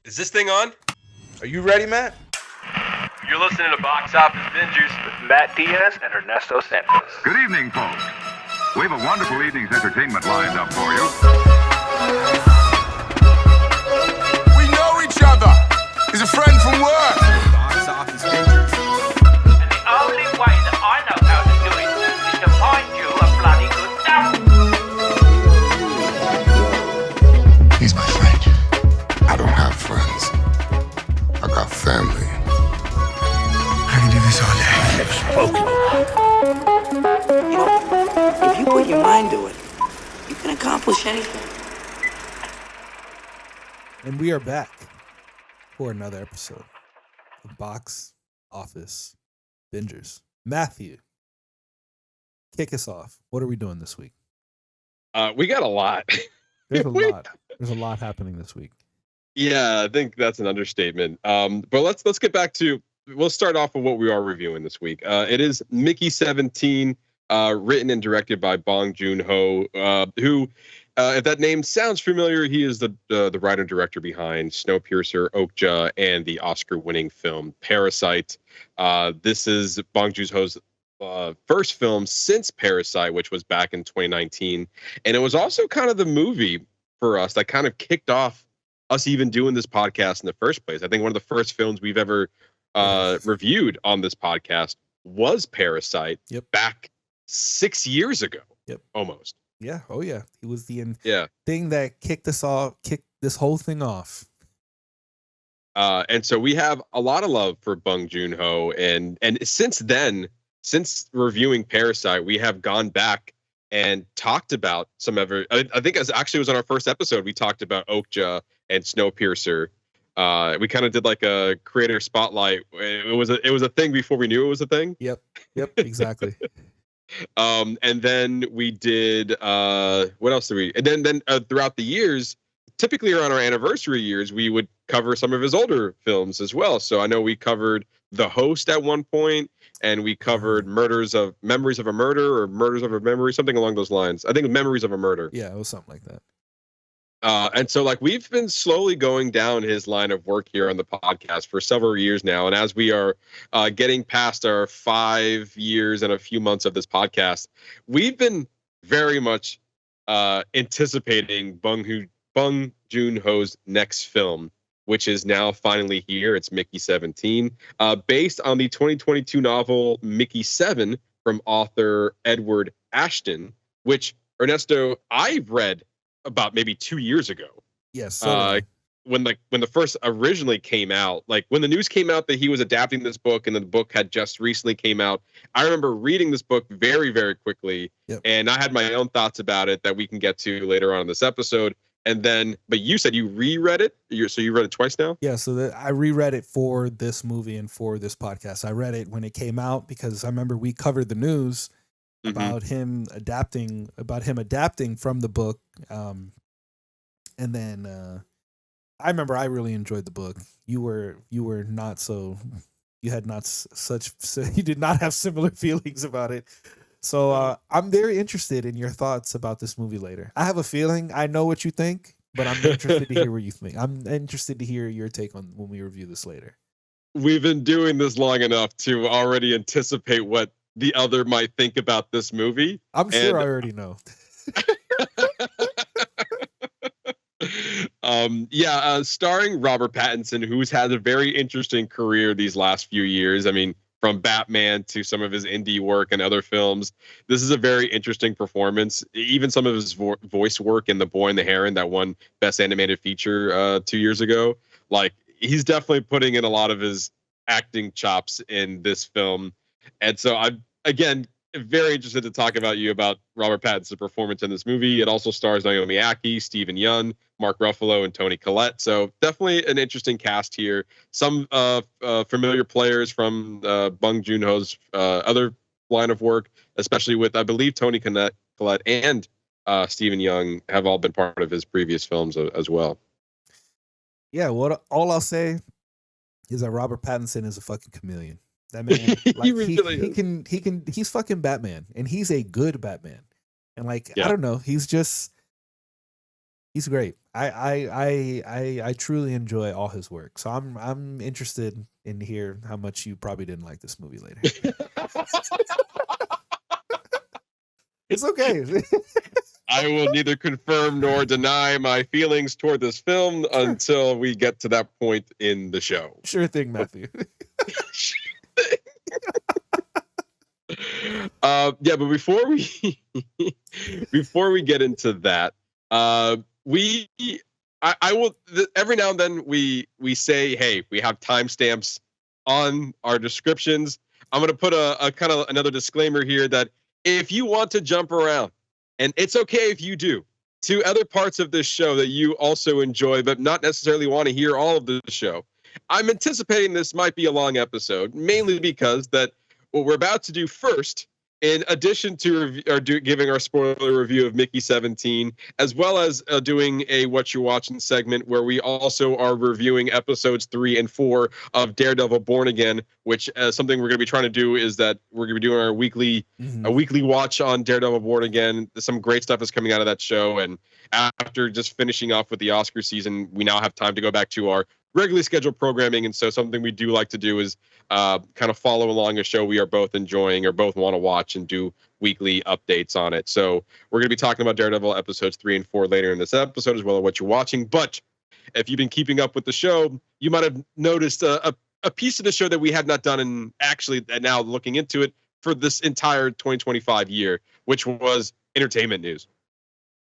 Is this thing on? Are you ready, Matt? You're listening to Box Office Bingers with Matt Diaz and Ernesto Santos. Good evening, folks. We have a wonderful evening's entertainment lined up for you. We know each other. He's a friend from work. Box Office Bingers. And the only way that I know how to do it is to find you a bloody good devil. He's my friend. I don't have friends. I got family. I can do this all day. You know, if you put your mind to it, you can accomplish anything. And we are back for another episode of Box Office Bingers. Matthew, kick us off. What are we doing this week? We got a lot. There's a lot. There's a lot happening this week. Yeah, I think that's an understatement. But let's get back to. We'll start off with what we are reviewing this week. It is Mickey 17, written and directed by Bong Joon-ho, who, if that name sounds familiar, he is the writer and director behind Snowpiercer, Okja, and the Oscar-winning film Parasite. This is Bong Joon-ho's first film since Parasite, which was back in 2019, and it was also kind of the movie for us that kind of kicked off us even doing this podcast in the first place. I think one of the first films we've ever reviewed on this podcast was Parasite. Yep. Back 6 years ago. Yep. Almost. Yeah. Oh yeah. He was the Yeah. thing that kicked this whole thing off. And so we have a lot of love for Bong Joon-ho, and since then, since reviewing Parasite, we have gone back and talked about some of it. I think as actually was on our first episode, we talked about Okja and Snowpiercer. We kind of did like a creator spotlight. It was a thing before we knew it was a thing. Yep. Exactly. And then we did what else did we? And then throughout the years, typically around our anniversary years, we would cover some of his older films as well. So I know we covered The Host at one point, and we covered Memories of a Murder or Murders of a Memory, something along those lines. I think Memories of a Murder. Yeah, it was something like that. And so like we've been slowly going down his line of work here on the podcast for several years now. And as we are getting past our 5 years and a few months of this podcast, we've been very much anticipating Bong Joon-ho's next film, which is now finally here. It's Mickey 17, based on the 2022 novel Mickey 7 from author Edward Ashton, which, Ernesto, I've read about maybe 2 years ago. Yes. When the first originally came out, like when the news came out that he was adapting this book and the book had just recently came out, I remember reading this book very, very quickly. Yep. And I had my own thoughts about it that we can get to later on in this episode. And then, but you said you reread it? So you read it twice now? Yeah, so I reread it for this movie and for this podcast. I read it when it came out because I remember we covered the news about him adapting from the book. And then I remember I really enjoyed the book. You were not so, you had not such, you did not have similar feelings about it. So I'm very interested in your thoughts about this movie later. I have a feeling I know what you think, but I'm interested to hear what you think. I'm interested to hear your take on when we review this later. We've been doing this long enough to already anticipate what the other might think about this movie. I'm sure I already know. Starring Robert Pattinson, who's had a very interesting career these last few years. I mean, from Batman to some of his indie work and other films. This is a very interesting performance. Even some of his voice work in The Boy and the Heron that won Best Animated Feature 2 years ago. Like, he's definitely putting in a lot of his acting chops in this film. And so I'm, again, very interested to talk about Robert Pattinson's performance in this movie. It also stars Naomi Ackie, Stephen Yeun, Mark Ruffalo, and Toni Collette. So definitely an interesting cast here. Some familiar players from Bong Joon-ho's other line of work, especially with, I believe, Toni Collette and Stephen Yeun have all been part of his previous films as well. Yeah, all I'll say is that Robert Pattinson is a fucking chameleon. That man, like, he's fucking Batman, and he's a good Batman. And like, yeah. I don't know, he's just, He's great. I truly enjoy all his work. So I'm interested in hear how much you probably didn't like this movie later. It's okay. I will neither confirm nor deny my feelings toward this film until we get to that point in the show. Sure thing, Matthew. Yeah, but before we get into that, I will every now and then we say, hey, we have timestamps on our descriptions. I'm going to put a kind of another disclaimer here that if you want to jump around, and it's okay if you do, to other parts of this show that you also enjoy, but not necessarily want to hear all of the show, I'm anticipating this might be a long episode, mainly because that what we're about to do first, in addition to giving our spoiler review of Mickey 17, as well as doing a Whatcha Watchin segment where we also are reviewing episodes 3 and 4 of Daredevil Born Again, which something we're going to be trying to do is that we're going to be doing our weekly watch on Daredevil Born Again. Some great stuff is coming out of that show. And after just finishing off with the Oscar season, we now have time to go back to our regularly scheduled programming. And so something we do like to do is kind of follow along a show we are both enjoying or both want to watch and do weekly updates on it. So we're going to be talking about Daredevil episodes 3 and 4 later in this episode, as well as what you're watching. But if you've been keeping up with the show, you might have noticed a piece of the show that we had not done, and actually now looking into it for this entire 2025 year, which was entertainment news.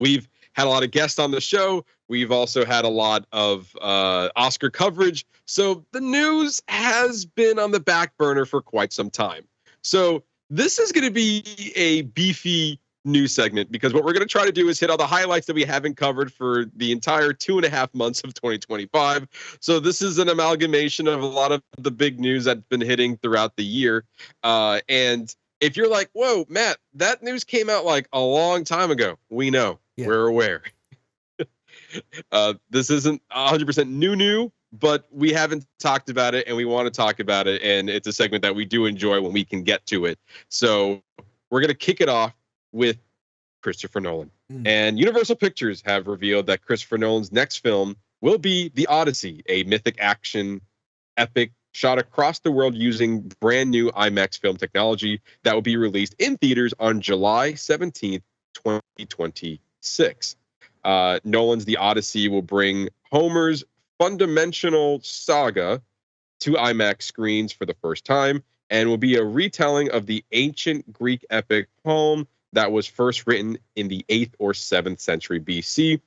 We've had a lot of guests on the show. We've also had a lot of Oscar coverage. So the news has been on the back burner for quite some time. So this is going to be a beefy news segment because what we're going to try to do is hit all the highlights that we haven't covered for the entire 2.5 months of 2025. So this is an amalgamation of a lot of the big news that's been hitting throughout the year. And if you're like, whoa, Matt, that news came out like a long time ago. We know. Yeah. We're aware. This isn't 100% new, but we haven't talked about it and we want to talk about it. And it's a segment that we do enjoy when we can get to it. So we're going to kick it off with Christopher Nolan. And Universal Pictures have revealed that Christopher Nolan's next film will be The Odyssey, a mythic action epic shot across the world using brand new IMAX film technology that will be released in theaters on July 17th, 2026. Nolan's The Odyssey will bring Homer's fundamental saga to IMAX screens for the first time and will be a retelling of the ancient Greek epic poem that was first written in the 8th or 7th century BC.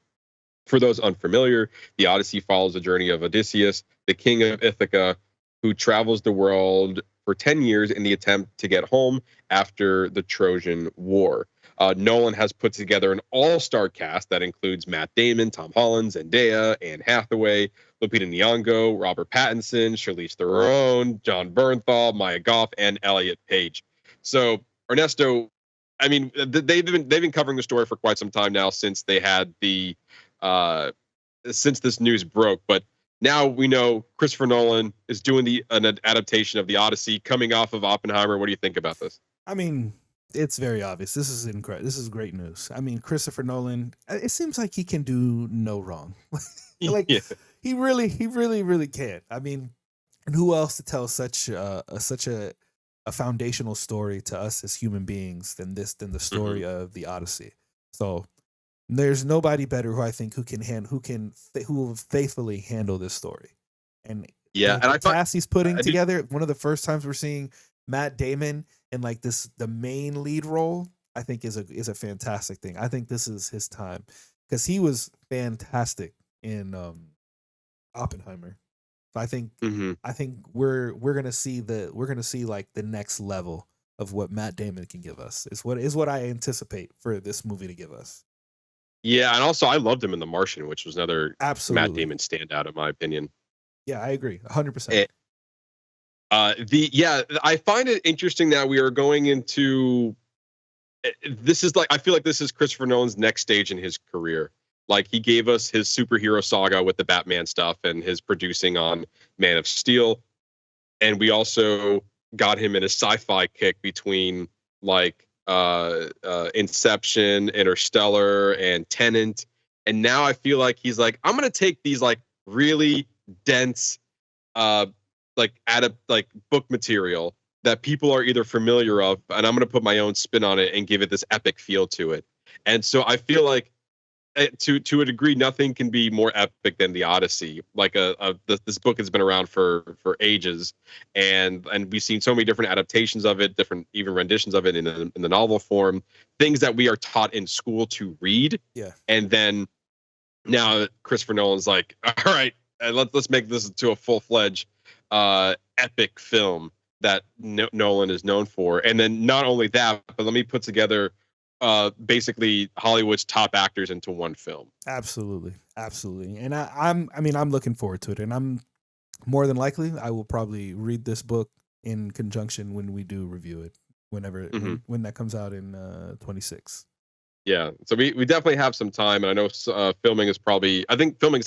For those unfamiliar, The Odyssey follows the journey of Odysseus, the king of Ithaca, who travels the world for 10 years in the attempt to get home after the Trojan War. Nolan has put together an all-star cast that includes Matt Damon, Tom Holland, Zendaya, Anne Hathaway, Lupita Nyong'o, Robert Pattinson, Charlize Theron, John Bernthal, Maya Goth, and Elliot Page. So, Ernesto, I mean, they've been covering the story for quite some time now since they had the since this news broke. But now we know Christopher Nolan is doing an adaptation of The Odyssey, coming off of Oppenheimer. What do you think about this? I mean, it's very obvious. This is incredible. This is great news. I mean, Christopher Nolan, it seems like he can do no wrong. He really can. I mean, and who else to tell such a foundational story to us as human beings than the story of The Odyssey? So there's nobody better who I think who will faithfully handle this story. And the cast he's putting together, one of the first times we're seeing Matt Damon in like the main lead role, I think is a fantastic thing. I think this is his time because he was fantastic in Oppenheimer. So I think we're gonna see like the next level of what Matt Damon can give us. Is what I anticipate for this movie to give us. Yeah, and also I loved him in The Martian, which was another Absolutely. Matt Damon standout in my opinion. Yeah, I agree, 100%. I find it interesting that we are going into. This is like I feel like this is Christopher Nolan's next stage in his career. Like he gave us his superhero saga with the Batman stuff and his producing on Man of Steel, and we also got him in a sci-fi kick between like Inception, Interstellar, and Tenet. And now I feel like he's like, I'm gonna take these like really dense, like book material that people are either familiar of, and I'm gonna put my own spin on it and give it this epic feel to it. And so I feel like to a degree, nothing can be more epic than the Odyssey. Like this book has been around for ages, and we've seen so many different adaptations of it, different even renditions of it in the novel form, things that we are taught in school to read. Yeah. And then now Christopher Nolan's like, all right, let's make this into a full-fledged epic film that Nolan is known for. And then not only that, but let me put together basically Hollywood's top actors into one film. Absolutely. And I'm looking forward to it, and I'm more than likely I will probably read this book in conjunction when we do review it, whenever when that comes out in 26. Yeah, so we definitely have some time, and I know filming is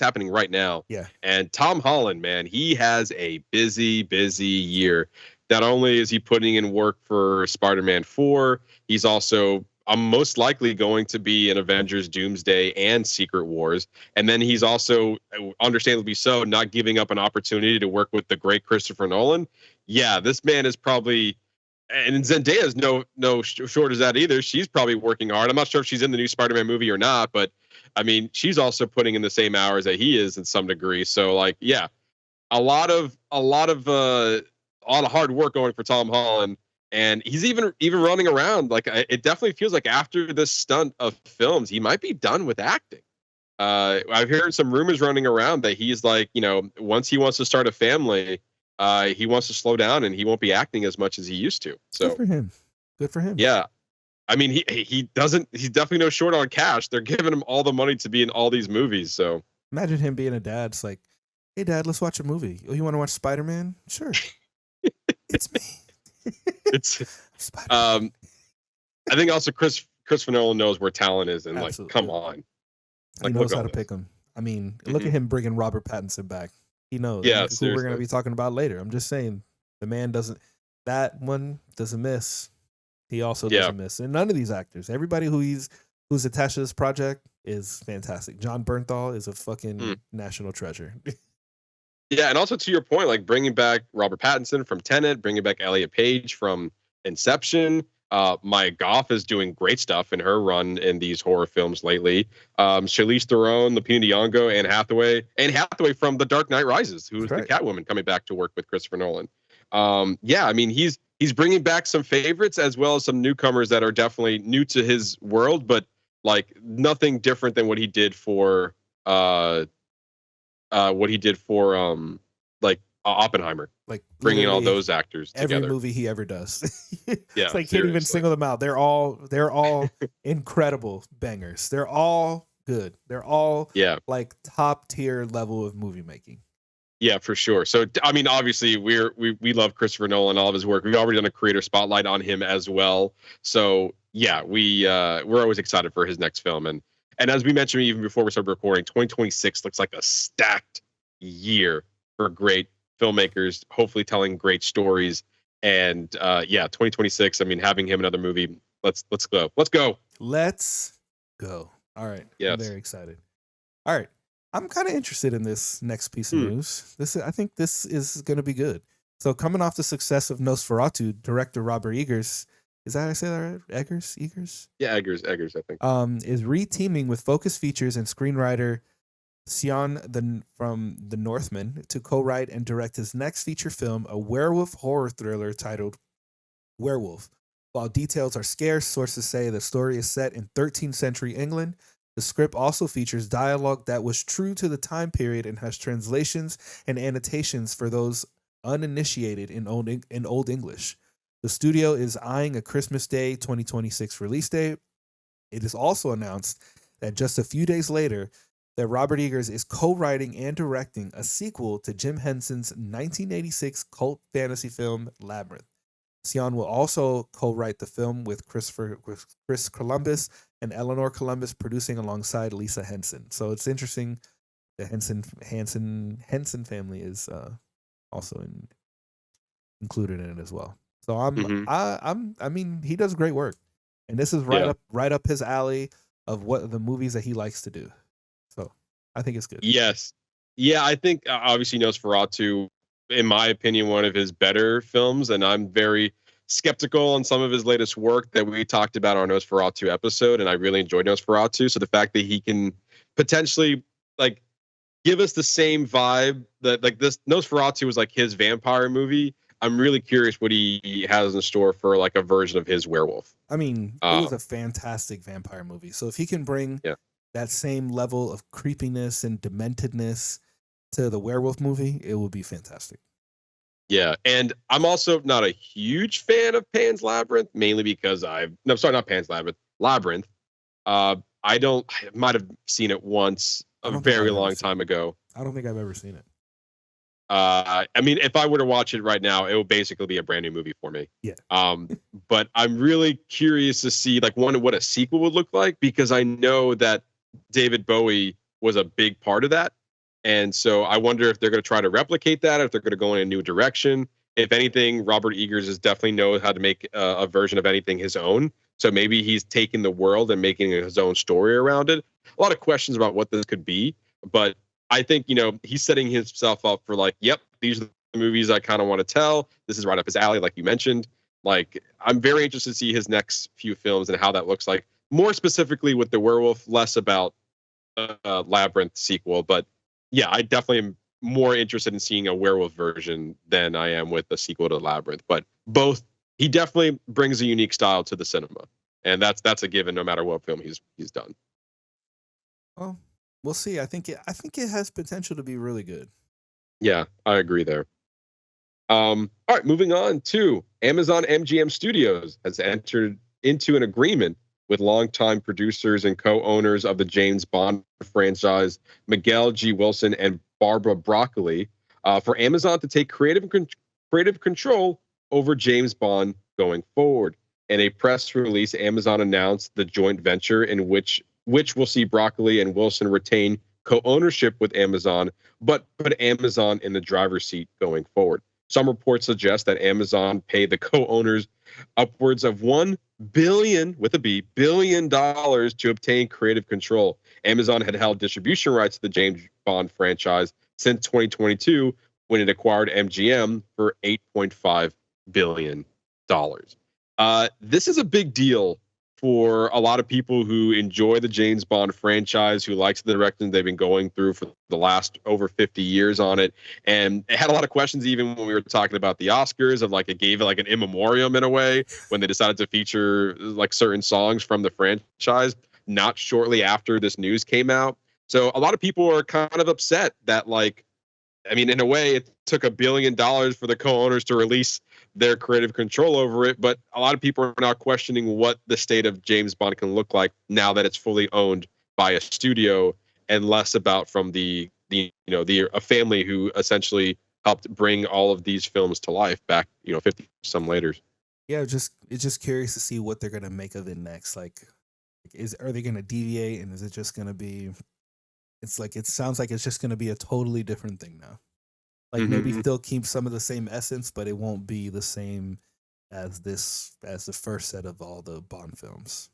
happening right now. Yeah. And Tom Holland, man, he has a busy year. Not only is he putting in work for Spider-Man 4, he's also most likely going to be in Avengers Doomsday and Secret Wars. And then he's also, understandably so, not giving up an opportunity to work with the great Christopher Nolan. Yeah, this man is probably, and Zendaya is no short as that either. She's probably working hard. I'm not sure if she's in the new Spider-Man movie or not, but I mean, she's also putting in the same hours that he is in some degree. So like, yeah, a lot of hard work going for Tom Holland. And he's even running around. Like, it definitely feels like after this stunt of films, he might be done with acting. I've heard some rumors running around that he's like, once he wants to start a family, he wants to slow down and he won't be acting as much as he used to. So Good for him. Yeah. I mean, he's definitely no short on cash. They're giving him all the money to be in all these movies. So imagine him being a dad. It's like, hey, Dad, let's watch a movie. Oh, you want to watch Spider-Man? Sure. It's me. It's I think also Christopher Nolan knows where talent is, and Absolutely. like, come on, He knows how to pick them. I mean, look at him bringing Robert Pattinson back. He knows. Yeah, who we're going to be talking about later. I'm just saying, the man doesn't miss. He also doesn't miss. And none of these actors, everybody who's attached to this project is fantastic. John Bernthal is a fucking national treasure. Yeah, and also to your point, like bringing back Robert Pattinson from Tenet, bringing back Elliot Page from Inception. Maya Goff is doing great stuff in her run in these horror films lately. Charlize Theron, Lupita Nyong'o, Anne Hathaway from The Dark Knight Rises, who's the Catwoman, coming back to work with Christopher Nolan. Yeah, I mean, he's bringing back some favorites as well as some newcomers that are definitely new to his world, but like nothing different than what he did for Oppenheimer, like bringing all those actors every together. Movie he ever does. Yeah, it's like can't even single them out. They're all incredible bangers. They're all good. They're all like top tier level of movie making. Yeah, for sure. So I mean, obviously we love Christopher Nolan, all of his work. We've already done a creator spotlight on him as well. So yeah, we're always excited for his next film. And as we mentioned even before we started recording, 2026 looks like a stacked year for great filmmakers, hopefully telling great stories. And 2026, I mean, having him another movie, let's go. All right. Yes. I'm very excited. All right. I'm kind of interested in this next piece of news. I think this is going to be good. So coming off the success of Nosferatu, director Robert Eggers, is that how I say that right? Eggers? Yeah, Eggers, I think. Is re-teaming with Focus Features and screenwriter Sion from The Northman to co-write and direct his next feature film, a werewolf horror thriller titled Werewolf. While details are scarce, sources say the story is set in 13th century England. The script also features dialogue that was true to the time period and has translations and annotations for those uninitiated in Old English. The studio is eyeing a Christmas Day 2026 release date. It is also announced that just a few days later, that Robert Eggers is co-writing and directing a sequel to Jim Henson's 1986 cult fantasy film Labyrinth. Sion will also co-write the film with Chris Columbus and Eleanor Columbus, producing alongside Lisa Henson. So it's interesting. The Henson family is also included in it as well. So I mean, he does great work, and this is right up his alley of what the movies that he likes to do. I think it's good. Yes. Yeah, I think obviously Nosferatu, in my opinion, one of his better films, and I'm very skeptical on some of his latest work that we talked about on our Nosferatu episode, and I really enjoyed Nosferatu. So the fact that he can potentially like give us the same vibe that like this Nosferatu was like his vampire movie. I'm really curious what he has in store for like a version of his werewolf. I mean, it was a fantastic vampire movie. So if he can bring that same level of creepiness and dementedness to the werewolf movie, it would be fantastic. Yeah, and I'm also not a huge fan of Pan's Labyrinth, mainly because not Pan's Labyrinth, Labyrinth. I might have seen it once a very long time ago. I don't think I've ever seen it. I mean, if I were to watch it right now, it would basically be a brand new movie for me. Yeah. But I'm really curious to see like what a sequel would look like, because I know that David Bowie was a big part of that. And so I wonder if they're going to try to replicate that, or if they're going to go in a new direction. If anything, Robert Eggers is definitely knows how to make a version of anything his own. So maybe he's taking the world and making his own story around it. A lot of questions about what this could be, but I think, he's setting himself up for like, yep, these are the movies I kind of want to tell. This is right up his alley, like you mentioned. Like, I'm very interested to see his next few films and how that looks like. More specifically with the werewolf, less about Labyrinth sequel. But yeah, I definitely am more interested in seeing a werewolf version than I am with the sequel to Labyrinth. But both, he definitely brings a unique style to the cinema, and that's a given no matter what film he's done. Well, we'll see. I think it has potential to be really good. Yeah, I agree there. All right, moving on to Amazon MGM Studios has entered into an agreement with longtime producers and co-owners of the James Bond franchise, Miguel G. Wilson and Barbara Broccoli, for Amazon to take creative control over James Bond going forward. In a press release, Amazon announced the joint venture in which will see Broccoli and Wilson retain co-ownership with Amazon, but put Amazon in the driver's seat going forward. Some reports suggest that Amazon paid the co-owners upwards of $1 billion to obtain creative control. Amazon had held distribution rights to the James Bond franchise since 2022, when it acquired MGM for $8.5 billion. This is a big deal for a lot of people who enjoy the James Bond franchise, who likes the direction they've been going through for the last over 50 years on it. And it had a lot of questions even when we were talking about the Oscars, of like it gave it like an in memoriam in a way when they decided to feature like certain songs from the franchise not shortly after this news came out. So a lot of people are kind of upset that, like, I mean, in a way, it took $1 billion for the co-owners to release their creative control over it. But a lot of people are now questioning what the state of James Bond can look like now that it's fully owned by a studio, and less about from a family who essentially helped bring all of these films to life back, 50 some later. Yeah, it's just curious to see what they're gonna make of it next. Like, are they gonna deviate, and is it just gonna be? It's like, it sounds like it's just gonna be a totally different thing now. Like, maybe still keep some of the same essence, but it won't be the same as the first set of all the Bond films.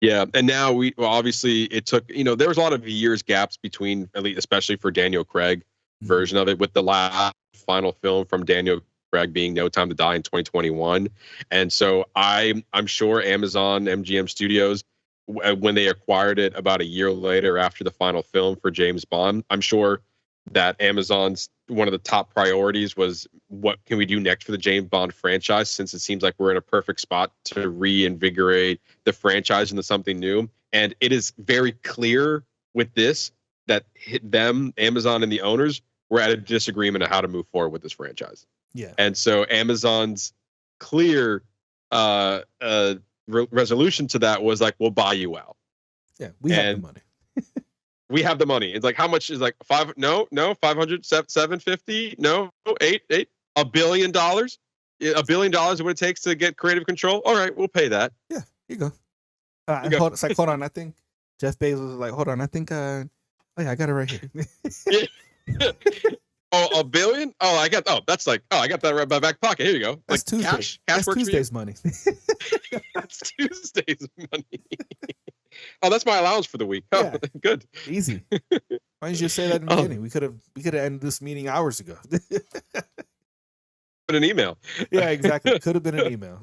Yeah, and now obviously it took, there was a lot of years gaps between, at least especially for Daniel Craig version of it, with the last final film from Daniel Craig being No Time to Die in 2021. And so I'm sure Amazon MGM Studios, when they acquired it about a year later after the final film for James Bond, I'm sure that Amazon's one of the top priorities was, what can we do next for the James Bond franchise, since it seems like we're in a perfect spot to reinvigorate the franchise into something new. And it is very clear with this that Amazon and the owners were at a disagreement on how to move forward with this franchise. Yeah. And so Amazon's clear resolution to that was like, we'll buy you out. Yeah, we have the money. We have the money. It's like, how much is like 500, 750, no, $8 billion. $1 billion is what it takes to get creative control. All right, we'll pay that. Yeah, here you go. It's like, hold on, I think Jeff Bezos was like, hold on, I think oh yeah, I got it right here. Oh, $1 billion? I got that right in my back pocket. Here you go. That's like Tuesday. Cash That's works Tuesday's for you? money. That's Tuesday's money. Oh, that's my allowance for the week. Oh, Yeah. good. Easy. Why didn't you just say that in the Oh. beginning? We could have ended this meeting hours ago. Put an email. Yeah, exactly. Could have been an email.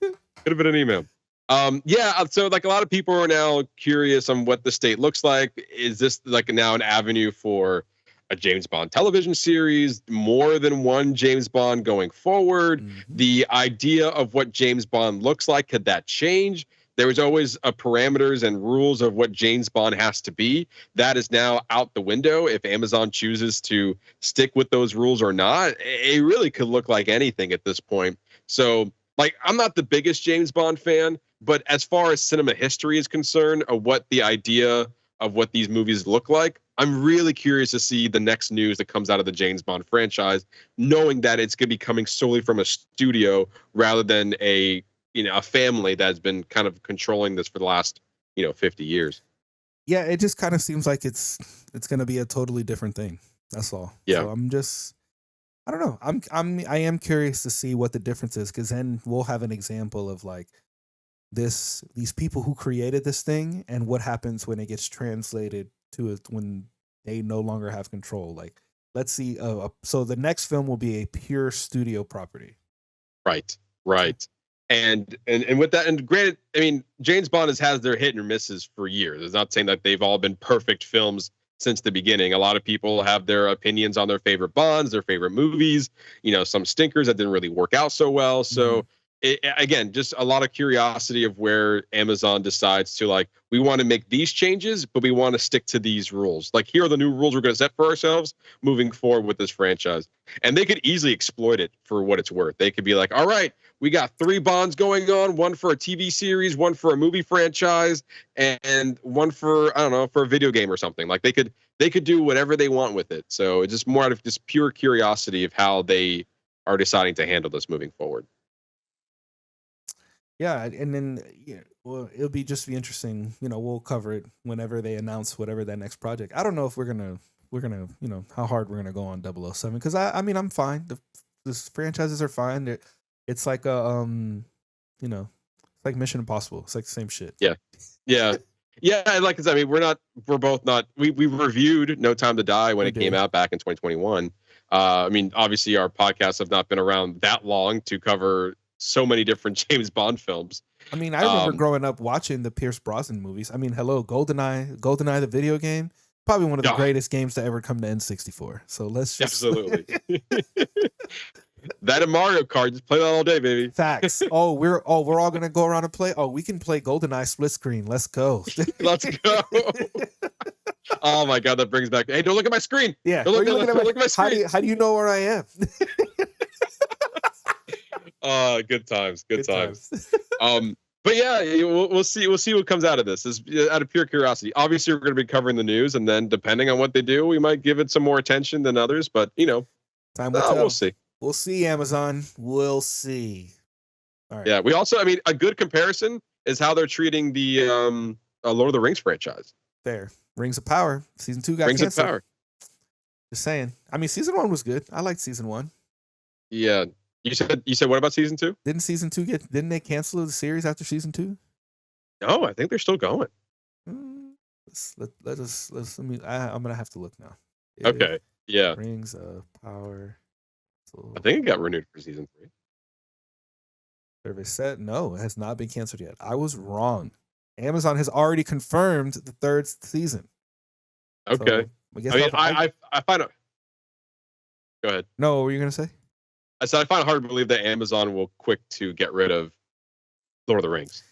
Could have been an email. Yeah, so like a lot of people are now curious on what the state looks like. Is this like now an avenue for a James Bond television series, more than one James Bond going forward? The idea of what James Bond looks like, could that change? There was always a parameters and rules of what James Bond has to be. That is now out the window. If Amazon chooses to stick with those rules or not, it really could look like anything at this point. So, like, I'm not the biggest James Bond fan, but as far as cinema history is concerned, of what the idea of what these movies look like, I'm really curious to see the next news that comes out of the James Bond franchise, knowing that it's going to be coming solely from a studio rather than a family that's been kind of controlling this for the last 50 years. Yeah, it just kind of seems like it's going to be a totally different thing. That's all. Yeah. So I don't know. I am curious to see what the difference is, because then we'll have an example of like these people who created this thing and what happens when it gets translated to it when they no longer have control. Like, let's see. So the next film will be a pure studio property. Right. And with that, and granted, I mean, James Bond has their hit and misses for years. It's not saying that they've all been perfect films since the beginning. A lot of people have their opinions on their favorite Bonds, their favorite movies, some stinkers that didn't really work out so well. So again, just a lot of curiosity of where Amazon decides to, like, we want to make these changes, but we want to stick to these rules. Like, here are the new rules we're going to set for ourselves moving forward with this franchise. And they could easily exploit it for what it's worth. They could be like, all right, we got 3 Bonds going on, one for a TV series, one for a movie franchise, and one for, I don't know, for a video game or something. Like, they could do whatever they want with it. So it's just more out of just pure curiosity of how they are deciding to handle this moving forward. Yeah, and then well, it'll be interesting. We'll cover it whenever they announce whatever that next project. I don't know if we're gonna how hard we're gonna go on 007, because I mean, I'm fine. The franchises are fine. It's like it's like Mission Impossible. It's like the same shit. Yeah. Like I said, I mean, we're both not. We reviewed No Time to Die when it came out back in 2021. I mean, obviously, our podcasts have not been around that long to cover so many different James Bond films. I mean, I remember growing up watching the Pierce Brosnan movies. I mean, hello, GoldenEye, the video game, probably one of the greatest games to ever come to N64. So let's just absolutely that and Mario Kart, just play that all day, baby. Facts. We're all gonna go around and play. Oh, we can play GoldenEye split screen. Let's go. Let's go. Oh my god, that brings back. Hey, don't look at my screen. Yeah, don't look at my screen. How do you know where I am? Good times. But yeah, we'll see what comes out of this. This is out of pure curiosity. Obviously, we're going to be covering the news, and then depending on what they do, we might give it some more attention than others. But time will tell. We'll see. We'll see, Amazon. We'll see. All right. Yeah, we also, I mean, a good comparison is how they're treating the Lord of the Rings franchise. Fair. Rings of Power. Season 2 got Rings canceled. of Power. Just saying. I mean, season 1 was good. I liked season 1. Yeah. You said what about season 2? Didn't they cancel the series after season 2? No, I think they're still going. I'm gonna have to look now. Okay. Yeah. Rings of Power. I think it got renewed for season 3. Survey said no, it has not been canceled yet. I was wrong. Amazon has already confirmed the 3rd season. Okay. So I find it. Go ahead. No, what were you gonna say? I said I find it hard to believe that Amazon will quick to get rid of Lord of the Rings.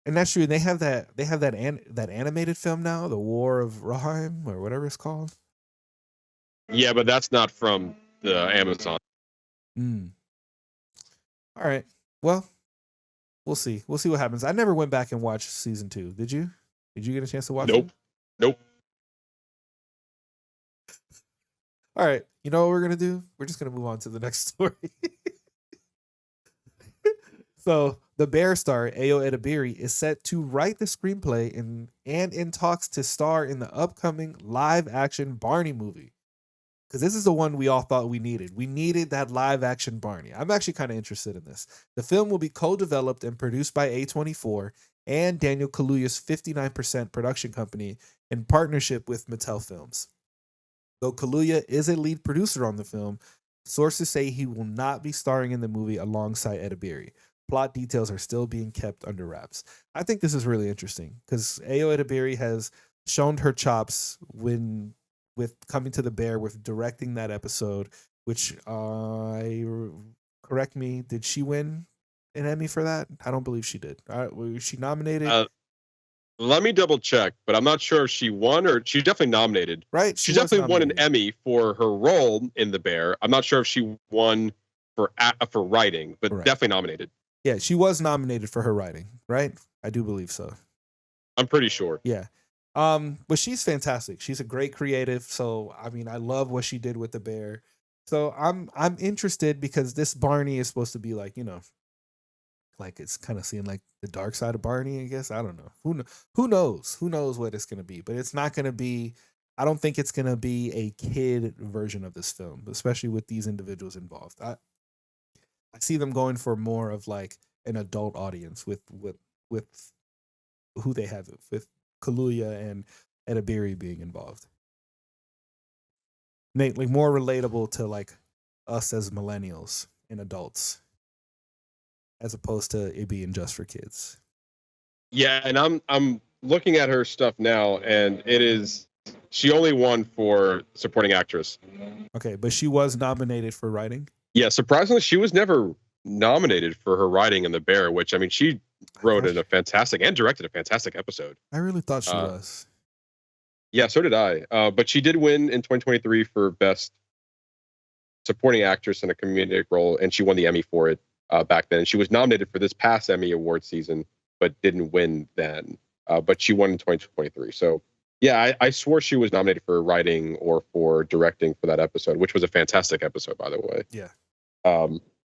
And that's true. They have that animated film now, The War of Rohirrim, or whatever it's called. Yeah, but that's not from the Amazon. All right. Well, we'll see. We'll see what happens. I never went back and watched season 2. Did you? Did you get a chance to watch it? Nope. All right. You know what we're going to do? We're just going to move on to the next story. So, the Bear star, Ayo Edebiri, is set to write the screenplay and in talks to star in the upcoming live-action Barney movie. Because this is the one we all thought we needed. We needed that live-action Barney. I'm actually kind of interested in this. The film will be co-developed and produced by A24 and Daniel Kaluuya's 59% production company in partnership with Mattel Films. Though Kaluuya is a lead producer on the film, sources say he will not be starring in the movie alongside Edebiri. Plot details are still being kept under wraps. I think this is really interesting because Ayo Edebiri has shown her chops when with Coming to the Bear, with directing that episode, which correct me, did she win an Emmy for that? I don't believe she did. Was she nominated? Let me double check, but I'm not sure if she won or she's definitely nominated. Right, She was definitely won an nominated. Emmy for her role in The Bear. I'm not sure if she won for writing, but Correct. definitely nominated. Yeah, she was nominated for her writing, right? I do believe so. I'm pretty sure. Yeah. But she's fantastic. She's a great creative. So I mean, I love what she did with the bear. So I'm interested because this Barney is supposed to be like, you know, like it's kind of seeing like the dark side of Barney, I guess. I don't know. Who knows? Who knows what it's gonna be? But it's not gonna be, I don't think it's gonna be a kid version of this film, especially with these individuals involved. I see them going for more of like an adult audience with who they have with Kaluuya and Edebiri being involved. Nate, like more relatable to like us as millennials and adults, as opposed to it being just for kids. Yeah, and I'm looking at her stuff now, and it is she only won for supporting actress. Okay, but she was nominated for writing. Yeah, surprisingly, she was never nominated for her writing in The Bear, which I mean, she wrote in a fantastic and directed a fantastic episode. I really thought she was. Yeah, so did I. But she did win in 2023 for Best Supporting Actress in a Comedic Role, and she won the Emmy for it back then. She was nominated for this past Emmy Award season, but didn't win then. But she won in 2023. So, yeah, I swore she was nominated for writing or for directing for that episode, which was a fantastic episode, by the way. Yeah.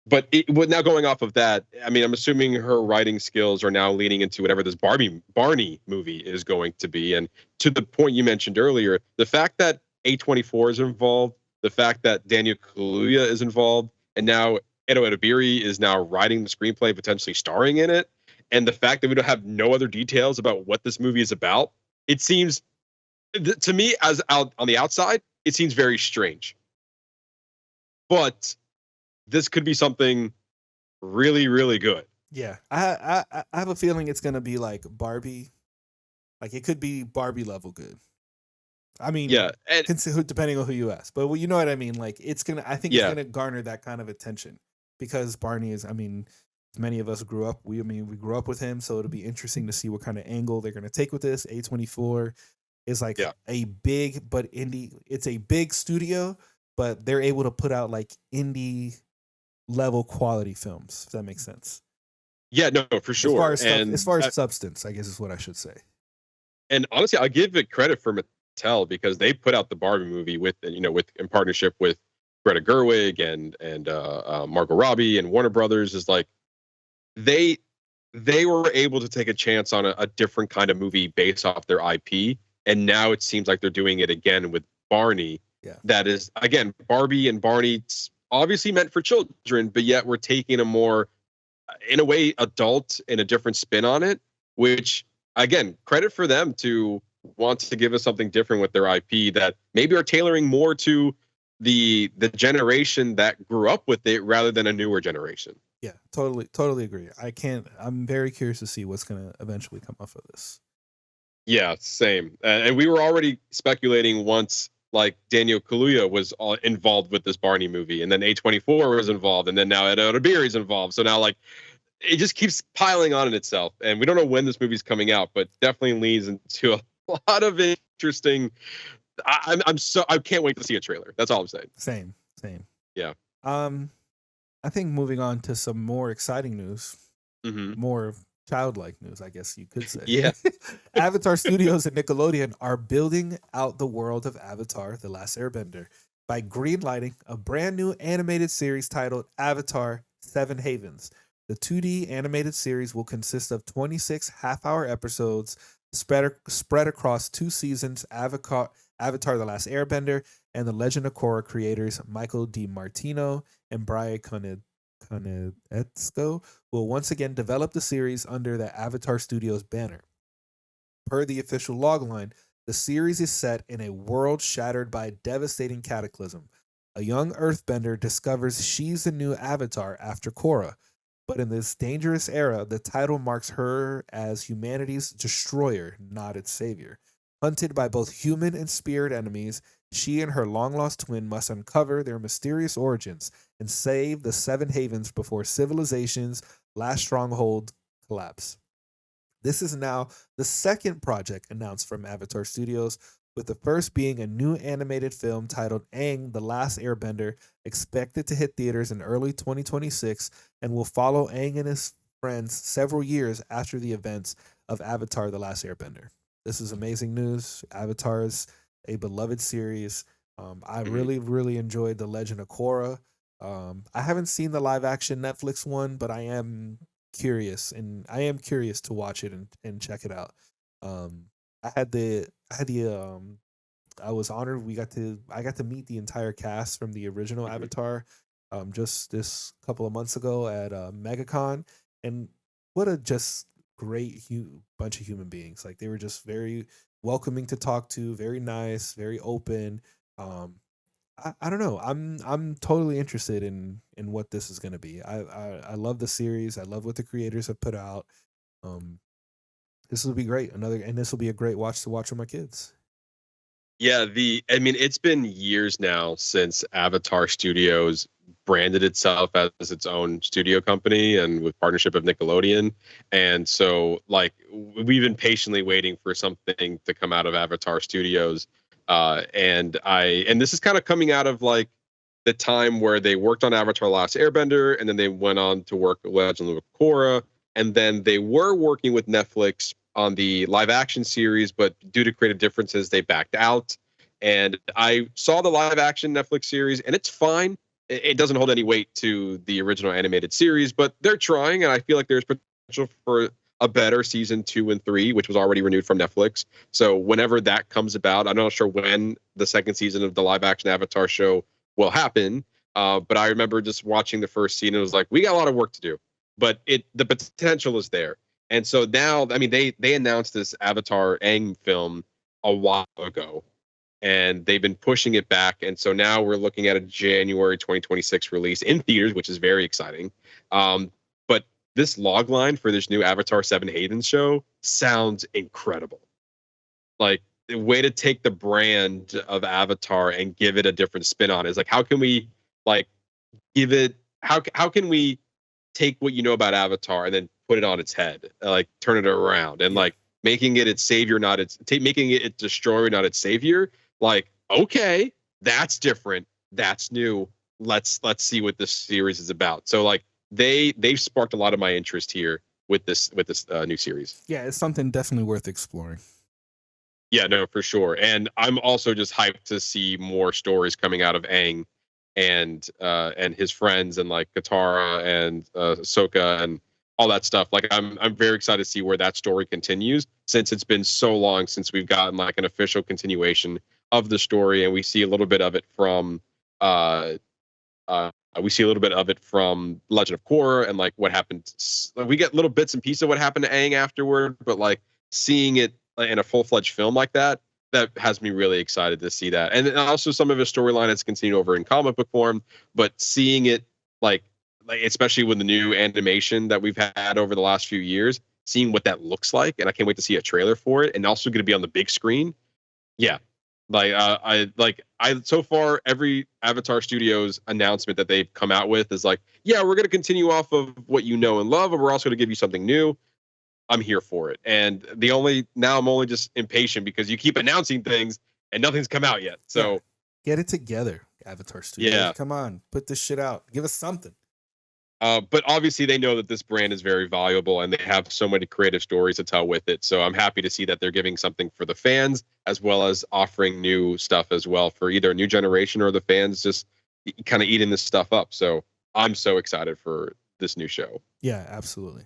But now going off of that, I mean, I'm assuming her writing skills are now leaning into whatever this Barney movie is going to be. And to the point you mentioned earlier, the fact that A24 is involved, the fact that Daniel Kaluuya is involved, and now Edo Edebiri is now writing the screenplay, potentially starring in it, and the fact that we don't have no other details about what this movie is about, it seems, to me, as out on the outside, it seems very strange. But this could be something really, really good. Yeah, I have a feeling it's gonna be like Barbie, like it could be Barbie level good. I mean, yeah, and, depending on who you ask, but you know what I mean. Like it's gonna, I think it's gonna garner that kind of attention because Barney is. I mean, many of us grew up. We grew up with him, so it'll be interesting to see what kind of angle they're gonna take with this. A24 is like a big but indie. It's a big studio, but they're able to put out like indie level quality films, if that makes sense. Yeah, no, for sure. As far as substance, I guess is what I should say. And honestly, I give it credit for Mattel because they put out the Barbie movie with in partnership with Greta Gerwig and Margot Robbie and Warner Brothers. Is like they were able to take a chance on a different kind of movie based off their IP, and now it seems like they're doing it again with Barney. Yeah, that is again Barbie and Barney. Obviously meant for children, but yet we're taking a more, in a way, adult and a different spin on it, which, again, credit for them to want to give us something different with their IP that maybe are tailoring more to the generation that grew up with it rather than a newer generation. Yeah, totally agree. I'm very curious to see what's going to eventually come off of this. Yeah, same. And we were already speculating once like Daniel Kaluuya was involved with this Barney movie, and then A24 was involved, and then now Edo Edebiri is involved. So now, like, it just keeps piling on in itself, and we don't know when this movie's coming out, but definitely leads into a lot of interesting. I can't wait to see a trailer. That's all I'm saying. Same. Yeah. I think moving on to some more exciting news, more childlike news, I guess you could say. Yeah. Avatar Studios and Nickelodeon are building out the world of Avatar: The Last Airbender by greenlighting a brand new animated series titled Avatar: Seven Havens. The 2D animated series will consist of 26 half-hour episodes spread across 2 seasons. Avatar: The Last Airbender and The Legend of Korra creators Michael DiMartino and Brian Konietzko will once again develop the series under the Avatar Studios banner. Per the official logline, The series is set in a world shattered by a devastating cataclysm. A young earthbender discovers she's the new avatar after Korra. But in this dangerous era, the title marks her as humanity's destroyer, not its savior. Hunted by both human and spirit enemies, she and her long lost twin must uncover their mysterious origins and save the Seven Havens before civilization's last stronghold collapse. This is now the second project announced from Avatar Studios, with the first being a new animated film titled Aang, The Last Airbender, expected to hit theaters in early 2026 and will follow Aang and his friends several years after the events of Avatar, The Last Airbender. This is amazing news. Avatar is a beloved series. I really, really enjoyed The Legend of Korra. I haven't seen the live action Netflix one, but I am curious to watch it and check it out. I was honored I got to meet the entire cast from the original Avatar just this couple of months ago at MegaCon, and what a just great bunch of human beings. Like, they were just very welcoming to talk to, very nice, very open. I don't know. I'm totally interested in what this is going to be. I love the series. I love what the creators have put out. This will be great. This will be a great watch to watch with my kids. Yeah, it's been years now since Avatar Studios branded itself as its own studio company and with partnership of Nickelodeon. And so, like, we've been patiently waiting for something to come out of Avatar Studios. And this is kind of coming out of, like, the time where they worked on Avatar: Last Airbender, and then they went on to work Legend of Korra, and then they were working with Netflix on the live action series, but due to creative differences, they backed out. And I saw the live action Netflix series, and it's fine. It doesn't hold any weight to the original animated series, but they're trying, and I feel like there's potential for a better season 2 and 3, which was already renewed from Netflix. So whenever that comes about, I'm not sure when the second season of the live action Avatar show will happen. But I remember just watching the first season. It was like, we got a lot of work to do, but the potential is there. And so now, they announced this Avatar Aang film a while ago, and they've been pushing it back. And so now we're looking at a January 2026 release in theaters, which is very exciting. But this log line for this new Avatar Seven Havens show sounds incredible. Like, the way to take the brand of Avatar and give it a different spin on it is like, how can we how can we take what you know about Avatar and then put it on its head, like turn it around, and like making it its savior, making it its destroyer, not its savior. Like, okay, that's different, that's new. Let's see what this series is about. So, like, they've sparked a lot of my interest here with this new series. Yeah, it's something definitely worth exploring. Yeah, no, for sure. And I'm also just hyped to see more stories coming out of Aang and his friends, and like Katara and Ahsoka and all that stuff. Like, I'm very excited to see where that story continues, since it's been so long since we've gotten like an official continuation of the story, and we see a little bit of it from Legend of Korra and like what happened. We get little bits and pieces of what happened to Aang afterward, but like seeing it in a full-fledged film like that has me really excited to see that. And also some of his storyline has continued over in comic book form, but seeing it like especially with the new animation that we've had over the last few years, seeing what that looks like, and I can't wait to see a trailer for it, and also going to be on the big screen. Yeah. So far every Avatar Studios announcement that they've come out with is like, yeah, we're going to continue off of what you know and love, but we're also going to give you something new. I'm here for it. And now I'm only just impatient because you keep announcing things and nothing's come out yet. So get it together, Avatar Studios. Yeah. Come on, put this shit out. Give us something. But obviously they know that this brand is very valuable and they have so many creative stories to tell with it. So I'm happy to see that they're giving something for the fans, as well as offering new stuff as well for either a new generation or the fans just kind of eating this stuff up. So I'm so excited for this new show. Yeah, absolutely.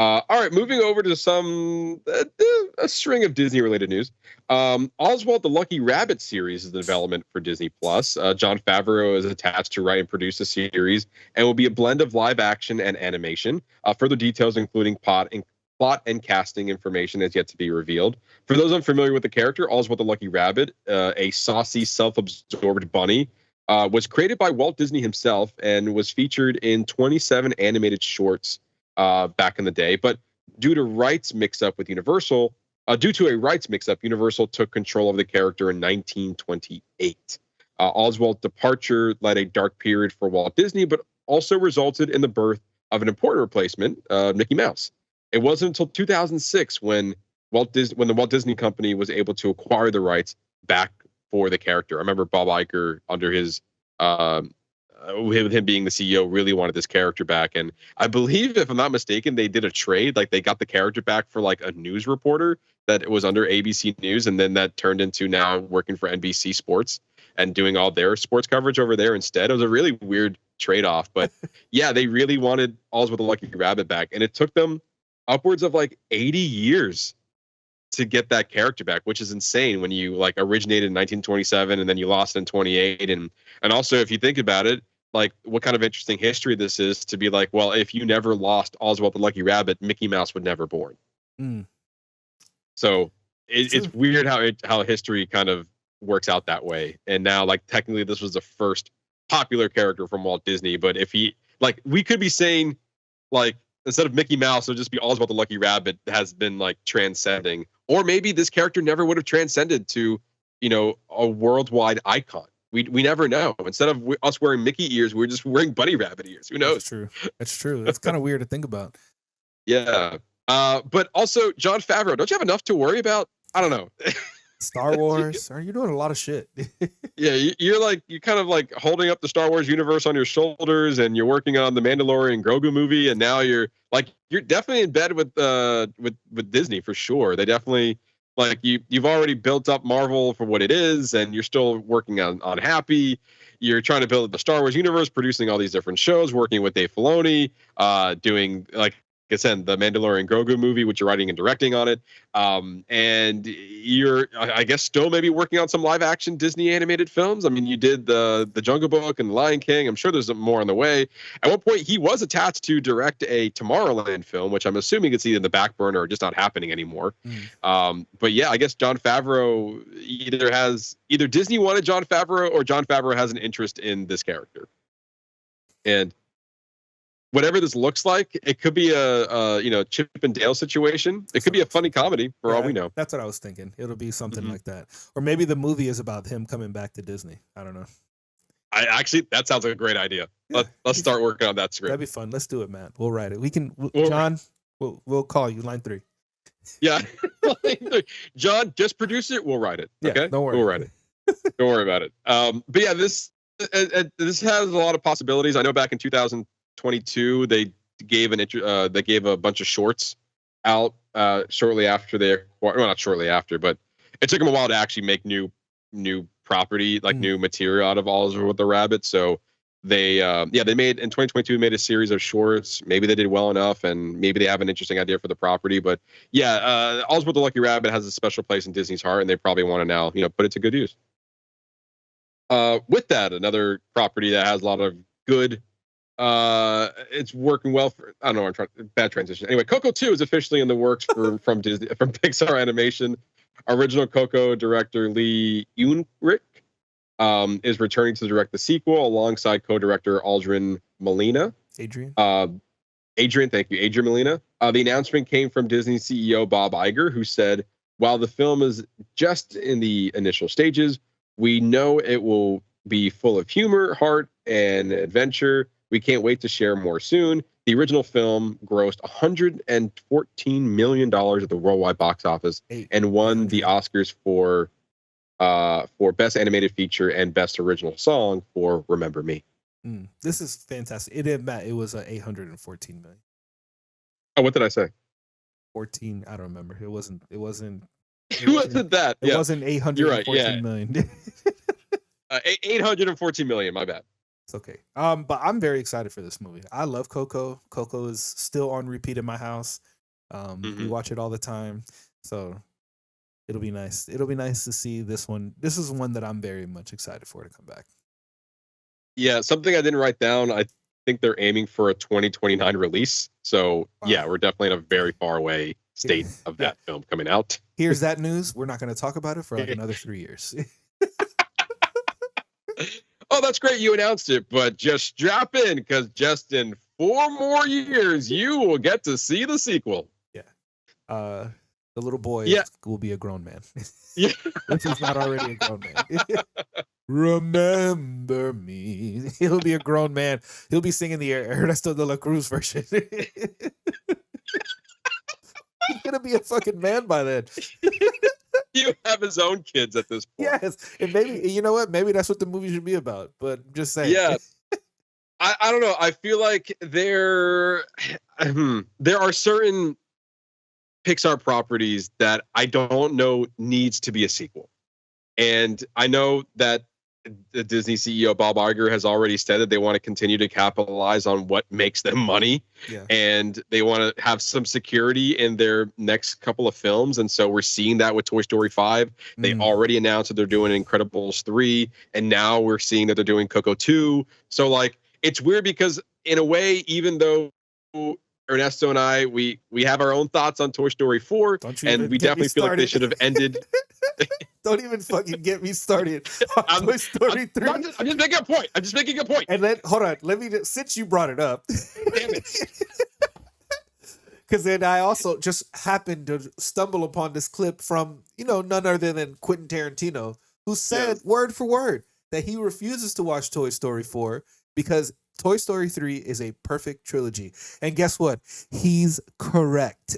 All right, moving over to a string of Disney-related news. Oswald the Lucky Rabbit series is in development for Disney Plus. Jon Favreau is attached to write and produce the series, and will be a blend of live action and animation. Further details, including plot plot and casting information is yet to be revealed. For those unfamiliar with the character, Oswald the Lucky Rabbit, a saucy, self-absorbed bunny, was created by Walt Disney himself and was featured in 27 animated shorts back in the day. But due to a rights mix-up, Universal took control of the character in 1928. Oswald's departure led a dark period for Walt Disney, but also resulted in the birth of an important replacement, Mickey Mouse. It wasn't until 2006 when the Walt Disney Company was able to acquire the rights back for the character. I remember Bob Iger, under his with him being the CEO, really wanted this character back, and I believe, if I'm not mistaken, they did a trade. Like, they got the character back for like a news reporter that was under ABC News, and then that turned into now working for NBC Sports and doing all their sports coverage over there instead. It was a really weird trade-off, but yeah, they really wanted Oswald the Lucky Rabbit back, and it took them upwards of like 80 years to get that character back, which is insane when you like originated in 1927 and then you lost in 28. And also, if you think about it, like, what kind of interesting history this is to be like, well, if you never lost Oswald the Lucky Rabbit, Mickey Mouse would never born. So it's weird how history kind of works out that way. And now, like, technically this was the first popular character from Walt Disney, but if he, like, we could be saying, like, instead of Mickey Mouse, it'll just be Oswald the Lucky Rabbit has been like transcending, or maybe this character never would have transcended to, you know, a worldwide icon. We never know. Instead of us wearing Mickey ears, we're just wearing bunny rabbit ears. Who knows? That's true. That's true. That's kind of weird to think about. Yeah. But also, Jon Favreau, don't you have enough to worry about? I don't know. Star Wars. You're doing a lot of shit. Yeah, you're kind of like holding up the Star Wars universe on your shoulders, and you're working on the Mandalorian Grogu movie, and now you're definitely in bed with Disney for sure. They definitely, like, you've already built up Marvel for what it is, and you're still working on Happy. You're trying to build the Star Wars universe, producing all these different shows, working with Dave Filoni, doing, like I said, the Mandalorian Grogu movie, which you're writing and directing on it. And you're, I guess, still maybe working on some live action Disney animated films. I mean, you did the Jungle Book and the Lion King. I'm sure there's more on the way. At one point, he was attached to direct a Tomorrowland film, which I'm assuming it's either in the back burner or just not happening anymore. But yeah, I guess Jon Favreau either Disney wanted Jon Favreau, or Jon Favreau has an interest in this character. And whatever this looks like, it could be a Chip and Dale situation. It could be a funny comedy for all we know. That's what I was thinking. It'll be something like that, or maybe the movie is about him coming back to Disney. I don't know. That sounds like a great idea. Yeah. Let's start working on that script. That'd be fun. Let's do it, man. We'll write it. John, we'll call you line 3. Yeah, John, just produce it. We'll write it. Okay, don't worry. We'll write it. Don't worry about it. But yeah, this has a lot of possibilities. I know back in 2022 they gave a bunch of shorts out shortly after not shortly after, but it took them a while to actually make new property, like new material out of Oswald the Rabbit. So they made in 2022 made a series of shorts. Maybe they did well enough, and maybe they have an interesting idea for the property. But yeah, Oswald the Lucky Rabbit has a special place in Disney's heart, and they probably want to now put it to good use. With that, another property that has a lot of good. It's working well for, I don't know, bad transition. Anyway, Coco 2 is officially in the works from Disney, from Pixar Animation. Original Coco director Lee Unrich is returning to direct the sequel alongside co-director Adrian Molina. Adrian, thank you, Adrian Molina. The announcement came from Disney CEO Bob Iger, who said, "While the film is just in the initial stages, we know it will be full of humor, heart, and adventure. We can't wait to share more soon." The original film grossed $114 million at the worldwide box office and won the Oscars for Best Animated Feature and Best Original Song for Remember Me. This is fantastic. It was $814 million. Oh, what did I say? 14. I don't remember. It wasn't that. Yeah. It wasn't 814 million. 814 million. My bad. It's okay. But I'm very excited for this movie. I love Coco. Coco is still on repeat in my house. We watch it all the time. So it'll be nice. It'll be nice to see this one. This is one that I'm very much excited for to come back. Yeah, something I didn't write down. I think they're aiming for a 2029 release. So yeah, Wow. we're definitely in a very far away state of that film coming out. Here's that news. We're not going to talk about it for like another 3 years. Oh, that's great. You announced it, but just strap in because just in 4 more years, you will get to see the sequel. The little boy Yeah. will be a grown man. Yeah. If he's not already a grown man. Remember me. He'll be a grown man. He'll be singing the Ernesto de la Cruz version. He's gonna be a fucking man by then. You have his own kids at this point. Yes, and maybe you know what? Maybe that's what the movie should be about. But I'm just saying. Yeah. I don't know. I feel like there are certain Pixar properties that I don't know needs to be a sequel. And I know that the Disney CEO Bob Iger has already said that they want to continue to capitalize on what makes them money. Yeah. And they want to have some security in their next couple of films. And so we're seeing that with Toy Story 5. They already announced that they're doing Incredibles 3. And now we're seeing that they're doing Coco 2. So like, it's weird because in a way, even though Ernesto and I, we have our own thoughts on Toy Story 4, and we definitely feel like they should have ended. Don't even fucking get me started on Toy Story 3. I'm just making a point. I'm just making a point. And then, hold on, let me just, since you brought it up. Damn it. Because then I also just happened to stumble upon this clip from, none other than Quentin Tarantino, who said word for word that he refuses to watch Toy Story 4 because Toy Story 3 is a perfect trilogy. And guess what? He's correct.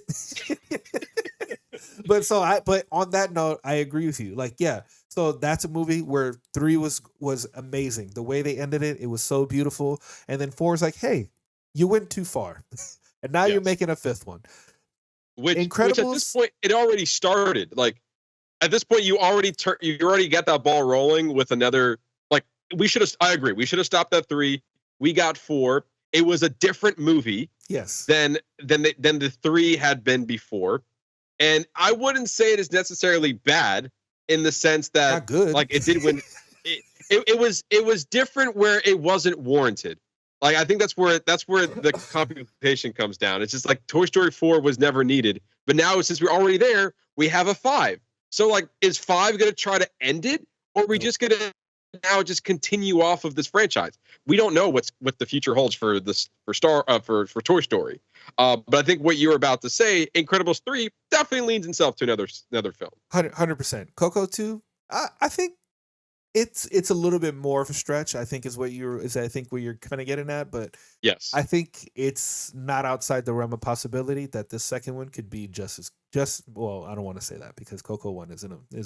But on that note, I agree with you. Like, yeah. So that's a movie where 3 was amazing. The way they ended it, it was so beautiful. And then 4 is like, hey, you went too far. And now you're making a 5th one. Which at Incredibles, this point, it already started. Like, at this point, you already got that ball rolling with another. Like, I agree. We should have stopped at 3. We got 4. It was a different movie. Yes. Than the 3 had been before. And I wouldn't say it is necessarily bad in the sense that not good. Like it did when it was different where it wasn't warranted. Like I think that's where the computation comes down. It's just like Toy Story 4 was never needed, but now since we're already there, we have a 5. So like, is 5 going to try to end it, or are we just going to now just continue off of this franchise? We don't know what the future holds for Toy Story. But I think what you're about to say, Incredibles 3 definitely leans itself to another film. 100%. Coco 2, I think it's a little bit more of a stretch. I think what you're kind of getting at, but yes, I think it's not outside the realm of possibility that this second one could be well, I don't want to say that because Coco 1 is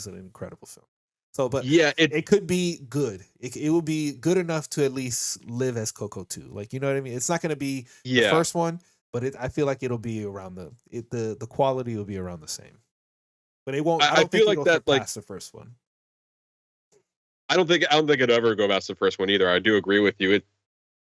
an incredible film. So, but yeah, it could be good. It will be good enough to at least live as Coco 2. Like, you know what I mean? It's not going to be the first one, but I feel like it'll be around the quality will be around the same. But it won't. I feel like that like the first one. I don't think it'd ever go past the first one either. I do agree with you.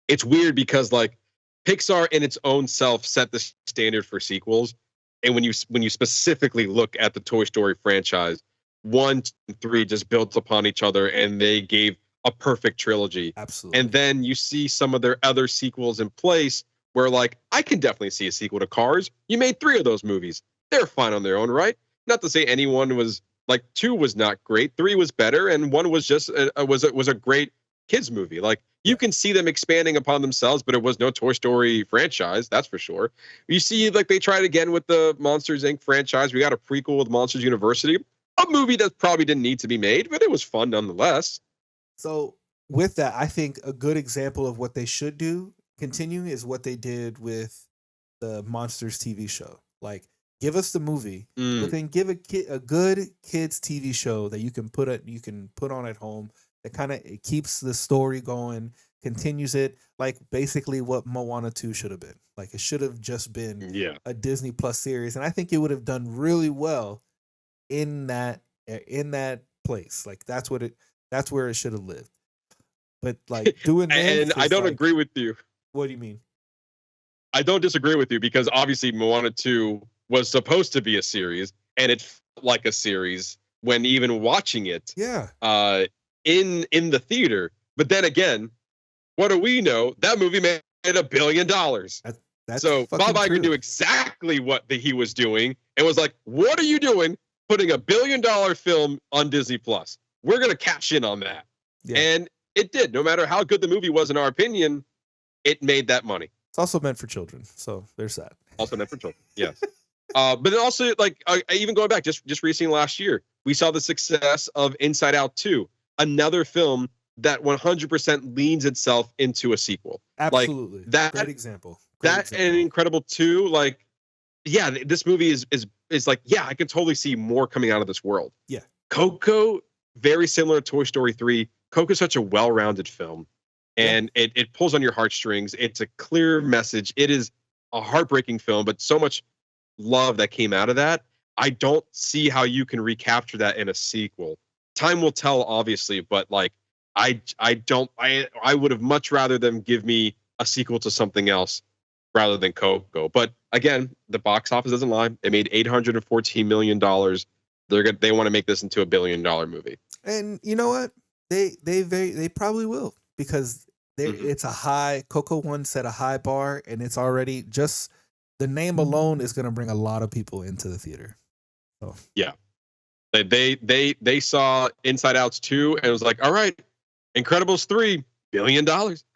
It's weird because like Pixar in its own self set the standard for sequels, and when you specifically look at the Toy Story franchise, 1, 2, and 3 just built upon each other, and they gave a perfect trilogy. Absolutely. And then you see some of their other sequels in place where, like, I can definitely see a sequel to Cars. You made 3 of those movies. They're fine on their own right. Not to say anyone was like 2 was not great, 3 was better, and 1 was just was a great kids movie. Like, you can see them expanding upon themselves, but it was no Toy Story franchise, that's for sure. You see, like, they tried again with the Monsters Inc. franchise. We got a prequel with Monsters University. A movie that probably didn't need to be made, but it was fun nonetheless. So with that, I think a good example of what they should continue is what they did with the Monsters TV show. Like, give us the movie, but then give a good kids TV show that you can put on at home. That kind of keeps the story going, continues it, like basically what Moana 2 should have been. Like, it should have just been a Disney Plus series, and I think it would have done really well in that place. Like, that's where it should have lived. But like doing that, and I don't agree with you. What do you mean? I don't disagree with you because obviously Moana 2 was supposed to be a series, and it felt like a series when even watching it in the theater. But then again, what do we know? That movie made $1 billion. That's So fucking Bob Iger true. knew exactly what he was doing and was like, "What are you doing? Putting $1 billion film on Disney Plus? We're gonna cash in on that." Yeah. And it did. No matter how good the movie was, in our opinion, it made that money. It's also meant for children, so there's that. Also meant for children. Yes. But then also, like, even going back just recently last year, we saw the success of Inside Out 2, another film that 100% leans itself into a sequel. Absolutely. Like, that Great example. and Incredible 2, like, yeah, this movie is like, yeah, I can totally see more coming out of this world. Yeah. Coco, very similar to Toy Story 3. Coco's such a well-rounded film, and it pulls on your heartstrings. It's a clear message. It is a heartbreaking film, but so much love that came out of that. I don't see how you can recapture that in a sequel. Time will tell, obviously, but like, I would have much rather them give me a sequel to something else rather than Coco. But again, the box office doesn't lie. It made $814 million. They want to make this into $1 billion movie. And you know what? They probably will, because it's a high Coco 1 set a high bar, and it's already just the name alone is going to bring a lot of people into the theater. So yeah, they saw Inside Out 2 and it was like, all right, Incredibles 3, $1 billion.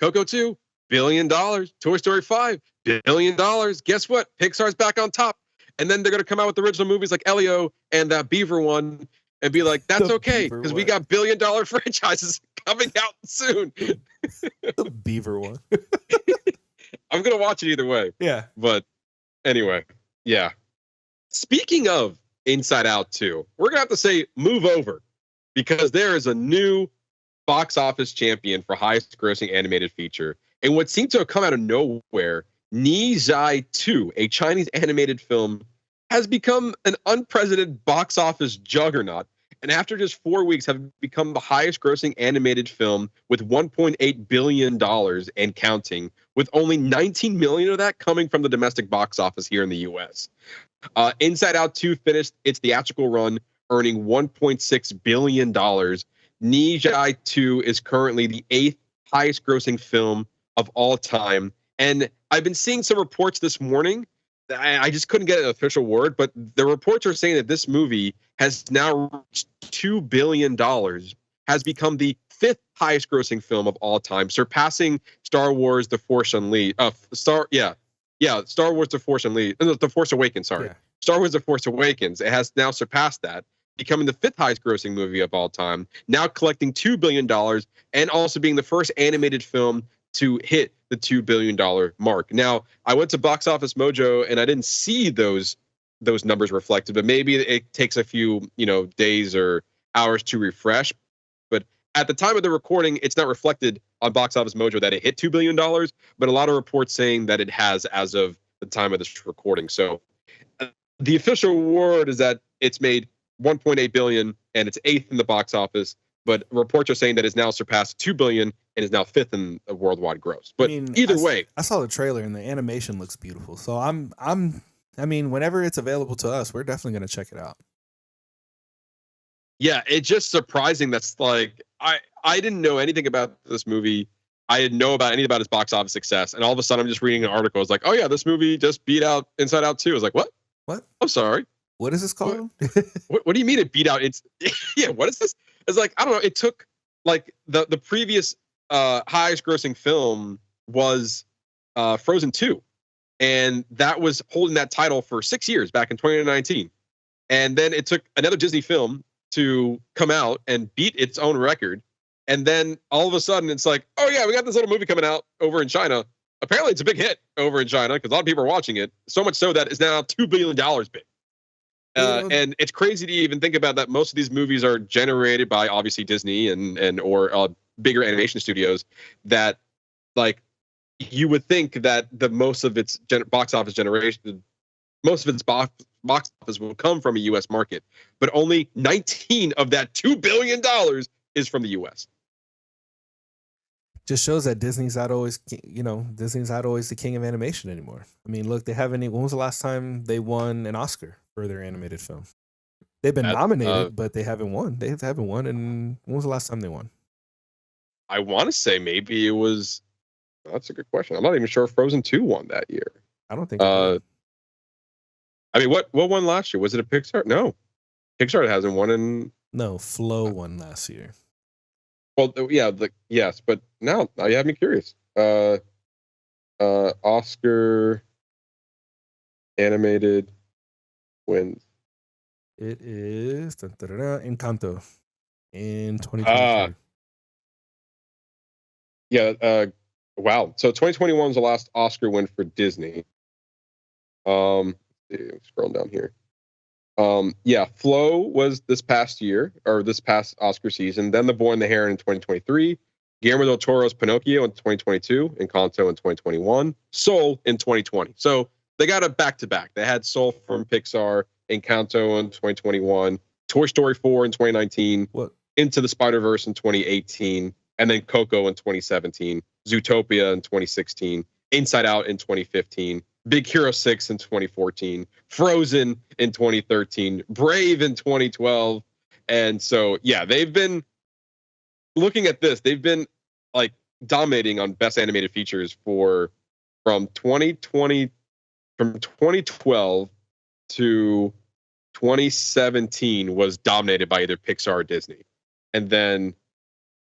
Coco 2, $1 billion. Toy Story 5, $1 billion. Guess what? Pixar's back on top. And then they're going to come out with original movies like Elio and that Beaver one and be like, that's okay, because we got $1 billion franchises coming out soon. The Beaver one. I'm going to watch it either way. Yeah. But anyway, yeah. Speaking of Inside Out 2, we're going to have to say move over, because there is a new box office champion for highest grossing animated feature. And what seemed to have come out of nowhere, Ni Zai 2, a Chinese animated film, has become an unprecedented box office juggernaut. And after just 4 weeks, have become the highest grossing animated film with $1.8 billion and counting, with only 19 million of that coming from the domestic box office here in the US. Inside Out 2 finished its theatrical run, earning $1.6 billion. Ni Zai 2 is currently the 8th highest grossing film of all time. And I've been seeing some reports this morning. I just couldn't get an official word, but the reports are saying that this movie has now reached $2 billion, has become the 5th highest grossing film of all time, surpassing Star Wars The Force Unleashed. Star Wars The Force Unleashed. The Force Awakens, sorry. Yeah. Star Wars The Force Awakens. It has now surpassed that, becoming the 5th highest grossing movie of all time, now collecting $2 billion, and also being the first animated film to hit the $2 billion mark. Now, I went to Box Office Mojo and I didn't see those numbers reflected, but maybe it takes a few, days or hours to refresh. But at the time of the recording, it's not reflected on Box Office Mojo that it hit $2 billion, but a lot of reports saying that it has as of the time of this recording. So the official word is that it's made $1.8 billion and it's 8th in the box office, but reports are saying that it's now surpassed $2 billion and is now 5th in the worldwide gross. But either way, I saw the trailer and the animation looks beautiful. So whenever it's available to us, we're definitely going to check it out. Yeah, it's just surprising. That's like, I didn't know anything about this movie. I didn't know about anything about its box office success. And all of a sudden I'm just reading an article. It's like, oh yeah, this movie just beat out Inside Out 2. I was like, what? What? I'm sorry. What is this called? What do you mean it beat out? It's yeah. What is this? It's like, I don't know. It took like the previous highest grossing film was Frozen 2. And that was holding that title for 6 years back in 2019. And then it took another Disney film to come out and beat its own record. And then all of a sudden it's like, oh yeah, we got this little movie coming out over in China. Apparently it's a big hit over in China because a lot of people are watching it. So much so that it's now $2 billion big. And it's crazy to even think about that. Most of these movies are generated by obviously Disney or bigger animation studios that, like, you would think that most of its box office will come from a U.S. market, but only 19 of that $2 billion is from the U.S. Just shows that Disney's not always the king of animation anymore. I mean, look, when was the last time they won an Oscar for their animated film? They've been nominated, but they haven't won. They haven't won. And when was the last time they won? I want to say maybe it was That's a good question. I'm not even sure if Frozen 2 won that year. I don't think. It did. I mean, what won last year? Was it a Pixar? No, Pixar hasn't won in. No, Flow won last year. Well, yeah, yes, but now you have me curious. Oscar animated wins. It is Encanto in 2022. Yeah. Wow. So 2021 was the last Oscar win for Disney. Scrolling down here. Yeah, Flow was this past year, or this past Oscar season. Then The Boy and the Heron in 2023. Guillermo del Toro's Pinocchio in 2022. Encanto in 2021. Soul in 2020. So they got a back-to-back. They had Soul from Pixar, Encanto in 2021, Toy Story 4 in 2019, Into the Spider-Verse in 2018, and then Coco in 2017, Zootopia in 2016, Inside Out in 2015, Big Hero 6 in 2014, Frozen in 2013, Brave in 2012. And so, yeah, they've been looking at this. They've been like dominating on best animated features from 2012 to 2017 was dominated by either Pixar or Disney. And then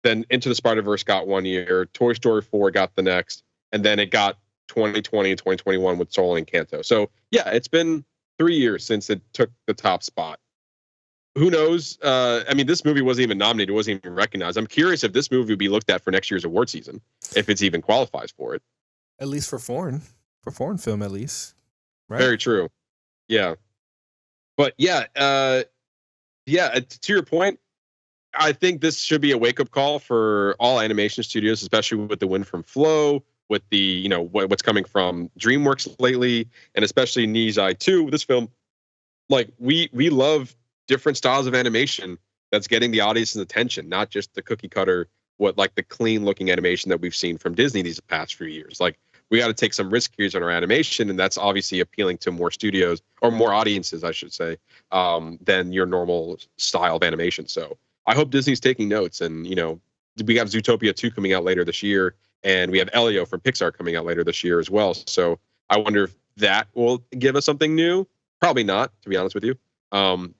Into the Spider-Verse got 1 year, Toy Story 4 got the next, and then it got 2020 and 2021 with Soul and Encanto. So yeah, it's been 3 years since it took the top spot. Who knows? I mean, this movie wasn't even nominated, it wasn't even recognized. I'm curious if this movie would be looked at for next year's award season, if it's even qualifies for it. At least for foreign film, at least. Right? Very true. Yeah. But yeah, to your point, I think this should be a wake-up call for all animation studios, especially with the win from Flow, with the, what's coming from DreamWorks lately, and especially Nijai 2, this film. Like, we love different styles of animation that's getting the audience's attention, not just the cookie cutter, the clean looking animation that we've seen from Disney these past few years. Like, we got to take some risk here on our animation, and that's obviously appealing to more studios, or more audiences, I should say, than your normal style of animation. So I hope Disney's taking notes, and we have Zootopia 2 coming out later this year, and we have Elio from Pixar coming out later this year as well. So I wonder if that will give us something new. Probably not, to be honest with you.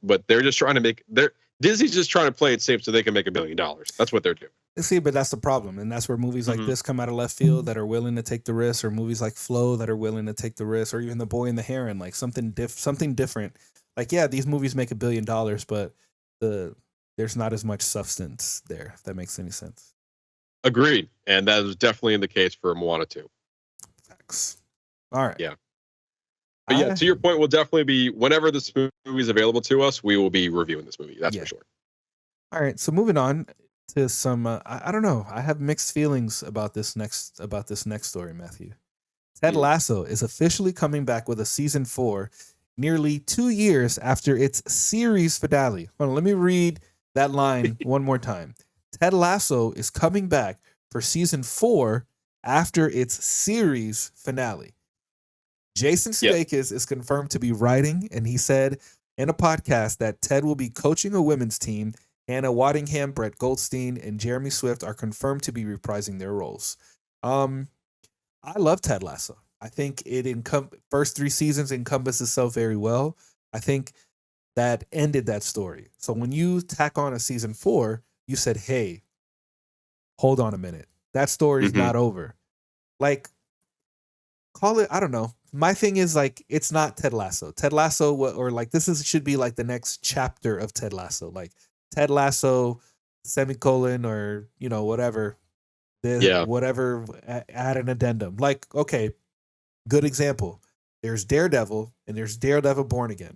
But they're just trying to Disney's just trying to play it safe so they can make $1 billion. That's what they're doing. See, but that's the problem, and that's where movies like this come out of left field that are willing to take the risk, or movies like Flow that are willing to take the risk, or even The Boy and the Heron, like something different. Like, yeah, these movies make $1 billion, but there's not as much substance there, if that makes any sense. Agreed. And that is definitely the case for Moana 2. Facts. All right. Yeah. But yeah, to your point, we'll definitely be, whenever this movie is available to us, we will be reviewing this movie. That's for sure. All right. So moving on to some, I don't know. I have mixed feelings about this next story, Matthew. Ted Lasso is officially coming back with a season 4, nearly 2 years after its series finale. Hold on, let me read that line one more time. Ted Lasso is coming back for season 4 after its series finale. Jason Sudeikis is confirmed to be writing, and he said in a podcast that Ted will be coaching a women's team. Hannah Waddingham, Brett Goldstein, and Jeremy Swift are confirmed to be reprising their roles. I love Ted Lasso. I think it first 3 seasons encompasses itself very well. I think that ended that story. So when you tack on a season 4, you said, hey, hold on a minute. That story is not over. Like, call it, I don't know. My thing is, like, it's not Ted Lasso. Ted Lasso, or like, should be like the next chapter of Ted Lasso. Like, Ted Lasso, semicolon, or, whatever. Whatever, add an addendum. Like, okay, good example. There's Daredevil, and there's Daredevil Born Again.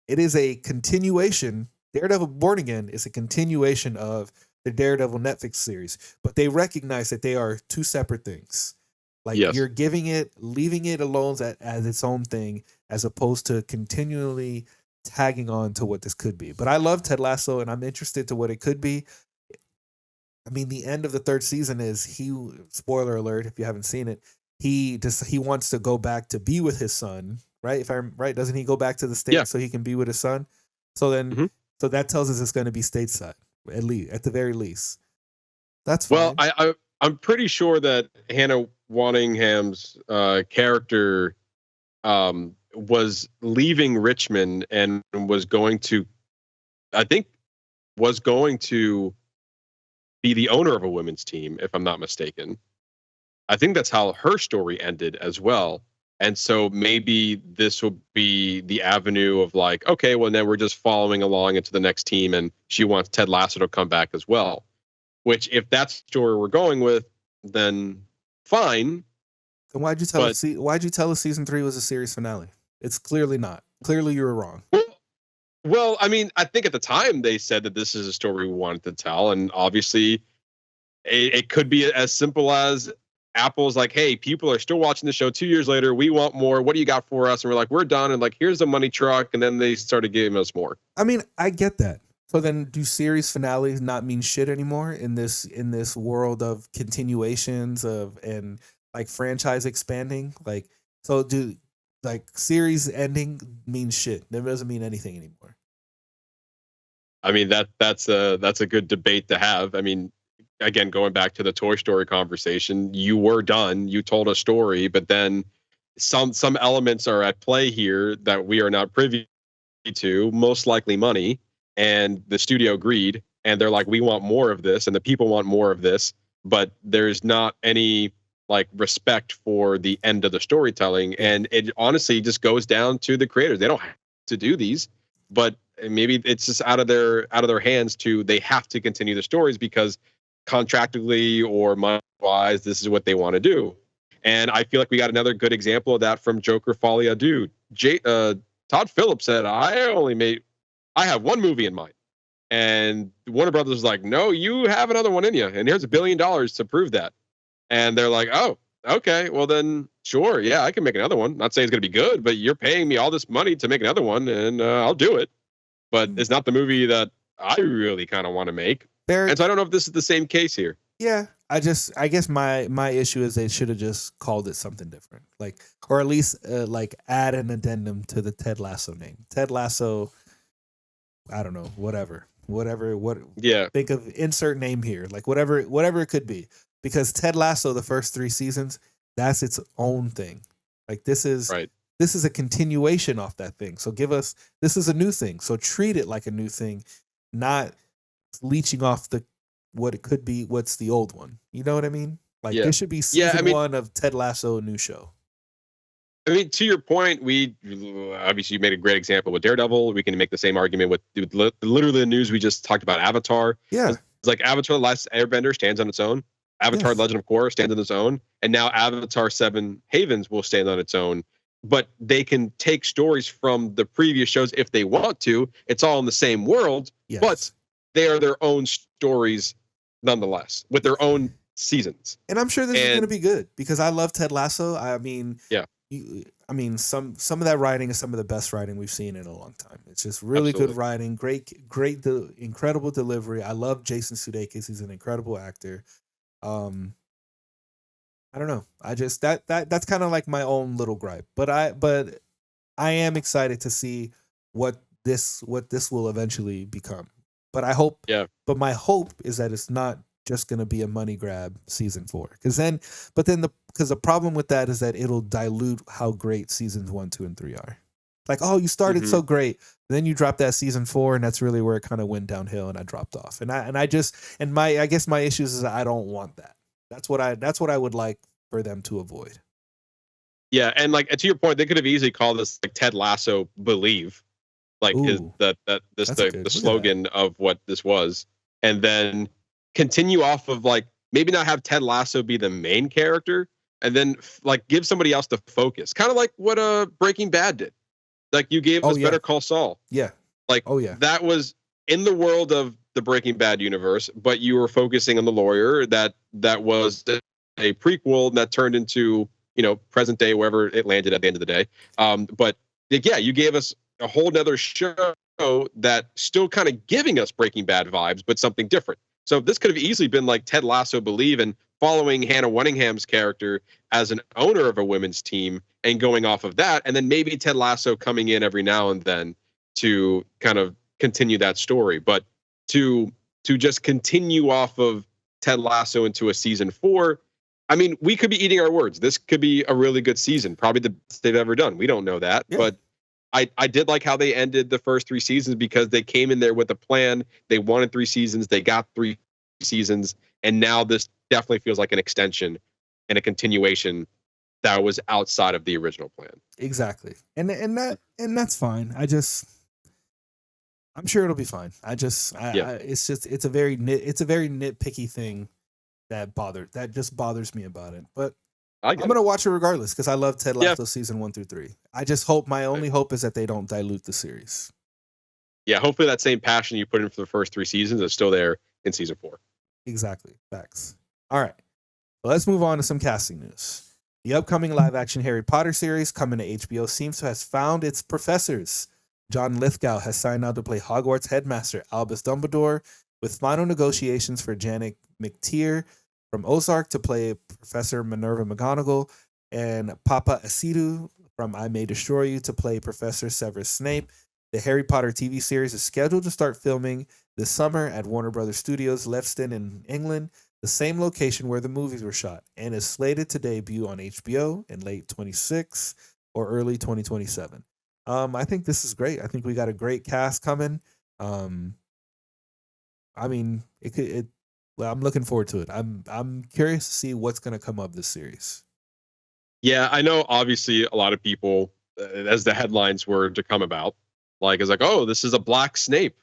It is a continuation. Daredevil Born Again is a continuation of the Daredevil Netflix series, but they recognize that they are 2 separate things. Like, you're leaving it alone as its own thing, as opposed to continually tagging on to what this could be. But I love Ted Lasso, and I'm interested to what it could be. I mean, the end of the 3rd season is spoiler alert if you haven't seen it, he wants to go back to be with his son, right? If I'm right, doesn't he go back to the States so he can be with his son? So then, so that tells us it's going to be stateside, at the very least. That's fine. Well, I'm pretty sure that Hannah Wanningham's character was leaving Richmond and was going to, I think, was going to be the owner of a women's team, if I'm not mistaken. I think that's how her story ended as well. And so maybe this will be the avenue of like, okay, well, then we're just following along into the next team, and she wants Ted Lasso to come back as well. Which, if that's the story we're going with, then fine. Then why'd you tell us season 3 was a series finale? It's clearly not. Clearly you were wrong. Well, I mean, I think at the time they said that this is a story we wanted to tell, and obviously it could be as simple as Apple's like, hey, people are still watching the show 2 years later. We want more. What do you got for us? And we're like, we're done. And like, here's the money truck. And then they started giving us more. I mean, I get that. So then do series finales not mean shit anymore in this world of continuations and like franchise expanding? Like, so do like series ending mean shit? That doesn't mean anything anymore. I mean, that's a good debate to have. I mean, again, going back to the Toy Story conversation, you were done. You told a story, but then some elements are at play here that we are not privy to, most likely money, and the studio agreed, and they're like, we want more of this, and the people want more of this, but there's not any like respect for the end of the storytelling, and it honestly just goes down to the creators. They don't have to do these, but maybe it's just out of their hands they have to continue the stories because contractually or money-wise, this is what they want to do. And I feel like we got another good example of that from Joker Folie à Deux. Todd Phillips said, I have one movie in mind. And Warner Brothers was like, no, you have another one in you. And here's $1 billion to prove that. And they're like, oh, okay, well then, sure, yeah, I can make another one. Not saying it's going to be good, but you're paying me all this money to make another one, and I'll do it. But it's not the movie that I really kind of want to make. And so I don't know if this is the same case here. Yeah, I guess my issue is they should have just called it something different, like, or at least like add an addendum to the Ted Lasso name. Ted Lasso, I don't know, whatever. Yeah. Think of insert name here, like whatever it could be, because Ted Lasso, the first 3 seasons, that's its own thing. Like this is right. This is a continuation off that thing. So this is a new thing. So treat it like a new thing, not leeching off what it could be, what's the old one. You know what I mean? Like this should be season 1 of Ted Lasso, a new show. I mean, to your point, we obviously you made a great example with Daredevil. We can make the same argument with literally the news we just talked about. Avatar. Yeah. It's like Avatar: The Last Airbender stands on its own. Avatar: Legend of Korra stands on its own. And now Avatar 7 Havens will stand on its own. But they can take stories from the previous shows if they want to. It's all in the same world, but they are their own stories nonetheless, with their own seasons. And I'm sure this is going to be good because I love Ted Lasso. I mean, some of that writing is some of the best writing we've seen in a long time. It's just really good writing, incredible delivery. I love Jason Sudeikis. He's an incredible actor. I don't know. I just that's kind of like my own little gripe. But I am excited to see what this will eventually become. But I hope. Yeah. But my hope is that it's not just going to be a money grab season 4. Because the problem with that is that it'll dilute how great seasons 1, 2, and 3 are. Like, oh, you started so great, then you dropped that season 4, and that's really where it kind of went downhill, and I dropped off. I guess my issues is that I don't want that. That's what I would like for them to avoid. Yeah, and like to your point, they could have easily called this like Ted Lasso Believe, like the slogan of what this was, and then continue off of like maybe not have Ted Lasso be the main character, and then like give somebody else the focus, kind of like what Breaking Bad did. Like you gave us Better Call Saul. Yeah. Like that was in the world of the Breaking Bad universe, but you were focusing on the lawyer that was a prequel that turned into, present day, wherever it landed at the end of the day. But yeah, you gave us a whole nother show that still kind of giving us Breaking Bad vibes, but something different. So this could have easily been like Ted Lasso Believe and following Hannah Wanningham's character as an owner of a women's team and going off of that. And then maybe Ted Lasso coming in every now and then to kind of continue that story. But to just continue off of Ted Lasso into a season 4, I mean, we could be eating our words. This could be a really good season, probably the best they've ever done. We don't know that, Yeah. but I did like how they ended the first 3 seasons because they came in there with a plan. They wanted 3 seasons. They got 3 seasons, and now this definitely feels like an extension and a continuation that was outside of the original plan. Exactly. And that's fine. I'm sure it'll be fine. It's a very nitpicky thing that just bothers me about it. But I'm going to watch it regardless because I love Ted Lasso season 1 through 3. I just hope, my only hope is that they don't dilute the series. Yeah, hopefully that same passion you put in for the first 3 seasons is still there in season 4. Exactly. Facts. All right. Well, let's move on to some casting news. The upcoming live-action Harry Potter series coming to HBO seems to have found its professors. John Lithgow has signed on to play Hogwarts headmaster Albus Dumbledore, with final negotiations for Janet McTeer from Ozark to play Professor Minerva McGonagall, and Papa Asidu from I May Destroy You to play Professor Severus Snape. The Harry Potter TV series is scheduled to start filming this summer at Warner Brothers Studios, Leicester in England, the same location where the movies were shot, and is slated to debut on HBO in late 2026 or early 2027. I think this is great. I think we got a great cast coming. I mean, I'm looking forward to it. I'm curious to see what's going to come of this series. Yeah, I know. Obviously, a lot of people, as the headlines were to come about, it's like, oh, this is a black Snape.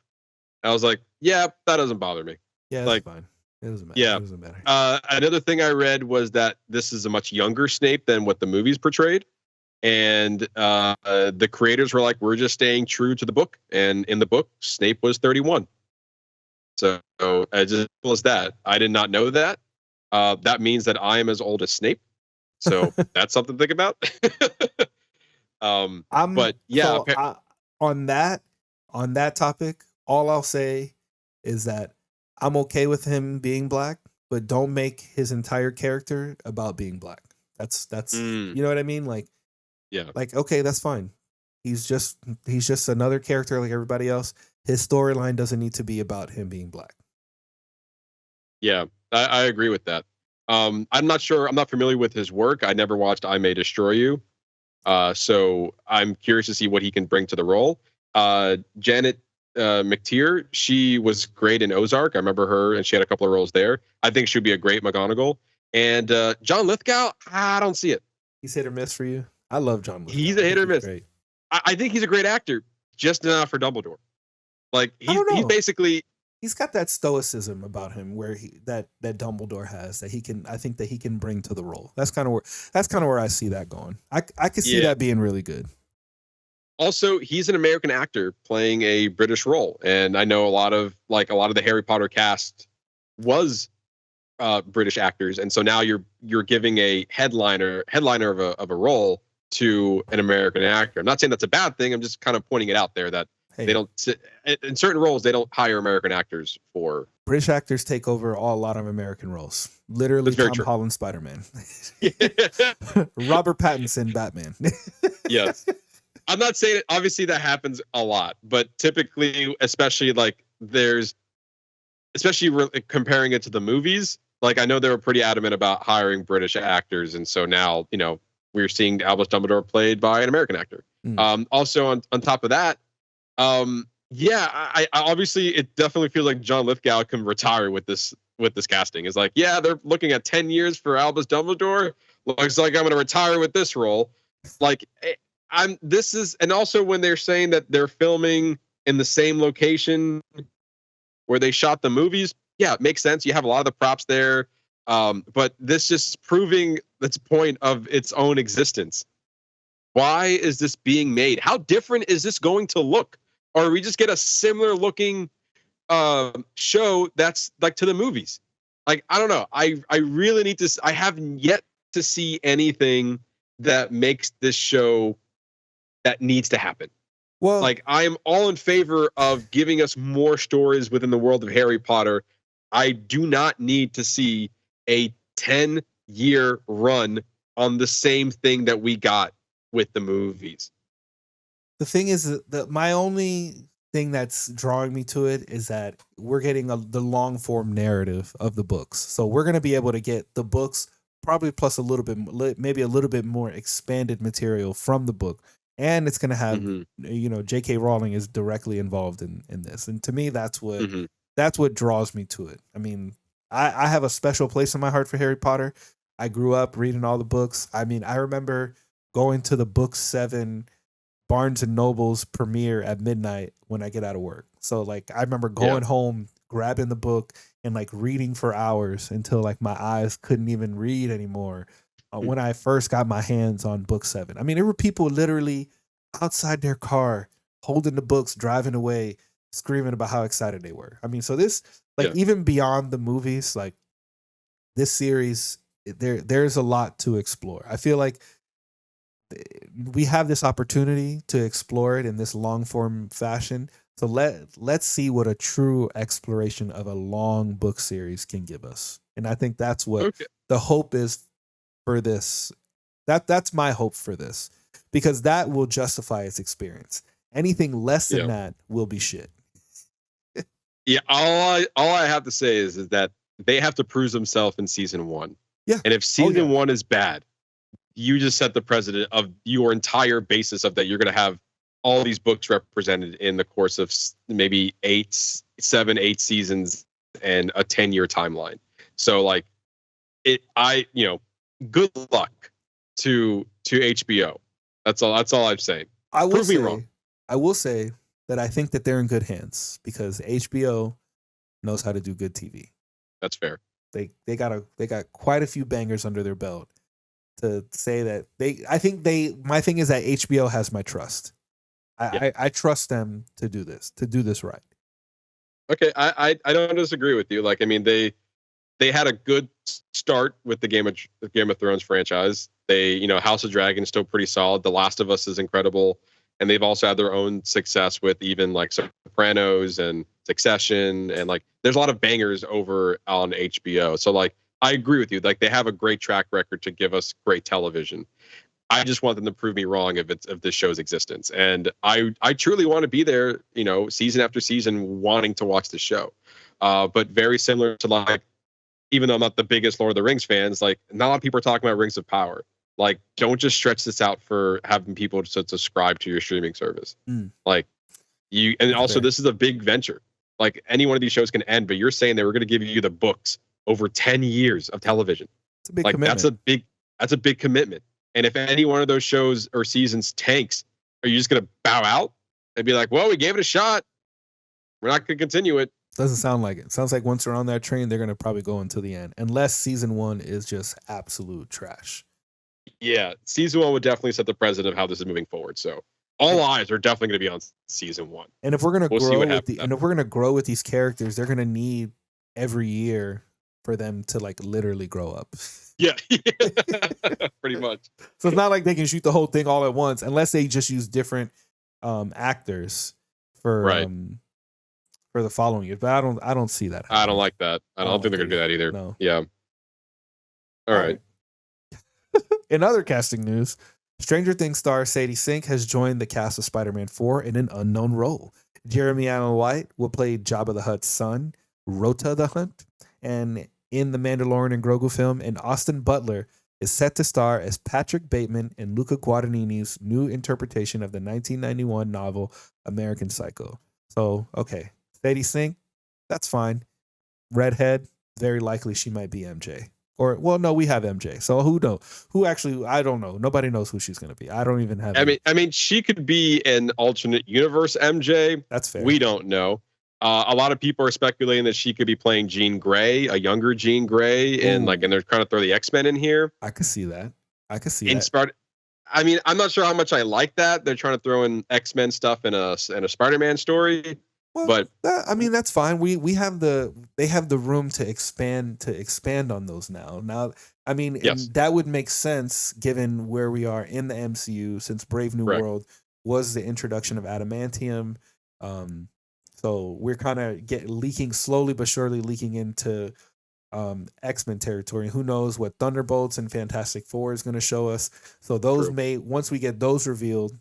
I was like, yeah, that doesn't bother me. Yeah, that's fine. It doesn't matter. Yeah. It doesn't matter. Another thing I read was that this is a much younger Snape than what the movies portrayed. And the creators were like, we're just staying true to the book. And in the book, Snape was 31. So as simple as that. I did not know that. That means that I am as old as Snape. So that's something to think about. But yeah. So, on that topic, all I'll say is that I'm okay with him being black, but don't make his entire character about being black. That's you know what I mean? Okay, that's fine. He's just another character like everybody else. His storyline doesn't need to be about him being black. Yeah, I agree with that. I'm not sure. I'm not familiar with his work. I never watched I May Destroy You. So I'm curious to see what he can bring to the role. Janet McTeer, she was great in Ozark. I remember her, and she had a couple of roles there. I think she'd be a great McGonagall. And John Lithgow, I don't see it. He's hit or miss for you. I love John Lithgow. He's a hit or miss. I think he's a great actor, just not for Dumbledore. He's basically, he's got that stoicism about him where that Dumbledore has that I think that he can bring to the role. That's kind of where I see that going. I could see that being really good. Also, he's an American actor playing a British role, and I know a lot of the Harry Potter cast was British actors, and so now you're giving a headliner of a role to an American actor. I'm not saying that's a bad thing. I'm just kind of pointing it out there that they don't in certain roles they don't hire American actors for. British actors take over a lot of American roles. Literally, Tom Holland Spider-Man, Robert Pattinson Batman. Yes. I'm not saying it. Obviously, that happens a lot, but typically, especially comparing it to the movies, I know they were pretty adamant about hiring British actors, and so now we're seeing Albus Dumbledore played by an American actor. Also, on top of that, I obviously it definitely feels like John Lithgow can retire with this casting. It's like, yeah, they're looking at 10 years for Albus Dumbledore. Looks like I'm going to retire with this role. And also when they're saying that they're filming in the same location where they shot the movies, yeah, it makes sense. You have a lot of the props there. But this just proving its point of its own existence. Why is this being made? How different is this going to look? Or we just get a similar looking show that's to the movies? I don't know. I really need to. I haven't yet to see anything that makes this show that needs to happen. Well, I am all in favor of giving us more stories within the world of Harry Potter. I do not need to see a 10-year run on the same thing that we got with the movies. The thing is that my only thing that's drawing me to it is that we're getting the long form narrative of the books. So we're going to be able to get the books probably plus a little bit, maybe a little bit more expanded material from the book, and it's going to have, J.K. Rowling is directly involved in this, and to me, that's what draws me to it. I mean, I have a special place in my heart for Harry Potter. I grew up reading all the books. I mean, I remember going to the Book 7 Barnes and Noble's premiere at midnight when I get out of work. So like I remember going home, grabbing the book and like reading for hours until like my eyes couldn't even read anymore. When I first got my hands on Book 7. I mean, there were people literally outside their car holding the books, driving away, screaming about how excited they were. I mean, so this even beyond the movies, like this series, there's a lot to explore. I feel like we have this opportunity to explore it in this long form fashion. So let's see what a true exploration of a long book series can give us. And I think that's what the hope is for this. That's my hope for this, because that will justify its experience. Anything less than that will be shit. All I have to say is that they have to prove themselves in season 1. Yeah. And if season 1 is bad, you just set the precedent of your entire basis of that you're going to have all these books represented in the course of maybe 7, 8 seasons and a 10-year timeline. So like good luck to HBO. That's all I'm saying. Prove me wrong. I will say that I think that they're in good hands because HBO knows how to do good TV. That's fair. They got quite a few bangers under their belt to say that my thing is that HBO has my trust. I trust them to do this right. Okay. I don't disagree with you. Like, I mean, they had a good start with the Game of Thrones franchise. House of Dragon is still pretty solid. The Last of Us is incredible. And they've also had their own success with even like Sopranos and Succession. And like, there's a lot of bangers over on HBO. So like, I agree with you. Like they have a great track record to give us great television. I just want them to prove me wrong of this show's existence. And I truly want to be there, season after season, wanting to watch the show. But very similar to like, even though I'm not the biggest Lord of the Rings fans, like not a lot of people are talking about Rings of Power. Like, don't just stretch this out for having people to subscribe to your streaming service. Like and also this is a big venture. Like any one of these shows can end, but you're saying they were going to give you the books over 10 years of television. It's a big commitment. That's a big commitment. And if any one of those shows or seasons tanks, are you just going to bow out and be like, well, we gave it a shot. We're not going to continue it. Doesn't sound like it. Sounds like once they're on that train, they're going to probably go until the end, unless season 1 is just absolute trash. Yeah, season 1 would definitely set the precedent of how this is moving forward. So all eyes are definitely going to be on season 1. And if we're going to grow with these characters, they're going to need every year for them to like literally grow up. Yeah, pretty much. So it's not like they can shoot the whole thing all at once, unless they just use different actors for the following year. But I don't see that happening. I don't like that. I don't think they're going to do that either. No. Yeah. All right. In other casting news, Stranger Things star Sadie Sink has joined the cast of Spider-Man 4 in an unknown role. Jeremy Allen White will play Jabba the Hutt's son, Rota the Hutt, and in the Mandalorian and Grogu film, and Austin Butler is set to star as Patrick Bateman in Luca Guadagnini's new interpretation of the 1991 novel American Psycho. So, okay, Sadie Sink, that's fine. Redhead, very likely she might be MJ. Or, well, no, we have MJ. So who knows? I don't know. Nobody knows who she's going to be. I don't even have. I mean, she could be an alternate universe MJ. That's fair. We don't know. A lot of people are speculating that she could be playing Jean Grey, a younger Jean Grey, and they're trying to throw the X-Men in here. I could see that. I mean, I'm not sure how much I like that. They're trying to throw in X-Men stuff in a Spider-Man story. Well, but that's fine. They have the room to expand on those now. Now, I mean, yes. And that would make sense given where we are in the MCU, since Brave New World was the introduction of adamantium. So we're kind of slowly but surely leaking into X-Men territory. Who knows what Thunderbolts and Fantastic Four is going to show us? So those once we get those revealed,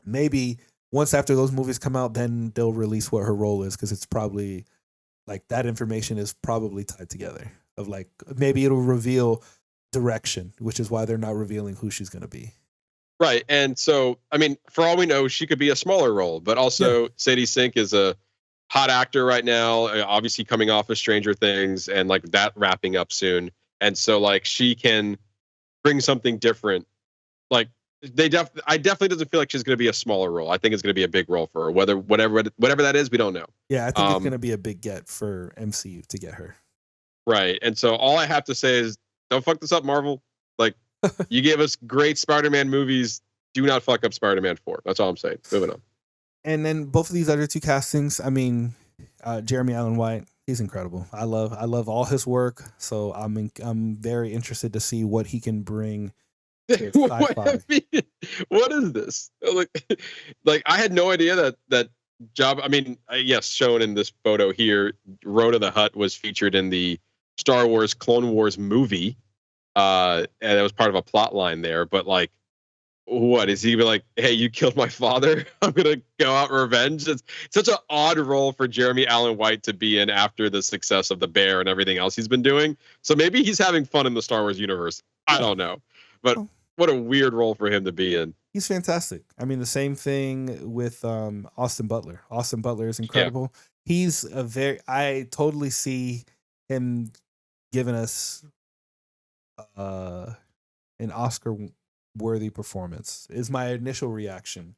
maybe. Once after those movies come out, then they'll release what her role is, because it's probably like that information is probably tied together. Of like maybe it'll reveal direction, which is why they're not revealing who she's going to be. Right. And so, I mean, for all we know, she could be a smaller role, but also Sadie Sink is a hot actor right now, obviously coming off of Stranger Things and like that wrapping up soon. And so like she can bring something different. Like I definitely doesn't feel like she's going to be a smaller role. I think it's going to be a big role for her. Whatever that is, we don't know. Yeah, I think it's going to be a big get for MCU to get her. Right. And so all I have to say is don't fuck this up, Marvel. Like you gave us great Spider-Man movies. Do not fuck up Spider-Man 4. That's all I'm saying. Moving on. And then both of these other two castings, I mean, Jeremy Allen White, he's incredible. I love all his work. So I'm very interested to see what he can bring. What is this? Like I had no idea that job. I mean, yes, shown in this photo here, Rhoda the Hutt was featured in the Star Wars Clone Wars movie. And it was part of a plot line there. But like, what is he like? Hey, you killed my father. I'm gonna go out revenge. It's such an odd role for Jeremy Allen White to be in after the success of The Bear and everything else he's been doing. So maybe he's having fun in the Star Wars universe. I don't know, but what a weird role for him to be in. He's fantastic. I mean, the same thing with Austin Butler. Austin Butler is incredible. Yeah. I totally see him giving us an Oscar-worthy performance. Is my initial reaction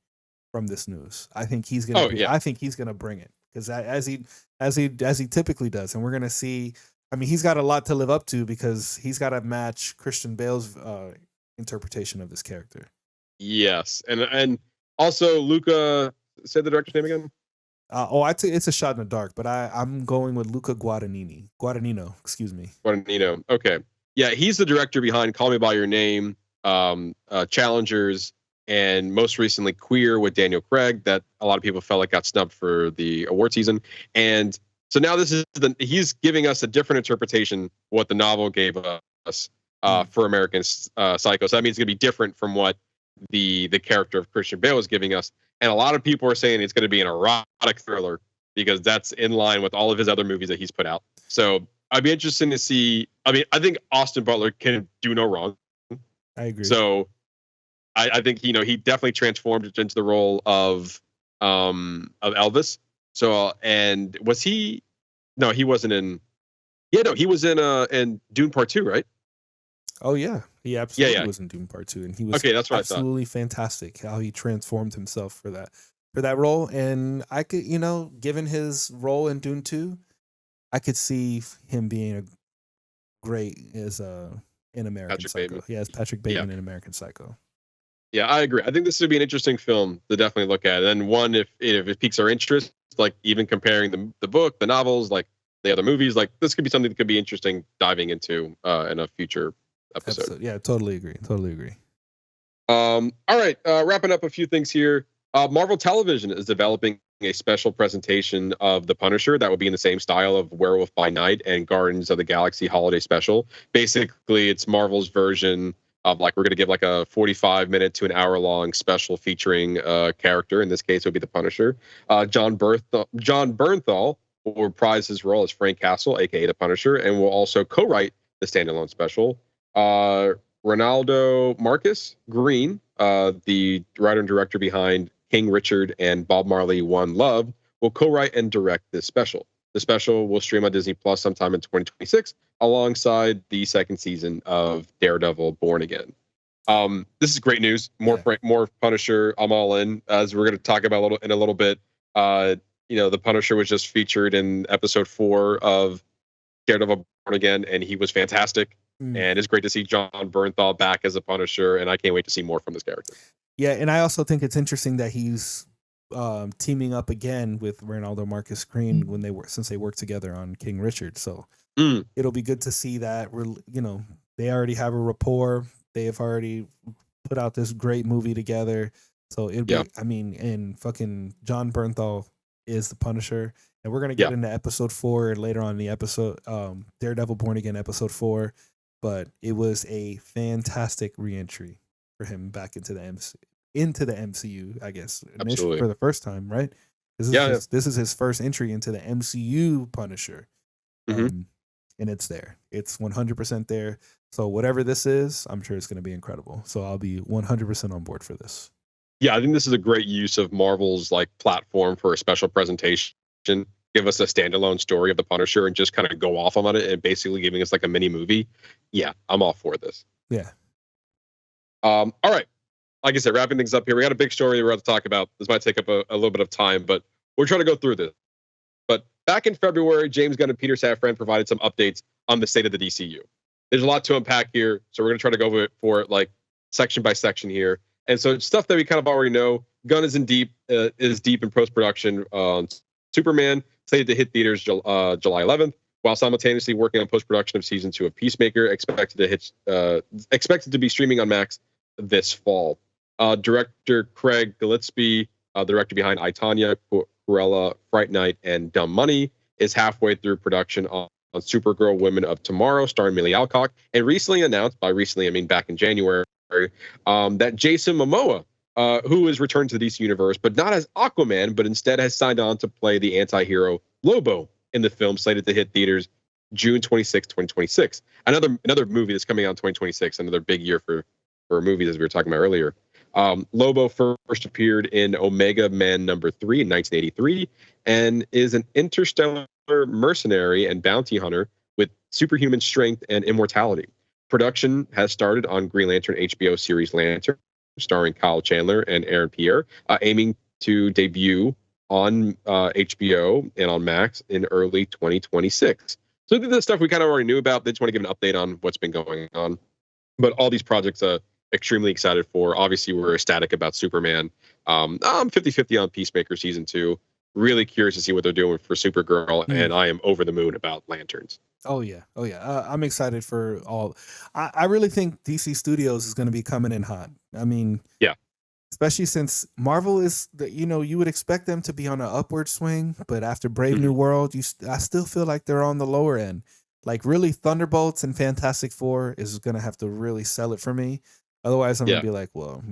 from this news. I think he's gonna. I think he's gonna bring it because as he typically does, and we're gonna see. I mean, he's got a lot to live up to because he's got to match Christian Bale's interpretation of this character. Yes, and also Luca. Say the director's name again. It's a shot in the dark, but I'm going with Luca Guadagnino. Excuse me. Guadagnino. Okay. Yeah, he's the director behind Call Me by Your Name, Challengers, and most recently Queer with Daniel Craig. That a lot of people felt like got snubbed for the award season, and so now he's giving us a different interpretation what the novel gave us for American Psycho. So that means it's gonna be different from what the character of Christian Bale is giving us. And a lot of people are saying it's going to be an erotic thriller because that's in line with all of his other movies that he's put out. So I'd be interested to see. I mean, I think Austin Butler can do no wrong. I agree. So I think he definitely transformed into the role of Elvis. So and was he? No, he wasn't in. Yeah, no, he was in Dune Part 2, right? Oh yeah, he absolutely was in Dune Part 2, and he was that's what absolutely fantastic. How he transformed himself for that role, and I could, given his role in Dune 2, I could see him being a great in American Patrick Psycho. Bateman. He has Patrick Bateman in American Psycho. Yeah, I agree. I think this would be an interesting film to definitely look at, and one if it piques our interest, like even comparing the book, the novels, like the other movies, like this could be something that could be interesting diving into in a future episode. Yeah, totally agree. All right, wrapping up a few things here. Marvel Television is developing a special presentation of The Punisher that will be in the same style of Werewolf by Night and Guardians of the Galaxy Holiday Special. Basically, it's Marvel's version of we're going to give a 45-minute to an hour-long special featuring a character. In this case, it would be The Punisher. John Bernthal will reprise his role as Frank Castle, aka The Punisher, and will also co-write the standalone special. Ronaldo Marcus Green, the writer and director behind King Richard and Bob Marley One Love, will co-write and direct this special. The special will stream on Disney Plus sometime in 2026, alongside the second season of Daredevil: Born Again. This is great news. More Punisher. I'm all in. As we're going to talk about in a little bit. The Punisher was just featured in episode 4 of Daredevil: Born Again, and he was fantastic. And it's great to see John Bernthal back as a Punisher, and I can't wait to see more from this character. Yeah, and I also think it's interesting that he's teaming up again with Ronaldo Marcus Green since they worked together on King Richard. So it'll be good to see that they already have a rapport. They have already put out this great movie together. So and fucking John Bernthal is the Punisher, and we're gonna get into episode 4 later on in the episode, Daredevil: Born Again, episode 4. But it was a fantastic reentry for him back into the MCU, I guess, for the first time, right? This is his first entry into the MCU Punisher. Mm-hmm. and it's there. It's 100% there. So whatever this is, I'm sure it's going to be incredible. So I'll be 100% on board for this. Yeah, I think this is a great use of Marvel's like platform for a special presentation. Give us a standalone story of the Punisher and just kind of go off on it and basically giving us like a mini movie. Yeah, I'm all for this. Yeah. All right. Like I said, wrapping things up here, we got a big story that we're going to talk about. This might take up a little bit of time, but we're trying to go through this. But back in February, James Gunn and Peter Safran provided some updates on the state of the DCU. There's a lot to unpack here, so we're going to try to go over it for like section by section here. And so it's stuff that we kind of already know. Gunn is deep in post-production on Superman, slated to hit theaters July 11th, while simultaneously working on post-production of season 2 of Peacemaker, expected to be streaming on Max this fall. Director Craig Gillespie, the director behind I, Tonya, Cruella, Fright Night, and Dumb Money, is halfway through production on Supergirl Women of Tomorrow, starring Millie Alcock, and recently announced, by recently I mean back in January, that Jason Momoa, who has returned to the DC universe, but not as Aquaman, but instead has signed on to play the anti-hero Lobo in the film, slated to hit theaters June 26, 2026. Another movie that's coming out in 2026, another big year for movies, as we were talking about earlier. Lobo first appeared in Omega Man #3 in 1983 and is an interstellar mercenary and bounty hunter with superhuman strength and immortality. Production has started on Green Lantern HBO series Lantern, starring Kyle Chandler and Aaron Pierre, aiming to debut on HBO and on Max in early 2026. So the stuff we kind of already knew about. They just want to give an update on what's been going on. But all these projects extremely excited for. Obviously, we're ecstatic about Superman. I'm 50-50 on Peacemaker season 2. Really curious to see what they're doing for Supergirl, and I am over the moon about Lanterns. Oh yeah. I'm excited for all. I really think DC Studios is going to be coming in hot. I mean, yeah, especially since Marvel is, you would expect them to be on an upward swing, but after Brave New World, I still feel like they're on the lower end. Like really, Thunderbolts and Fantastic Four is going to have to really sell it for me. Otherwise, I'm going to be like, well,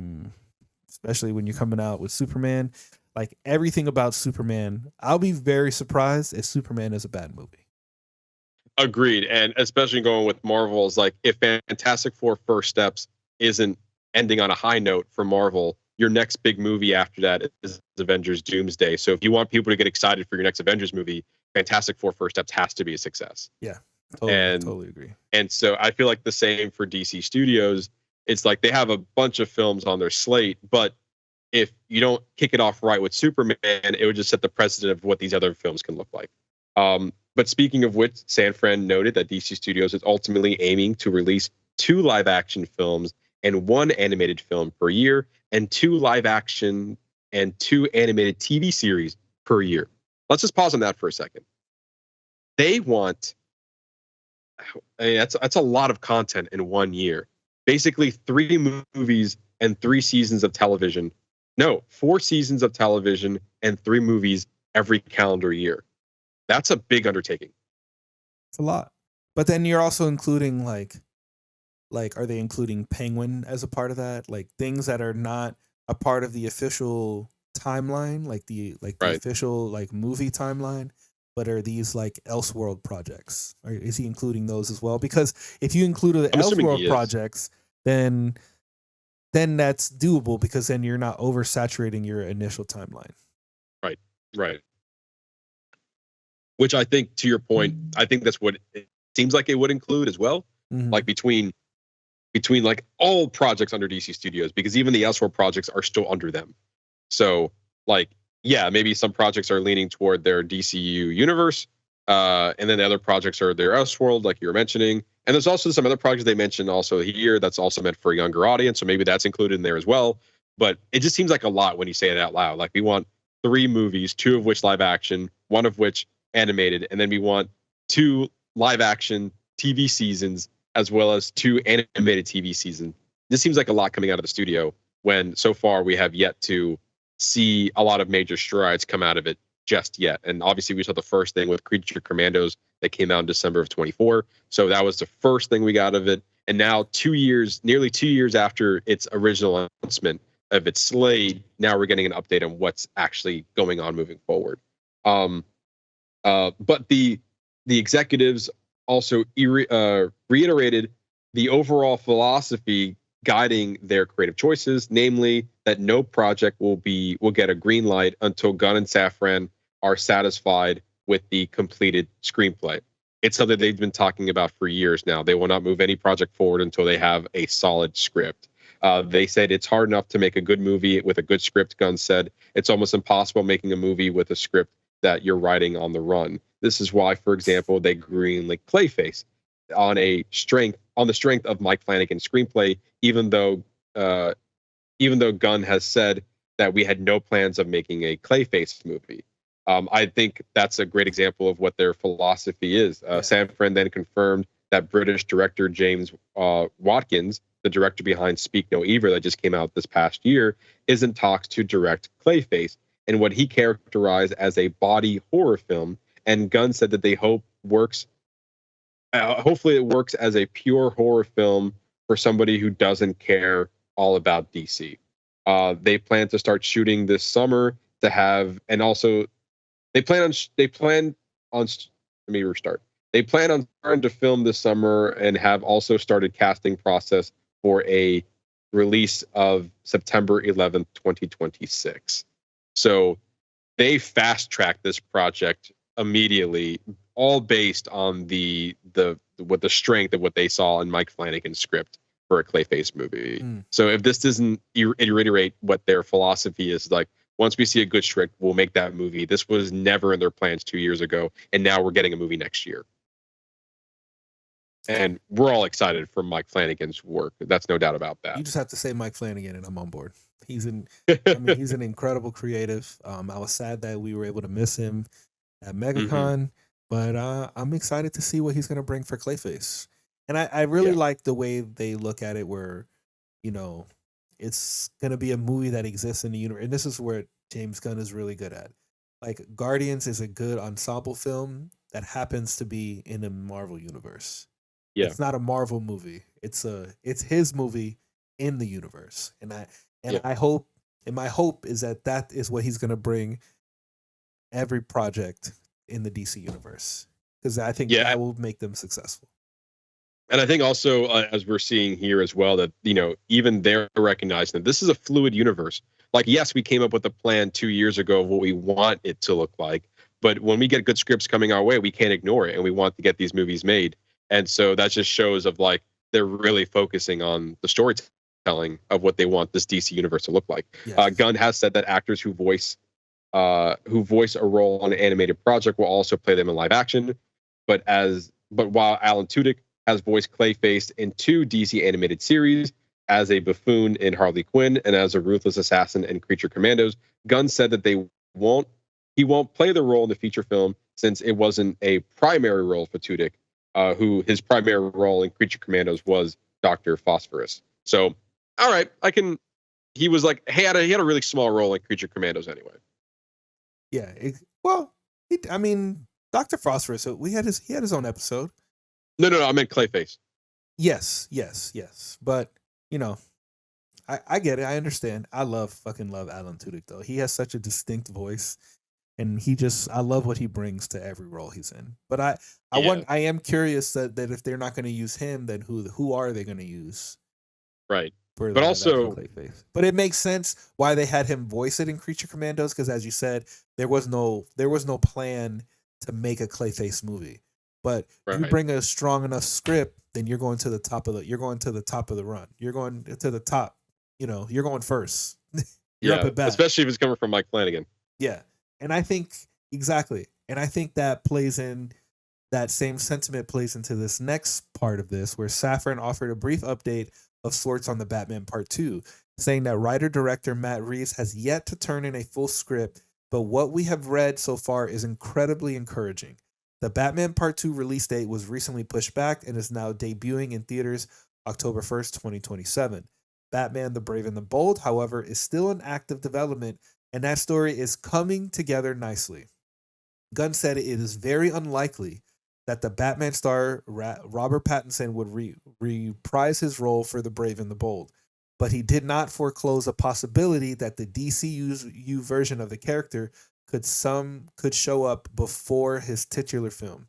especially when you're coming out with Superman. Like everything about Superman, I'll be very surprised if Superman is a bad movie. Agreed. And especially going with Marvel's, like if Fantastic Four First Steps isn't ending on a high note for Marvel, your next big movie after that is Avengers Doomsday. So if you want people to get excited for your next Avengers movie, Fantastic Four First Steps has to be a success. Yeah, totally agree. And so I feel like the same for DC Studios. It's like they have a bunch of films on their slate, but if you don't kick it off right with Superman, it would just set the precedent of what these other films can look like. But speaking of which, Safran noted that DC Studios is ultimately aiming to release 2 live-action films and 1 animated film per year, and 2 live-action and 2 animated TV series per year. Let's just pause on that for a second. They want, that's a lot of content in 1 year. Basically 3 movies and 3 seasons of television. No, 4 seasons of television and 3 movies every calendar year. That's a big undertaking. It's a lot. But then you're also including like are they including Penguin as a part of that? Like things that are not a part of the official timeline, like the official like movie timeline, but are these like Elseworld projects? Or is he including those as well? Because if you include the Elseworld projects, then that's doable because then you're not oversaturating your initial timeline. Right. Which I think, to your point, I think that's what it seems like it would include as well. Mm-hmm. Like between like all projects under DC Studios, because even the Elseworld projects are still under them. So like, yeah, maybe some projects are leaning toward their DCU universe, and then the other projects are their Elseworld, like you were mentioning. And there's also some other projects they mentioned also here that's also meant for a younger audience, so maybe that's included in there as well. But it just seems like a lot when you say it out loud. Like we want 3 movies, 2 of which live action, 1 of which animated, and then we want 2 live action TV seasons as well as 2 animated TV seasons. This seems like a lot coming out of the studio when so far we have yet to see a lot of major strides come out of it just yet. And obviously we saw the first thing with Creature Commandos that came out in December of 24. So that was the first thing we got of it. And now nearly 2 years after its original announcement of its slate, now we're getting an update on what's actually going on moving forward. But the executives also reiterated the overall philosophy guiding their creative choices, namely that no project will get a green light until Gunn and Safran are satisfied with the completed screenplay. It's something they've been talking about for years now. They will not move any project forward until they have a solid script. They said it's hard enough to make a good movie with a good script. Gunn said it's almost impossible making a movie with a script that you're writing on the run. This is why, for example, they greenlit Clayface on the strength of Mike Flanagan's screenplay, even though Gunn has said that we had no plans of making a Clayface movie. I think that's a great example of what their philosophy is. Safran then confirmed that British director James Watkins, the director behind Speak No Evil that just came out this past year, is in talks to direct Clayface in what he characterized as a body horror film. And Gunn said that they hope hopefully it works as a pure horror film for somebody who doesn't care all about DC. They plan to start shooting this summer to have, and also they plan on let me restart. They plan on starting to film this summer and have also started casting process for a release of September 11th, 2026. So they fast-tracked this project immediately, all based on the strength of what they saw in Mike Flanagan's script for a Clayface movie. So if this doesn't reiterate what their philosophy is, like, once we see a good script, we'll make that movie. This was never in their plans 2 years ago, and now we're getting a movie next year. And we're all excited for Mike Flanagan's work. That's no doubt about that. You just have to say Mike Flanagan, and I'm on board. He's an incredible creative. I was sad that we were able to miss him at MegaCon, but I'm excited to see what he's going to bring for Clayface. And I really like the way they look at it, where, you know, it's going to be a movie that exists in the universe. And this is where James Gunn is really good at. Like, Guardians is a good ensemble film that happens to be in the Marvel universe. Yeah. It's not a Marvel movie. It's his movie in the universe. And I hope, and my hope is that is what he's going to bring every project in the DC universe, because I think that will make them successful. And I think also, as we're seeing here as well, that, you know, even they're recognizing that this is a fluid universe. Like, yes, we came up with a plan 2 years ago of what we want it to look like, but when we get good scripts coming our way, we can't ignore it, and we want to get these movies made. And so that just shows of, like, they're really focusing on the storytelling of what they want this DC universe to look like. Yes. Gunn has said that actors who voice a role on an animated project will also play them in live action. But while Alan Tudyk has voiced Clayface in 2 DC animated series, as a buffoon in Harley Quinn and as a ruthless assassin in Creature Commandos, Gunn said that he won't play the role in the feature film, since it wasn't a primary role for Tudyk, who his primary role in Creature Commandos was Dr. Phosphorus. So, all right, he was like, hey, he had a really small role in Creature Commandos anyway. Yeah, Dr. Phosphorus, he had his own episode. No, I meant Clayface. Yes. But, you know, I get it. I understand. I fucking love Alan Tudyk, though. He has such a distinct voice, and I love what he brings to every role he's in. But I am curious that if they're not going to use him, then who are they going to use? Right. But also, Clayface. But it makes sense why they had him voice it in Creature Commandos, because, as you said, there was no plan to make a Clayface movie. But you bring a strong enough script, then you're going to the top of the run. You're going to the top. You know, you're going first. You're up at bat. Especially if it's coming from Mike Flanagan. Yeah, and I think that plays in, that same sentiment plays into this next part of this, where Safran offered a brief update of sorts on the Batman Part 2, saying that writer-director Matt Reeves has yet to turn in a full script, but what we have read so far is incredibly encouraging. The Batman Part 2 release date was recently pushed back and is now debuting in theaters October 1st, 2027. Batman the Brave and the Bold, however, is still in active development, and that story is coming together nicely. Gunn said it is very unlikely that the Batman star Robert Pattinson would reprise his role for the Brave and the Bold, but he did not foreclose a possibility that the DCU version of the character could show up before his titular film.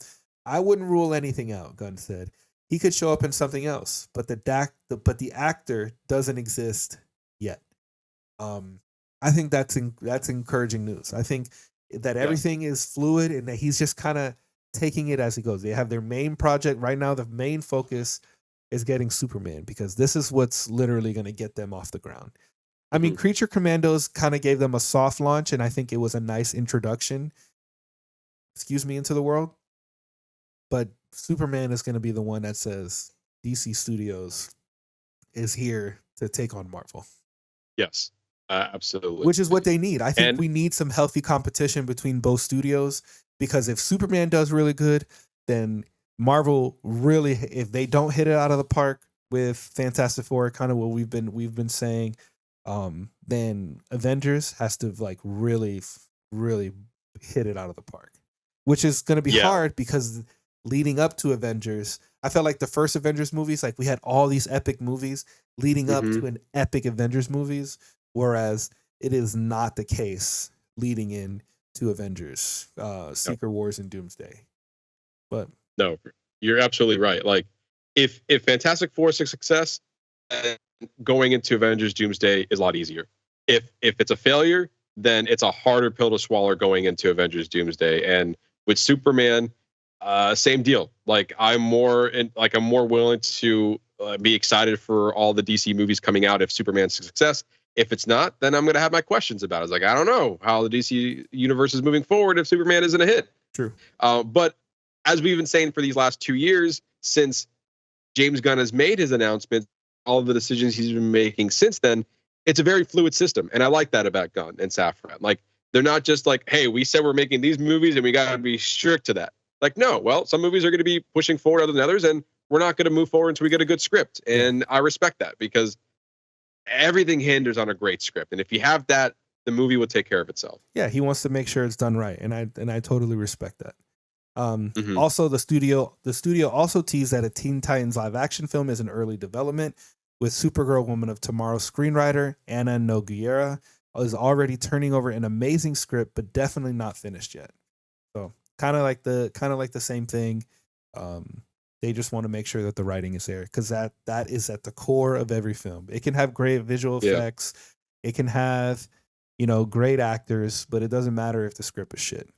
I wouldn't rule anything out, Gunn said. He could show up in something else, but the actor doesn't exist yet. I think that's encouraging news. I think that everything is fluid and that he's just kind of taking it as he goes. They have their main project right now. The main focus is getting Superman because this is what's literally going to get them off the ground. I mean, Creature Commandos kind of gave them a soft launch, and I think it was a nice introduction, into the world. But Superman is going to be the one that says DC Studios is here to take on Marvel. Yes, absolutely. Which is what they need. I think we need some healthy competition between both studios, because if Superman does really good, then Marvel really, if they don't hit it out of the park with Fantastic Four, kind of what we've been saying, then Avengers has to like really, really hit it out of the park, which is going to be hard because leading up to Avengers, I felt like the first Avengers movies, like we had all these epic movies leading up to an epic Avengers movies, whereas it is not the case leading in to Avengers, Secret Wars and Doomsday. But no, you're absolutely right. Like if Fantastic Four is a success, going into Avengers Doomsday is a lot easier. If it's a failure, then it's a harder pill to swallow going into Avengers Doomsday. And with Superman, same deal. Like I'm more willing to be excited for all the DC movies coming out if Superman's a success. If it's not, then I'm going to have my questions about it. It's like, I don't know how the DC universe is moving forward if Superman isn't a hit. True. But as we've been saying for these last 2 years, since James Gunn has made his announcement, all of the decisions he's been making since then, it's a very fluid system. And I like that about Gunn and Safran. Like, they're not just like, hey, we said we're making these movies and we got to be strict to that. Like, no, well, some movies are going to be pushing forward other than others, and we're not going to move forward until we get a good script. And I respect that because everything hinders on a great script. And if you have that, the movie will take care of itself. Yeah, he wants to make sure it's done right. And I totally respect that. Also, the studio also teased that a Teen Titans live action film is in early development, with Supergirl Woman of Tomorrow screenwriter Anna Nogueira is already turning over an amazing script, but definitely not finished yet. So kind of like the same thing. They just want to make sure that the writing is there, because that is at the core of every film. It can have great visual effects, it can have great actors, but it doesn't matter if the script is shit.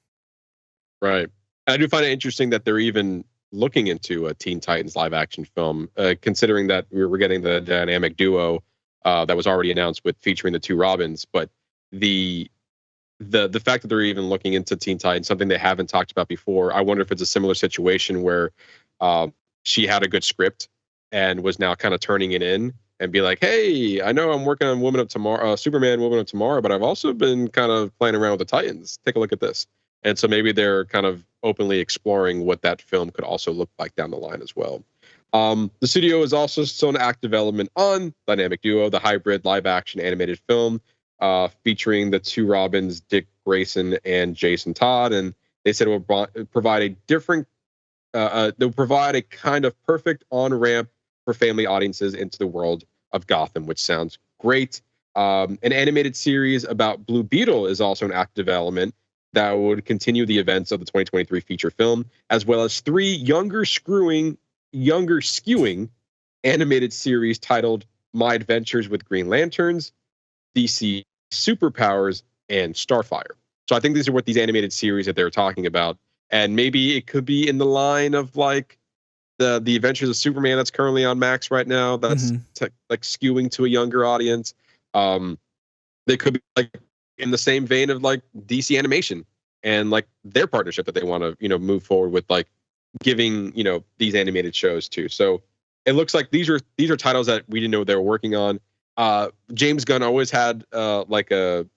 Right. I do find it interesting that they're even looking into a Teen Titans live action film, considering that we're getting the dynamic duo that was already announced with featuring the two Robins. But the fact that they're even looking into Teen Titans, something they haven't talked about before, I wonder if it's a similar situation where she had a good script and was now kind of turning it in and be like, hey, I know I'm working on Woman of Tomorrow, Superman, Woman of Tomorrow, but I've also been kind of playing around with the Titans. Take a look at this. And so maybe they're kind of openly exploring what that film could also look like down the line as well. The studio is also still in active development on Dynamic Duo, the hybrid live-action animated film featuring the two Robins, Dick Grayson and Jason Todd. And they said it will provide they'll provide a kind of perfect on-ramp for family audiences into the world of Gotham, which sounds great. An animated series about Blue Beetle is also in active development that would continue the events of the 2023 feature film, as well as 3 younger skewing animated series titled My Adventures with Green Lanterns, DC Superpowers, and Starfire. So I think these are what these animated series that they're talking about. And maybe it could be in the line of like the Adventures of Superman that's currently on Max right now. That's like skewing to a younger audience. They could be like in the same vein of like DC Animation and like their partnership that they want to, move forward with, like giving, these animated shows too. So it looks like these are titles that we didn't know they were working on. James Gunn always had like an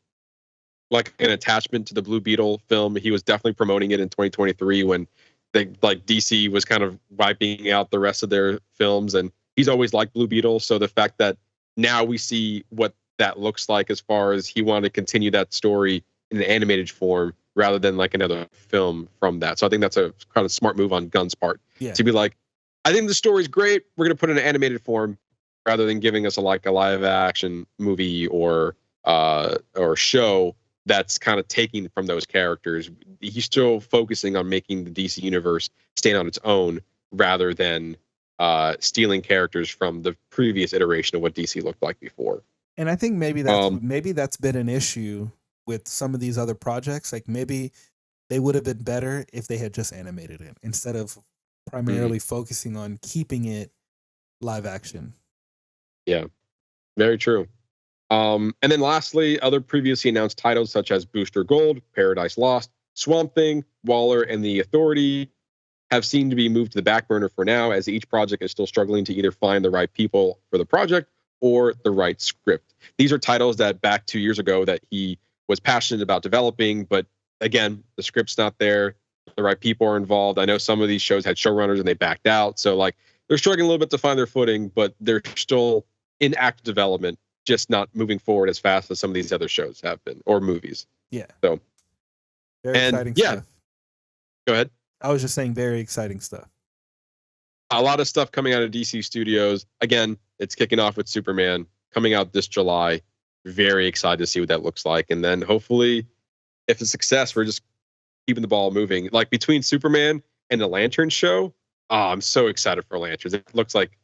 attachment to the Blue Beetle film. He was definitely promoting it in 2023 when DC was kind of wiping out the rest of their films, and he's always liked Blue Beetle. So the fact that now we see what that looks like, as far as he wanted to continue that story in an animated form rather than like another film from that. So I think that's a kind of smart move on Gunn's part to be like, I think the story's great. We're going to put it in an animated form rather than giving us a live action movie or show that's kind of taking from those characters. He's still focusing on making the DC universe stand on its own rather than stealing characters from the previous iteration of what DC looked like before. And I think maybe that's been an issue with some of these other projects. Like maybe they would have been better if they had just animated it instead of primarily focusing on keeping it live action. Yeah, very true. And then lastly, other previously announced titles such as Booster Gold, Paradise Lost, Swamp Thing, Waller, and The Authority have seemed to be moved to the back burner for now, as each project is still struggling to either find the right people for the project or the right script. These are titles that back 2 years ago that he was passionate about developing, but again, the script's not there. The right people are involved. I know some of these shows had showrunners and they backed out. So like they're struggling a little bit to find their footing, but they're still in active development, just not moving forward as fast as some of these other shows have been, or movies. Yeah. So very exciting stuff. Go ahead. I was just saying very exciting stuff. A lot of stuff coming out of DC Studios. Again, it's kicking off with Superman coming out this July. Very excited to see what that looks like. And then hopefully, if it's a success, we're just keeping the ball moving. Like between Superman and the Lantern show, I'm so excited for Lanterns. It looks like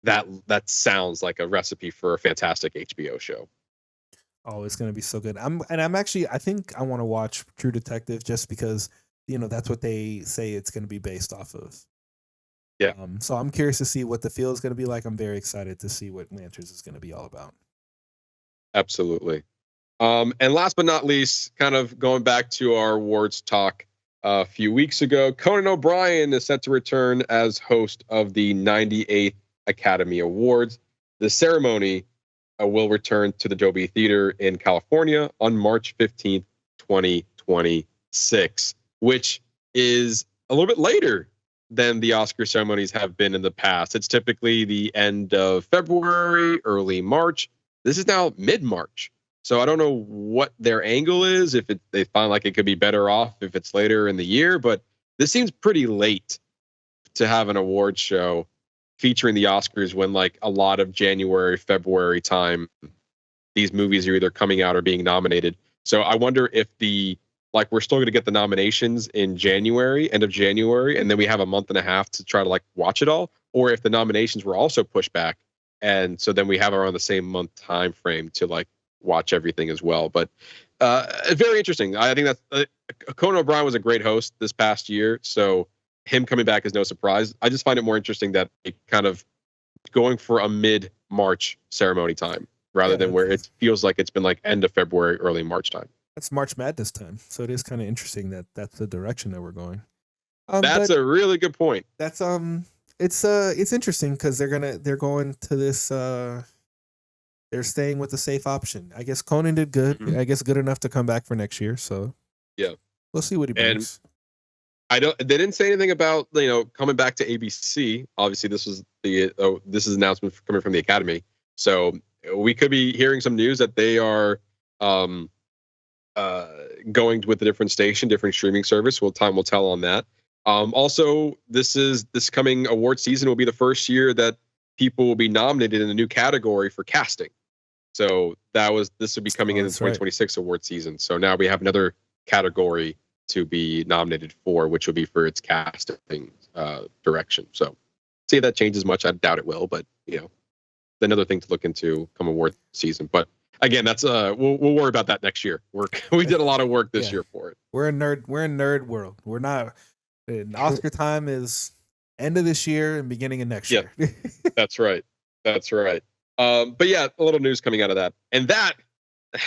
that sounds like a recipe for a fantastic HBO show. Oh, it's gonna be so good. I think I want to watch True Detective just because that's what they say it's gonna be based off of. Yeah. So I'm curious to see what the feel is gonna be like. I'm very excited to see what Lanterns is gonna be all about. Absolutely. And last but not least, kind of going back to our awards talk a few weeks ago, Conan O'Brien is set to return as host of the 98th Academy Awards. The ceremony will return to the Dolby Theater in California on March 15th, 2026, which is a little bit later than the Oscar ceremonies have been in the past. It's typically the end of February, early March. This is now mid-March. So I don't know what their angle is, if they find like it could be better off if it's later in the year, but this seems pretty late to have an award show featuring the Oscars when like a lot of January, February time, these movies are either coming out or being nominated. So I wonder if we're still going to get the nominations in January, end of January, and then we have a month and a half to try to like watch it all, or if the nominations were also pushed back. And so then we have around the same month time frame to like watch everything as well. But very interesting. I think that Conan O'Brien was a great host this past year, so him coming back is no surprise. I just find it more interesting that it kind of going for a mid-March ceremony time rather than where it feels like it's been like end of February, early March time. That's March Madness time, so it is kind of interesting that that's the direction that we're going. That's a really good point. That's it's interesting because they're going to this. They're staying with the safe option. I guess Conan did good. Mm-hmm. I guess good enough to come back for next year. So yeah, we'll see what he brings. They didn't say anything about coming back to ABC. Obviously, this is an announcement coming from the Academy. So we could be hearing some news that they are going with a different station, different streaming service. Time will tell on that. Also, this coming award season will be the first year that people will be nominated in a new category for casting. So this will be coming in the 2026 award season. So now we have another category to be nominated for, which will be for its casting direction. So see if that changes much. I doubt it will, but another thing to look into come award season. But again, that's we'll worry about that next year. We did a lot of work this year for it. We're in nerd world. We're not. Oscar time is end of this year and beginning of next year. That's right. That's right. But yeah, a little news coming out of that. And that,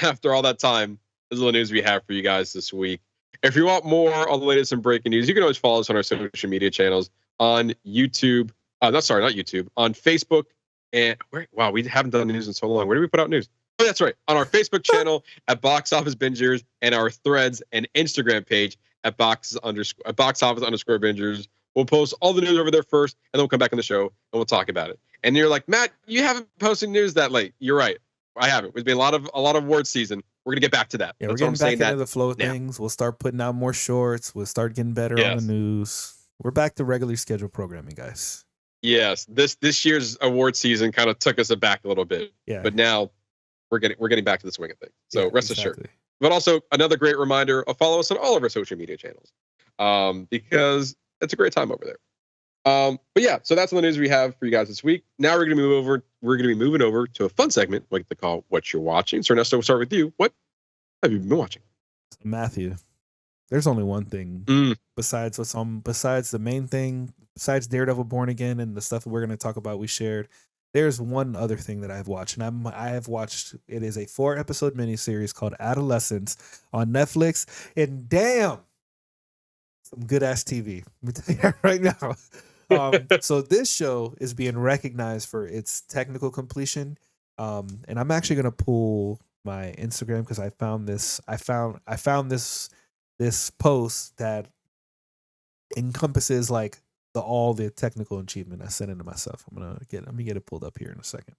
after all that time, is the news we have for you guys this week. If you want more on the latest and breaking news, you can always follow us on our social media channels on YouTube. Not YouTube, on Facebook. And we haven't done the news in so long. Where do we put out news? Oh, that's right. On our Facebook channel at Box Office Bingers and our Threads and Instagram page at Box Office _ Bingers. We'll post all the news over there first, and then we'll come back on the show and we'll talk about it. And you're like, Matt, you haven't posted news that late. You're right. I haven't. It's been a lot of award season. We're gonna get back to that. Yeah, we're getting back into the flow of things. We'll start putting out more shorts. We'll start getting better on the news. We're back to regularly scheduled programming, guys. Yes, this year's award season kind of took us aback a little bit. Yeah, but now we're getting back to the swing of things. So rest assured. But also another great reminder of follow us on all of our social media channels, because it's a great time over there. But yeah, so that's all the news we have for you guys this week. Now we're going to move over. We're going to be moving over to a fun segment like they call "What You're Watching." So Ernesto, we'll start with you. What have you been watching? Matthew, there's only one thing besides the main thing, besides Daredevil Born Again and the stuff that we're going to talk about we shared. There's one other thing that I've watched, and I have watched. It is a 4-episode miniseries called Adolescence on Netflix. And damn, some good ass TV. Let me tell you right now. So this show is being recognized for its technical completion, and I'm actually gonna pull my Instagram because I found this post that encompasses like all the technical achievement. I sent it to myself. Let me get it pulled up here in a second.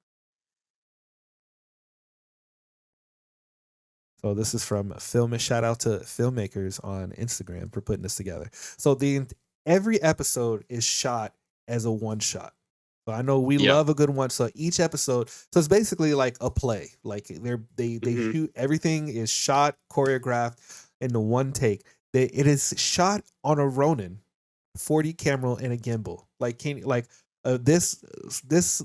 So this is from Film. Shout out to filmmakers on Instagram for putting this together. So every episode is shot as a one shot. So I know we love a good one. So each episode, so it's basically like a play. Like they shoot, everything is shot, choreographed in the one take. It is shot on a Ronin 40 camera and a gimbal. This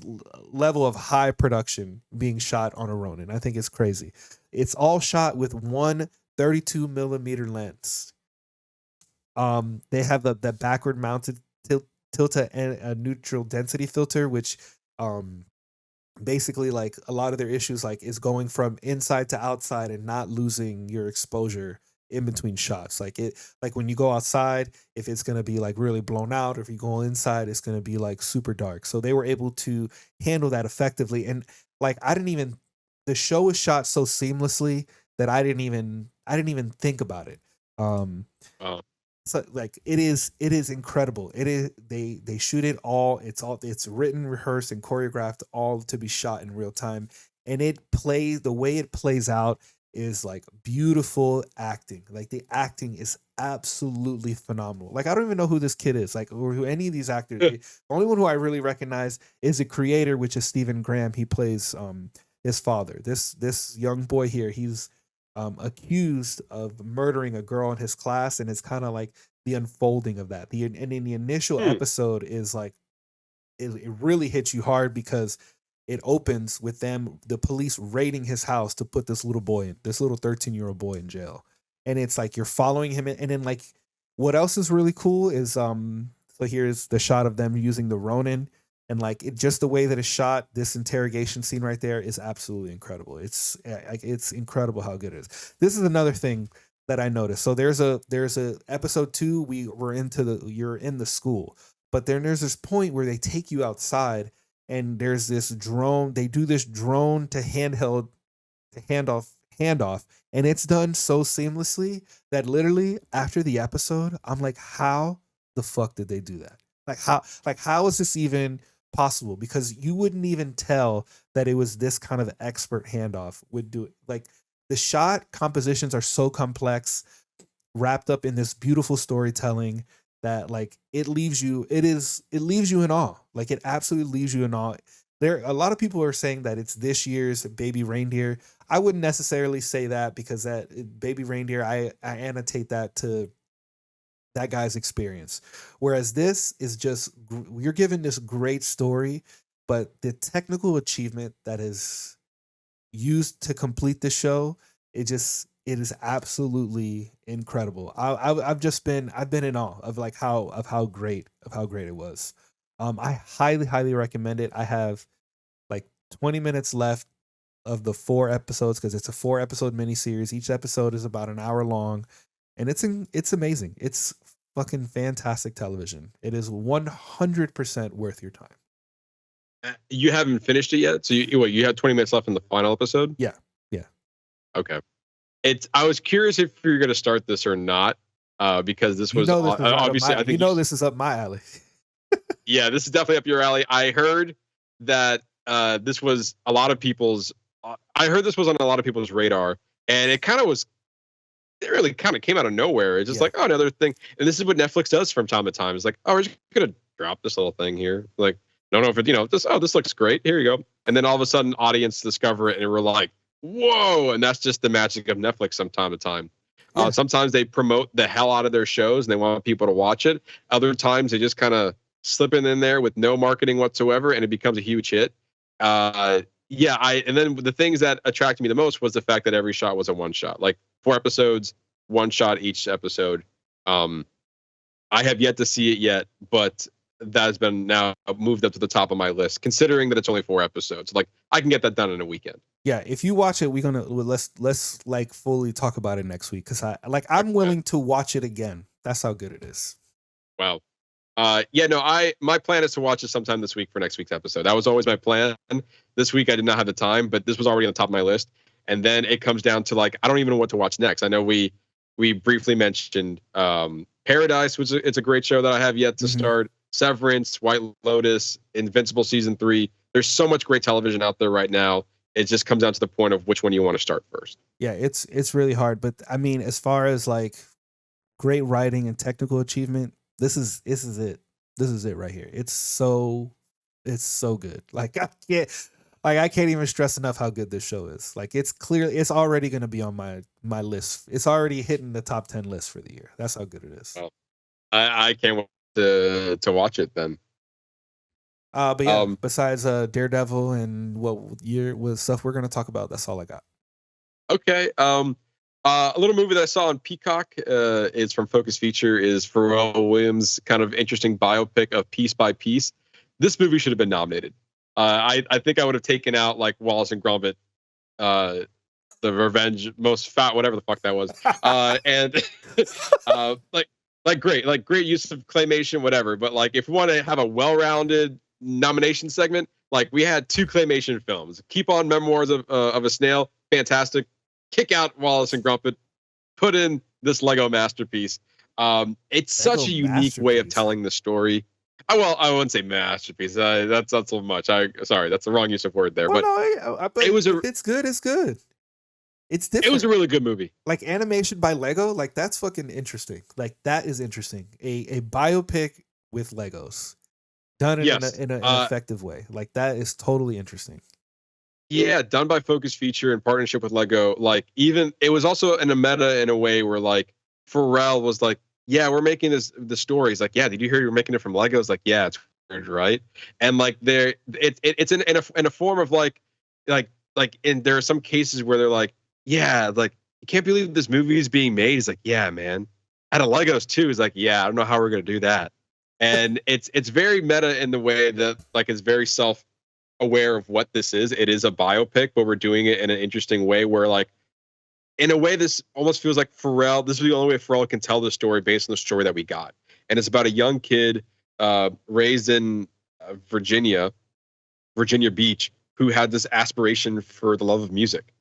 level of high production being shot on a Ronin, I think it's crazy. It's all shot with one 32 millimeter lens. They have the backward mounted tilta and a neutral density filter, which basically like a lot of their issues like is going from inside to outside and not losing your exposure in between shots. Like when you go outside, if it's going to be like really blown out, or if you go inside, it's going to be like super dark. So they were able to handle that effectively. And like, the show was shot so seamlessly that I didn't even think about it. So like it is incredible. It is, they shoot it all. It's written, rehearsed, and choreographed all to be shot in real time. And the way it plays out is like beautiful acting. Like the acting is absolutely phenomenal. Like I don't even know who this kid is, like, or who any of these actors. The only one who I really recognize is the creator, which is Stephen Graham. He plays his father. This young boy here, he's accused of murdering a girl in his class, and it's kind of like the unfolding of that. And in the initial episode is like it really hits you hard because it opens with the police raiding his house to put this little 13-year-old boy in jail. And it's like you're following him. And then like what else is really cool is so here's the shot of them using the Ronin, and like just the way that it's shot, this interrogation scene right there is absolutely incredible. It's incredible how good it is. This is another thing that I noticed. So there's a episode 2, you're in the school, but then there's this point where they take you outside. And there's this drone. They do this drone to handoff, and it's done so seamlessly that literally after the episode, I'm like, how the fuck did they do that? How is this even possible? Because you wouldn't even tell that it was this kind of expert handoff would do it. Like the shot compositions are so complex, wrapped up in this beautiful storytelling, that like it leaves you in awe. Like it absolutely leaves you in awe. A lot of people are saying that it's this year's Baby Reindeer. I wouldn't necessarily say that, because that Baby Reindeer, I annotate that to that guy's experience. Whereas this is just, you're given this great story, but the technical achievement that is used to complete the show, it is absolutely incredible. I've been in awe of like how great it was. I highly recommend it. I have like 20 minutes left of the 4 episodes, because it's a 4-episode miniseries. Each episode is about an hour long, and it's amazing. It's fucking fantastic television. It is 100% worth your time. You haven't finished it yet, so you had 20 minutes left in the final episode? Yeah. Okay. I was curious if you're going to start this or not, because this was obviously, I think this is up my alley. Yeah, this is definitely up your alley. I heard that this was on a lot of people's radar, and it really kind of came out of nowhere. It's just like, oh, another thing. And this is what Netflix does from time to time. It's like, oh, we're just going to drop this little thing here. Like, don't know if it, this looks great. Here you go. And then all of a sudden audience discover it, and we're like, whoa, and that's just the magic of Netflix from time to time. Yeah. Sometimes they promote the hell out of their shows and they want people to watch it. Other times they just kind of slip it in there with no marketing whatsoever, and it becomes a huge hit. And then the things that attracted me the most was the fact that every shot was a one shot, like 4 episodes, one shot each episode. I have yet to see it yet, but that has been now moved up to the top of my list, considering that it's only 4 episodes. Like, I can get that done in a weekend. Yeah, if you watch it, let's like fully talk about it next week, because I'm willing to watch it again. That's how good it is. Wow. My plan is to watch it sometime this week for next week's episode. That was always my plan. This week I did not have the time, but this was already on the top of my list. And then it comes down to, like, I don't even know what to watch next. I know we briefly mentioned Paradise, which it's a great show that I have yet to start. Severance, White Lotus, Invincible season 3. There's so much great television out there right now. It just comes down to the point of which one you want to start first. Yeah, it's really hard, but I mean, as far as like great writing and technical achievement, this is it. This is it right here. It's so good. Like, I can't even stress enough how good this show is. Like, it's already going to be on my list. It's already hitting the top 10 list for the year. That's how good it is. Well, I can't wait to watch it then. But yeah, besides Daredevil and what stuff we're going to talk about, that's all I got. Okay. A little movie that I saw on Peacock is from Focus Feature, is Pharrell Williams' kind of interesting biopic of Piece by Piece. This movie should have been nominated. I think I would have taken out, like, Wallace and Gromit, The Revenge, Most Fat, whatever the fuck that was. Great use of claymation, whatever. But, like, if we want to have a well-rounded nomination segment, like, we had 2 claymation films. Keep On Memoirs of a Snail, fantastic. Kick out Wallace and Gromit, put in this Lego masterpiece. It's such a unique way of telling the story. I wouldn't say masterpiece. That's not so much. Sorry, that's the wrong use of word there. But it's good. It's good. It's different. It was a really good movie. Like, animation by Lego, like, that's fucking interesting. Like, that is interesting. A biopic with Legos done in an effective way. Like, that is totally interesting. Yeah, done by Focus Feature in partnership with Lego. Like, even it was also in a meta in a way where, like, Pharrell was like, yeah, we're making the stories. Like, yeah, did you hear you're making it from Legos? Like, yeah, it's weird, right? And, like, it's in a form of like there are some cases where they're like, yeah, like, you can't believe this movie is being made. He's like, yeah, man. Out of Legos too. He's like, yeah, I don't know how we're gonna do that. And it's very meta in the way that, like, it's very self-aware of what this is. It is a biopic, but we're doing it in an interesting way where, like, in a way, this almost feels like Pharrell. This is the only way Pharrell can tell the story based on the story that we got. And it's about a young kid raised in Virginia Beach, who had this aspiration for the love of music.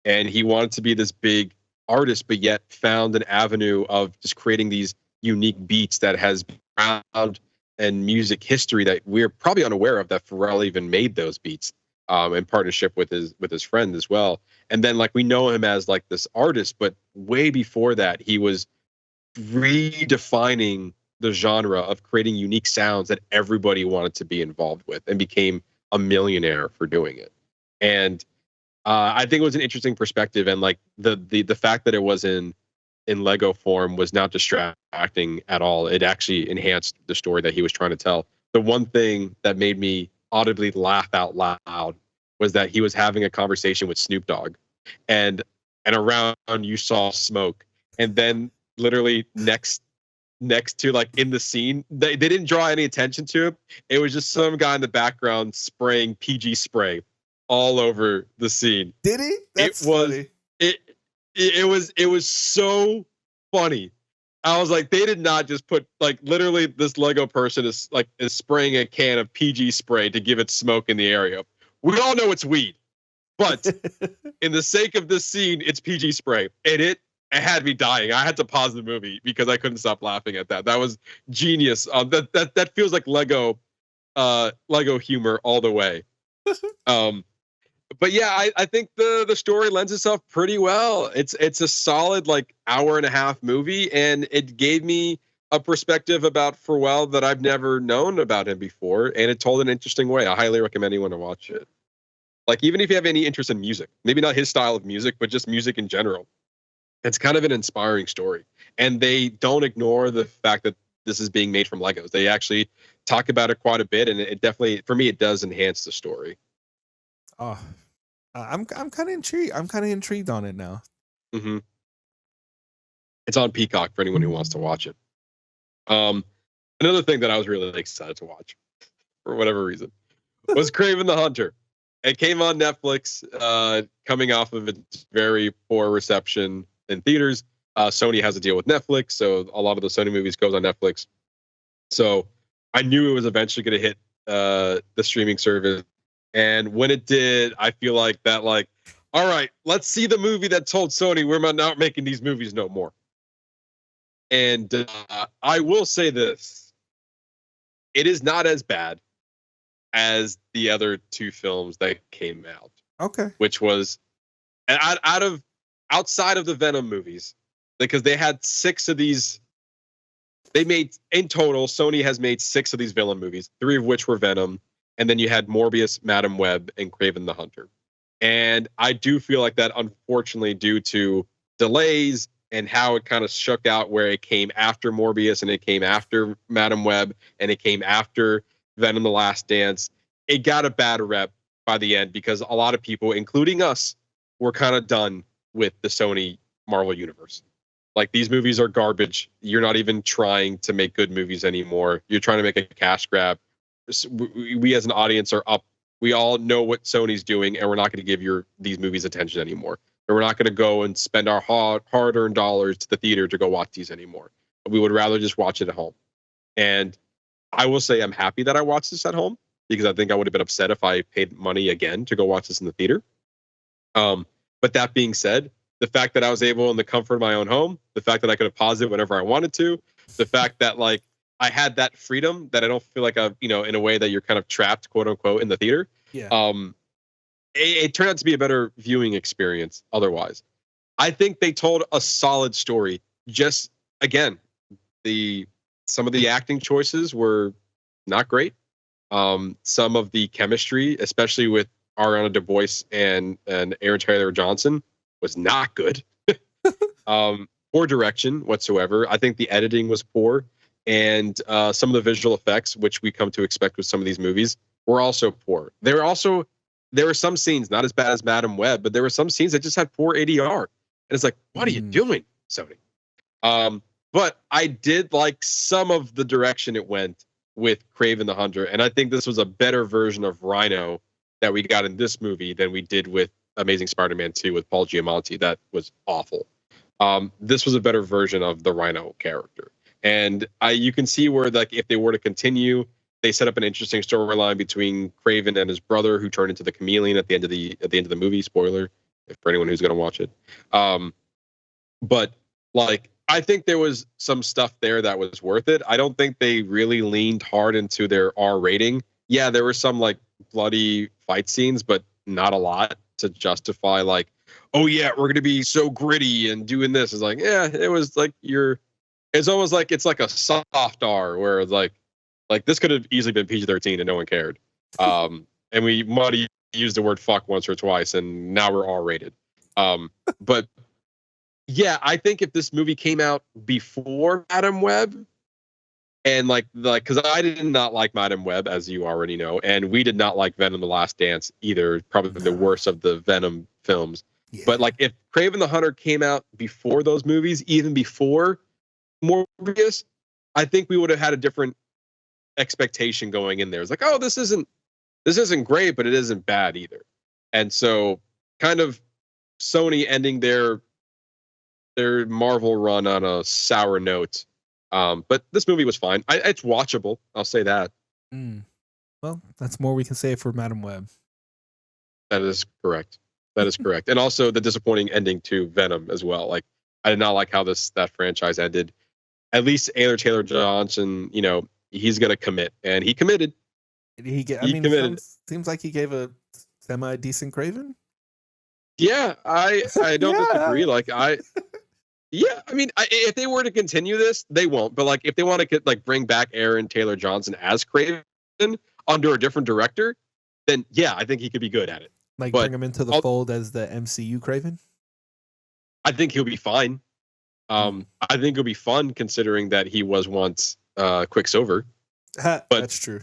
And he wanted to be this big artist, but yet found an avenue of just creating these unique beats that has background and music history that we're probably unaware of, that Pharrell even made those beats in partnership with his friend as well. And then, like, we know him as, like, this artist, but way before that, he was redefining the genre of creating unique sounds that everybody wanted to be involved with, and became a millionaire for doing it. And I think it was an interesting perspective, and, like, the fact that it was in Lego form was not distracting at all. It actually enhanced the story that he was trying to tell. The one thing that made me audibly laugh out loud was that he was having a conversation with Snoop Dogg, and around you saw smoke, and then literally next to, like, in the scene, they didn't draw any attention to him. It was just some guy in the background spraying PG spray all over the scene. Did he? That's funny. It was so funny. I was like, they did not just put, like, literally this Lego person is spraying a can of PG spray to give it smoke in the area. We all know it's weed, but in the sake of this scene, it's PG spray, and it had me dying. I had to pause the movie because I couldn't stop laughing at that. That was genius. That feels like Lego humor all the way. But yeah, I think the story lends itself pretty well. It's a solid, like, hour and a half movie, and it gave me a perspective about Pharrell that I've never known about him before, and it told an interesting way. I highly recommend anyone to watch it. Like, even if you have any interest in music, maybe not his style of music, but just music in general, it's kind of an inspiring story. And they don't ignore the fact that this is being made from Legos. They actually talk about it quite a bit, and it definitely, for me, it does enhance the story. Oh, I'm kind of intrigued. I'm kind of intrigued on it now. Mm-hmm. It's on Peacock for anyone who wants to watch it. Another thing that I was really excited to watch, for whatever reason, was Kraven the Hunter. It came on Netflix, coming off of its very poor reception in theaters. Sony has a deal with Netflix, so a lot of the Sony movies goes on Netflix. So I knew it was eventually going to hit the streaming service. And when it did, I feel like that, like, all right, let's see the movie that told Sony we're not making these movies no more. And I will say this. It is not as bad as the other two films that came out. Okay. Which was outside of the Venom movies, because they had 6 of these. They made, in total, Sony has made 6 of these villain movies, 3 of which were Venom, and then you had Morbius, Madam Web, and Kraven the Hunter. And I do feel like that, unfortunately, due to delays and how it kind of shook out, where it came after Morbius and it came after Madam Web and it came after Venom the Last Dance, it got a bad rep by the end, because a lot of people, including us, were kind of done with the Sony Marvel universe. Like, these movies are garbage. You're not even trying to make good movies anymore. You're trying to make a cash grab. We as an audience are up. We all know what Sony's doing, and we're not going to give these movies attention anymore. And we're not going to go and spend our hard-earned dollars to the theater to go watch these anymore. We would rather just watch it at home. And I will say I'm happy that I watched this at home, because I think I would have been upset if I paid money again to go watch this in the theater. But that being said, the fact that I was able, in the comfort of my own home, the fact that I could have paused it whenever I wanted to, the fact that, like, I had that freedom, that I don't feel like in a way that you're kind of trapped, quote unquote, in the theater. Yeah. It turned out to be a better viewing experience otherwise. I think they told a solid story. Just, again, some of the acting choices were not great. Some of the chemistry, especially with Ariana DeBose and Aaron Taylor Johnson, was not good. Poor direction whatsoever. I think the editing was poor, and some of the visual effects, which we come to expect with some of these movies, were also poor. There were some scenes, not as bad as Madam Web, but there were some scenes that just had poor ADR, and it's like, what are you doing, Sony? But I did like some of the direction it went with Kraven the Hunter, and I think this was a better version of Rhino that we got in this movie than we did with Amazing Spider-Man 2 with Paul Giamatti. That was awful. This was a better version of the Rhino character. And you can see where, like, if they were to continue, they set up an interesting storyline between Kraven and his brother, who turned into the Chameleon at the end of the movie. Spoiler, for anyone who's going to watch it. But, like, I think there was some stuff there that was worth it. I don't think they really leaned hard into their R rating. Yeah, there were some, like, bloody fight scenes, but not a lot to justify, like, oh yeah, we're going to be so gritty and doing this. It's like, yeah, it was like it's almost like it's like a soft R, where it's like this could have easily been PG-13 and no one cared. And we might have used the word fuck once or twice, and now we're R-rated. But yeah, I think if this movie came out before Madam Web, and like because I did not like Madam Web, as you already know, and we did not like Venom the Last Dance either, probably the worst of the Venom films. Yeah. But like, if Kraven the Hunter came out before those movies, even before Morbius, I think we would have had a different expectation going in there. It's like, oh, this isn't great, but it isn't bad either. And so, kind of Sony ending their Marvel run on a sour note. But this movie was fine. It's watchable. I'll say that. Well, that's more we can say for Madam Web. That is correct. And also the disappointing ending to Venom as well. Like, I did not like how that franchise ended. At least Aaron Taylor Johnson, he's gonna commit, and he committed. He committed. Seems like he gave a semi-decent Kraven. Yeah, I don't disagree. Like, yeah, I mean, if they were to continue this, they won't. But like, if they want to like bring back Aaron Taylor Johnson as Kraven under a different director, then yeah, I think he could be good at it. Like But bring him into the I'll- fold as the MCU Craven. I think he'll be fine. I think it'll be fun considering that he was once Quicksilver. That's true.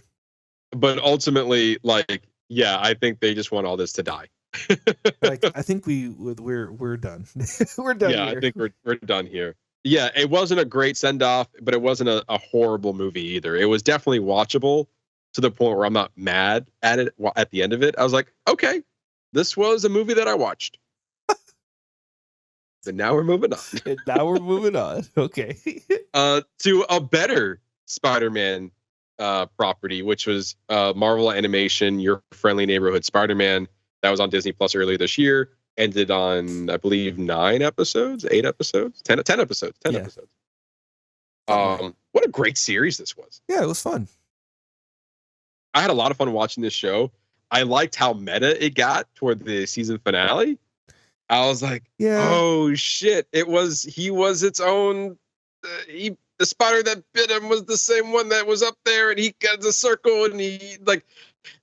But ultimately, like, yeah, I think they just want all this to die. Like I think we're done. We're done. Yeah, here. I think we're done here. Yeah, it wasn't a great send off, but it wasn't a horrible movie either. It was definitely watchable to the point where I'm not mad at it at the end of it. I was like, okay, this was a movie that I watched. But now we're moving on. And now we're moving on. Okay. To a better Spider-Man property, which was Marvel Animation, Your Friendly Neighborhood Spider-Man. That was on Disney Plus earlier this year. Ended on, I believe, 9 episodes, 8 episodes, 10 episodes, 10 episodes. What a great series this was. Yeah, it was fun. I had a lot of fun watching this show. I liked how meta it got toward the season finale. I was like, oh shit! He was its own. The spider that bit him was the same one that was up there, and he got the circle, and he like,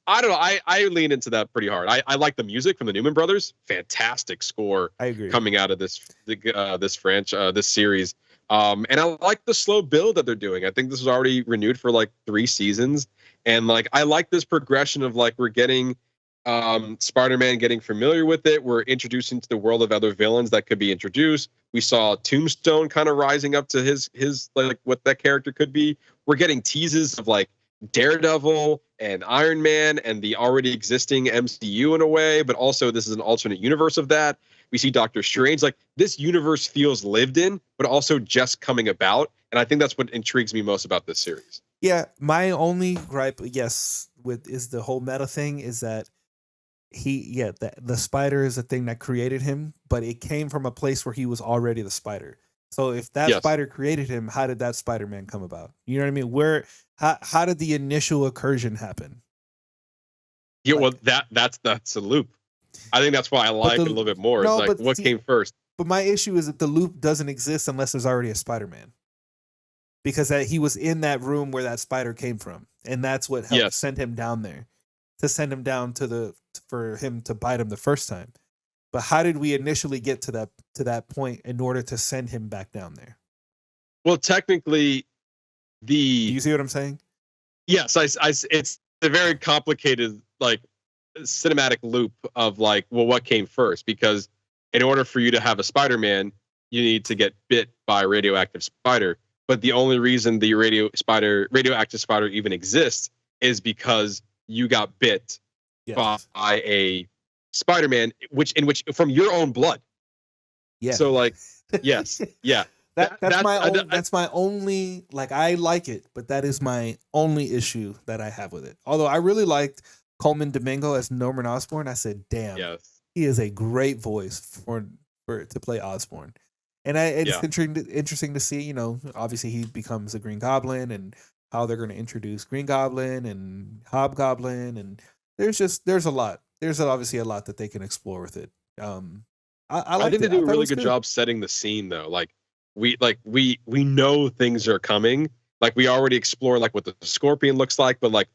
I don't know. I lean into that pretty hard. I like the music from the Newman Brothers. Fantastic score. I agree. Coming out of this series. And I like the slow build that they're doing. I think this was already renewed for like 3 seasons. And like, I like this progression of like, we're getting Spider-Man getting familiar with it. We're introducing to the world of other villains that could be introduced. We saw Tombstone kind of rising up to his like what that character could be. We're getting teases of like Daredevil and Iron Man and the already existing MCU in a way, but also this is an alternate universe of that. We see Doctor Strange. Like, this universe feels lived in, but also just coming about. And I think that's what intrigues me most about this series. Yeah, my only gripe, is the whole meta thing is that the spider is the thing that created him, but it came from a place where he was already the spider. So if that spider created him, how did that Spider-Man come about? You know what I mean? How did the initial incursion happen? Yeah, well, that's a loop. I think that's why I like it a little bit more. It's like, what came first? But my issue is that the loop doesn't exist unless there's already a Spider-Man. Because he was in that room where that spider came from. And that's what helped send him down there. To send him down for him to bite him the first time. But how did we initially get to that point in order to send him back down there? Well, technically, Do you see what I'm saying? Yes, it's a very complicated like cinematic loop of like, well, what came first? Because in order for you to have a Spider-Man, you need to get bit by a radioactive spider. But the only reason the radioactive spider even exists is because you got bit by a Spider-Man, which from your own blood. Yeah. So like, yes, yeah. That's my only, like, I like it, but that is my only issue that I have with it. Although I really liked Coleman Domingo as Norman Osborn. I said, damn, he is a great voice for to play Osborn. And it's interesting to see, obviously he becomes a Green Goblin and how they're going to introduce Green Goblin and Hobgoblin. And there's a lot. There's obviously a lot that they can explore with it. I think they do a really good job setting the scene though. Like we know things are coming. Like we already explore like what the Scorpion looks like, but like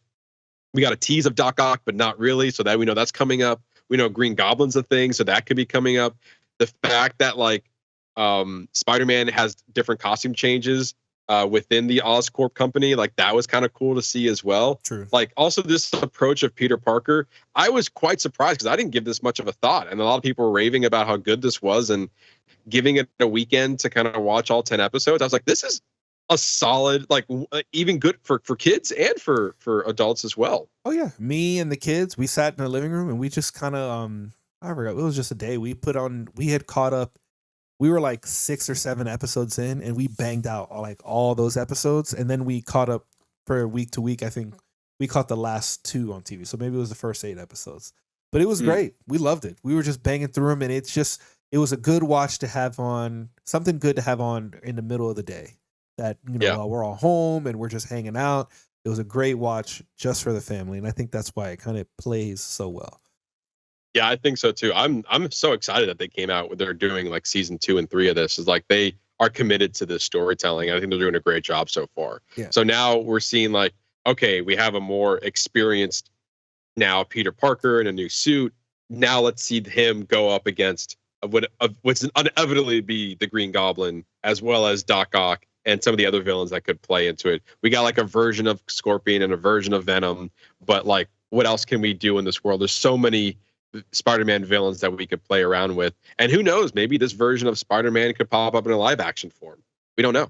we got a tease of Doc Ock, but not really. So that we know that's coming up. We know Green Goblin's a thing, so that could be coming up. The fact that like Spider-Man has different costume changes within the Oscorp company, like that was kind of cool to see as well. True. Like also this approach of Peter Parker, I was quite surprised because I didn't give this much of a thought, and a lot of people were raving about how good this was and giving it a weekend to kind of watch all 10 episodes. I was like, this is a solid, like even good for kids and for adults as well. Oh yeah, me and the kids, we sat in the living room and we just kind of I forgot, it was just a day we had caught up. We were like 6 or 7 episodes in, and we banged out like all those episodes, and then we caught up for week to week. I think we caught the last 2 on TV, so maybe it was the first 8 episodes. But it was great. We loved it. We were just banging through them, and it was a good watch to have on, something good to have on in the middle of the day. That while we're all home and we're just hanging out, it was a great watch just for the family, and I think that's why it kind of plays so well. Yeah, I think so too. I'm so excited that they came out with they're doing like season 2 and 3 of this. Is like they are committed to this storytelling. I think they're doing a great job so far. Yeah. So now we're seeing like, okay, we have a more experienced now Peter Parker in a new suit now let's see him go up against what's inevitably be the Green Goblin, as well as Doc Ock and some of the other villains that could play into it. We got like a version of Scorpion and a version of Venom, but like, what else can we do in this world? There's so many Spider-Man villains that we could play around with, and who knows, maybe this version of Spider-Man could pop up in a live action form. We don't know,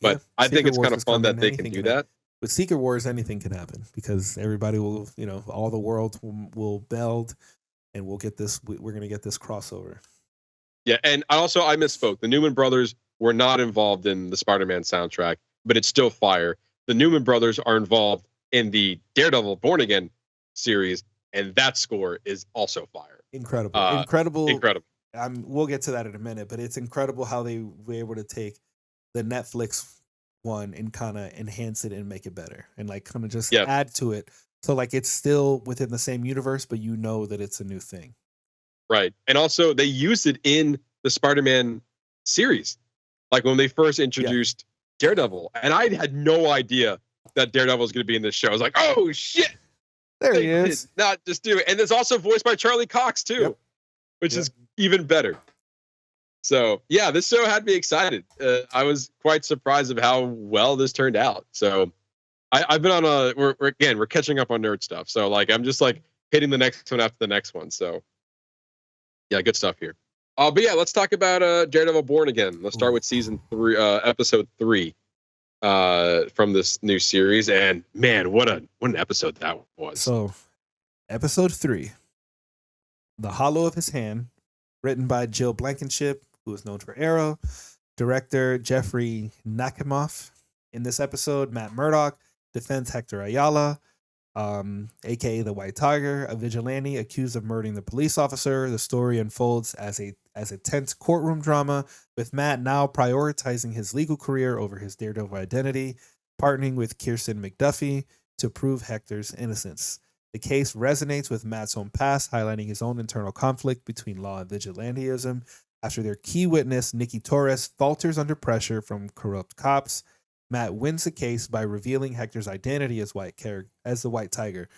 but Yeah, I think Secret it's Wars kind of is fun that coming, they can anything do can that. With Secret Wars, anything can happen because everybody will, all the world will meld, and we'll get this. We're gonna get this crossover. Yeah, and I misspoke. The Newman brothers were not involved in the Spider-Man soundtrack, but it's still fire. The Newman brothers are involved in the Daredevil Born Again series, and that score is also fire. Incredible. Incredible. We'll get to that in a minute, but it's incredible how they were able to take the Netflix one and kind of enhance it and make it better, and like kind of just add to it. So like it's still within the same universe, but you know that it's a new thing. Right. And also they used it in the Spider-Man series. Like when they first introduced Daredevil. And I had no idea that Daredevil was going to be in this show. I was like, oh shit. There he is. Did not just do it. And it's also voiced by Charlie Cox too, which is even better. So yeah, this show had me excited. I was quite surprised of how well this turned out. So I've been on we're catching up on nerd stuff. So like, I'm just like hitting the next one after the next one. So yeah, good stuff here. But yeah, let's talk about Daredevil Born Again. Let's start with season 3, episode 3 from this new series. And man, what an episode that was. So episode 3, The Hollow of His Hand, written by Jill Blankenship, who is known for Arrow, director Jeffrey Nakimoff. In this episode, Matt Murdock defends Hector Ayala, aka the White Tiger, a vigilante accused of murdering the police officer. The story unfolds as a tense courtroom drama, with Matt now prioritizing his legal career over his Daredevil identity, partnering with Kirsten McDuffie to prove Hector's innocence. The case resonates with Matt's own past, highlighting his own internal conflict between law and vigilantism. After their key witness, Nikki Torres, falters under pressure from corrupt cops, Matt wins the case by revealing Hector's identity as the White Tiger,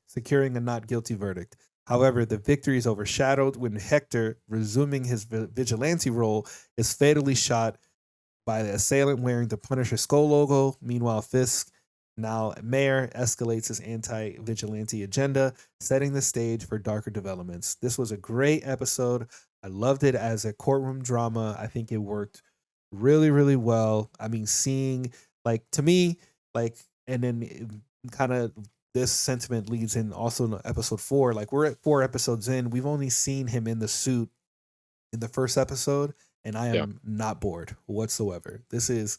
securing a not guilty verdict. However, the victory is overshadowed when Hector, resuming his vigilante role, is fatally shot by the assailant wearing the Punisher skull logo. Meanwhile, Fisk, now mayor, escalates his anti-vigilante agenda, setting the stage for darker developments. This was a great episode. I loved it as a courtroom drama. I think it worked really, really well. I mean, seeing, like, to me, like, and then kind of this sentiment leads in also in episode 4. Like, we're at 4 episodes in. We've only seen him in the suit in the first episode, and I am not bored whatsoever. This is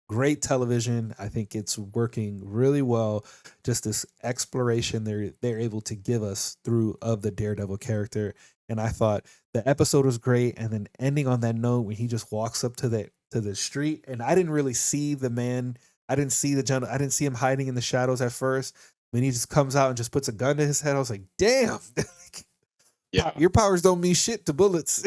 great television. I think it's working really well. Just this exploration they're able to give us through of the Daredevil character. And I thought the episode was great. And then ending on that note when he just walks up to the street, and I didn't really see the man. I didn't see the gentleman. I didn't see him hiding in the shadows at first. When he just comes out and just puts a gun to his head, I was like, damn. Your powers don't mean shit to bullets.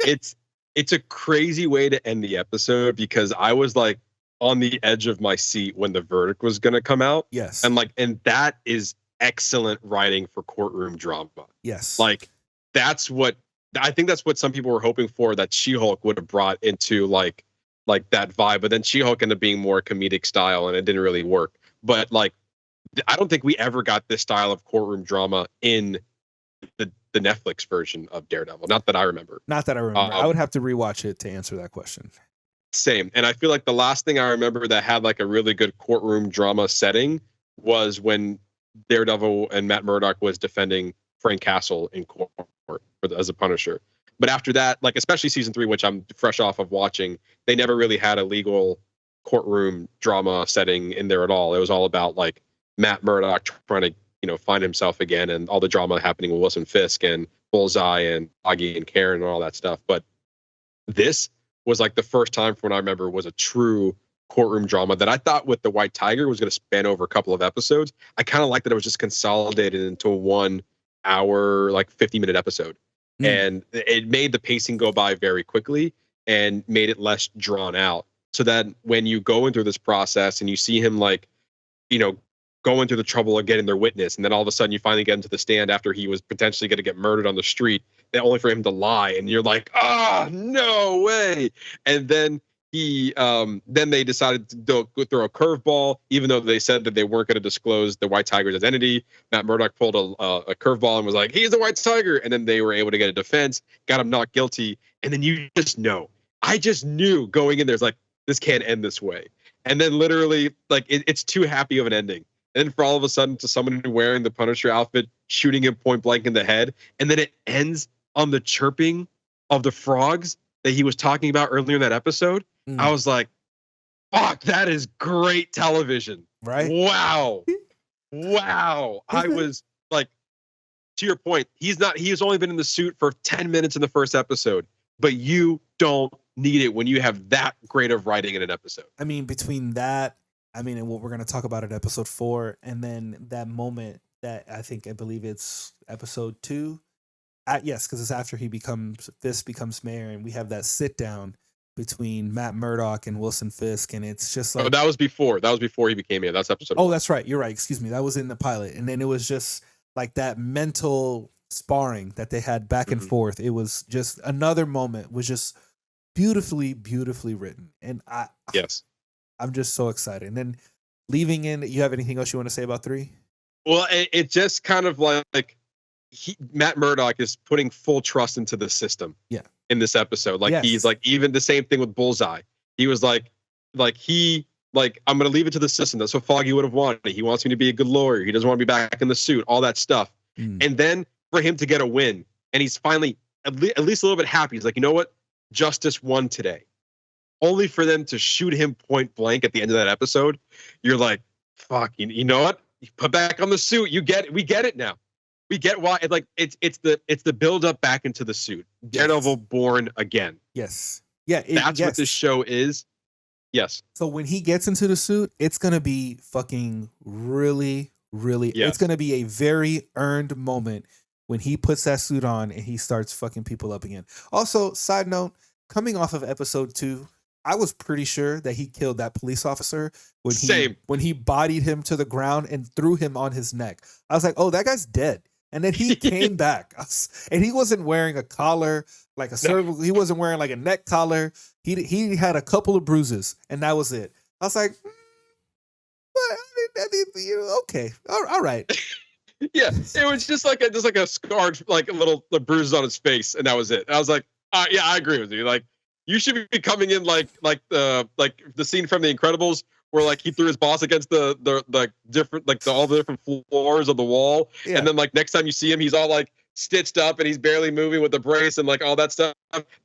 It's a crazy way to end the episode, because I was like on the edge of my seat when the verdict was going to come out. Yes. And that is excellent writing for courtroom drama. Yes. Like I think that's what some people were hoping for, that She-Hulk would have brought into like that vibe, but then She-Hulk ended up being more comedic style and it didn't really work. But like, I don't think we ever got this style of courtroom drama in the Netflix version of Daredevil. Not that I remember. I would have to rewatch it to answer that question. Same. And I feel like the last thing I remember that had like a really good courtroom drama setting was when Daredevil and Matt Murdock was defending Frank Castle in court as a Punisher. But after that, like especially season 3, which I'm fresh off of watching, they never really had a legal courtroom drama setting in there at all. It was all about like Matt Murdock trying to, find himself again, and all the drama happening with Wilson Fisk and Bullseye and Augie and Karen and all that stuff. But this was like the first time from what I remember was a true courtroom drama that I thought with the White Tiger was going to span over a couple of episodes. I kind of liked that it was just consolidated into a 1 hour, like 50-minute episode. And it made the pacing go by very quickly and made it less drawn out. So that when you go into this process and you see him like, going through the trouble of getting their witness, and then all of a sudden you finally get him to the stand after he was potentially going to get murdered on the street, and only for him to lie, and you're like, ah, no way. And then then they decided to go throw a curveball, even though they said that they weren't going to disclose the White Tiger's identity. Matt Murdock pulled a curveball and was like, he's the White Tiger. And then they were able to get a defense, got him not guilty. And then you just know. I just knew going in there, it's like, this can't end this way. And then literally, like, it's too happy of an ending. And then for all of a sudden, to someone wearing the Punisher outfit, shooting him point blank in the head. And then it ends on the chirping of the frogs that he was talking about earlier in that episode. I was like, fuck, that is great television. Right? Wow. Wow. I was like, to your point, he's only been in the suit for 10 minutes in the first episode, but you don't need it when you have that great of writing in an episode. I mean, between that, and what we're going to talk about in episode 4, and then that moment that I believe it's episode 2. Yes, because it's after Fisk becomes mayor, and we have that sit down between Matt Murdock and Wilson Fisk, and it's just like, that was before he became mayor. That's episode 1. That's right. You're right. Excuse me. That was in the pilot, and then it was just like that mental sparring that they had back and forth. It was just another moment. Was just beautifully written, and I'm just so excited. And then leaving in, you have anything else you want to say about 3? Well, it just kind of like Matt Murdock is putting full trust into the system. Yeah. In this episode, he's like, even the same thing with Bullseye. He was like I'm going to leave it to the system. That's what Foggy would have wanted. He wants me to be a good lawyer. He doesn't want to be back in the suit. All that stuff. And then for him to get a win, and he's finally at least a little bit happy. He's like, you know what? Justice won today. Only for them to shoot him point blank at the end of that episode. You're like, fuck. You know what? You put back on the suit. You get it. We get it now. We get why. It's the build up back into the suit. Daredevil born again. Yes. Yeah. That's what this show is. Yes. So when he gets into the suit, it's gonna be fucking really. It's gonna be a very earned moment when he puts that suit on and he starts fucking people up again. Also, side note, coming off of episode 2, I was pretty sure that he killed that police officer when he bodied him to the ground and threw him on his neck. I was like, oh, that guy's dead. And then he came back, and he wasn't wearing a collar, like a cervical. He wasn't wearing like a neck collar. He had a couple of bruises, and that was it. I was like, okay, all right. Yeah, it was just like a scarred, like a little bruises on his face, and that was it. I was like, yeah, I agree with you. Like, you should be coming in like the scene from The Incredibles, where like he threw his boss against the different all the different floors of the wall, and then like next time you see him, he's all like stitched up and he's barely moving with the brace and like all that stuff.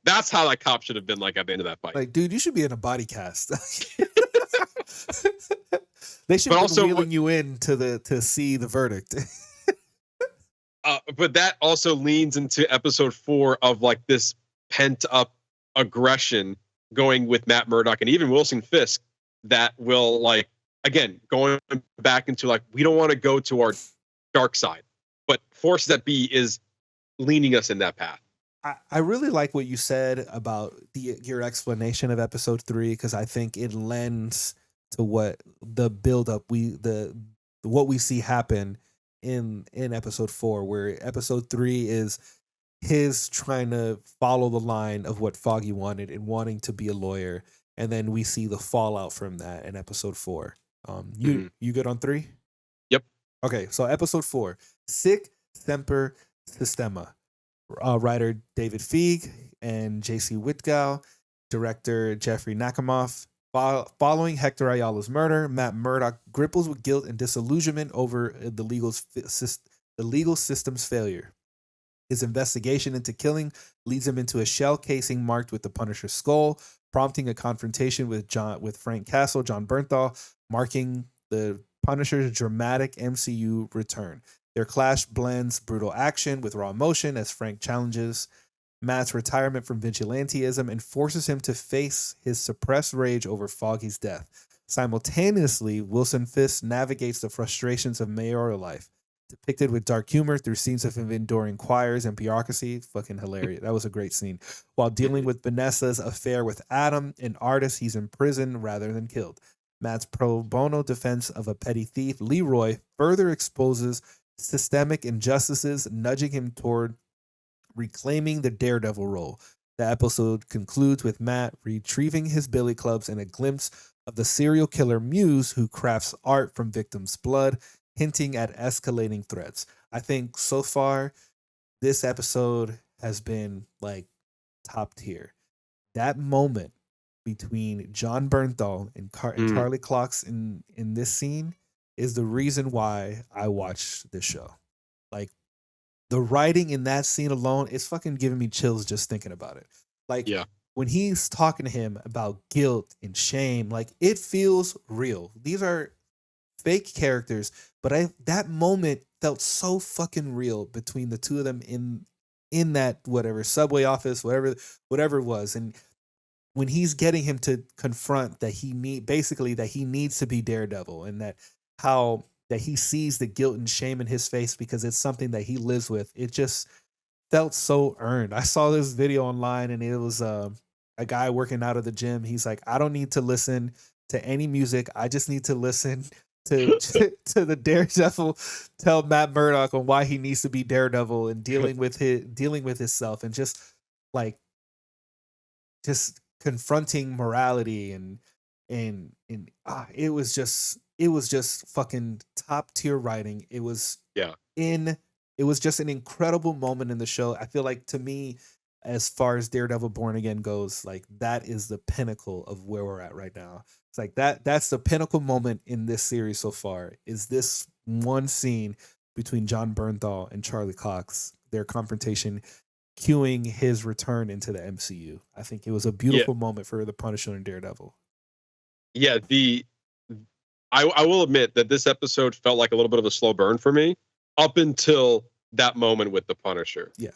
That's how that cop should have been like at the end of that fight. Like, dude, you should be in a body cast. They should be wheeling you in to see the verdict. But that also leans into episode 4 of like this pent up aggression going with Matt Murdock and even Wilson Fisk. That will, like, again, going back into like, we don't want to go to our dark side, but Force That Be is leaning us in that path. I really like what you said about your explanation of episode 3, because I think it lends to what the buildup what we see happen in episode 4, where episode 3 is his trying to follow the line of what Foggy wanted and wanting to be a lawyer. And then we see the fallout from that in episode 4. You good on 3? Yep. Okay, so episode 4, Sic Semper Systema. Writer David Feig and J.C. Whitgow, director Jeffrey Nakamoff. Following Hector Ayala's murder, Matt Murdock grapples with guilt and disillusionment over the legal system's failure. His investigation into killing leads him into a shell casing marked with the Punisher's skull, prompting a confrontation with Frank Castle, John Bernthal, marking the Punisher's dramatic MCU return. Their clash blends brutal action with raw emotion as Frank challenges Matt's retirement from vigilantism and forces him to face his suppressed rage over Foggy's death. Simultaneously, Wilson Fisk navigates the frustrations of mayoral life, depicted with dark humor through scenes of him enduring choirs and bureaucracy. Fucking hilarious. That was a great scene. While dealing with Vanessa's affair with Adam, an artist he's imprisoned rather than killed. Matt's pro bono defense of a petty thief, Leroy, further exposes systemic injustices, nudging him toward reclaiming the Daredevil role. The episode concludes with Matt retrieving his billy clubs and a glimpse of the serial killer Muse who crafts art from victims' blood, hinting at escalating threats. I think so far this episode has been like top tier. That moment between John Bernthal and Charlie Cox in this scene is the reason why I watched this show. Like, the writing in that scene alone is fucking giving me chills just thinking about it. Like, when he's talking to him about guilt and shame, like, it feels real. These are fake characters, but that moment felt so fucking real between the two of them in that whatever subway office, whatever it was. And when he's getting him to confront that he needs to be Daredevil, and that he sees the guilt and shame in his face because it's something that he lives with. It just felt so earned. I saw this video online, and it was a guy working out of the gym. He's like, I don't need to listen to any music. I just need to listen to the Daredevil tell Matt Murdock on why he needs to be Daredevil and dealing with himself, and just confronting morality and it was just fucking top tier writing. It was just an incredible moment in the show. I feel like, to me, as far as Daredevil Born Again goes, like, that is the pinnacle of where we're at right now. It's like that's the pinnacle moment in this series so far, is this one scene between John Bernthal and Charlie Cox, their confrontation, cueing his return into the MCU. I think it was a beautiful moment for the Punisher and Daredevil. Yeah, I will admit that this episode felt like a little bit of a slow burn for me up until that moment with the Punisher. Yeah.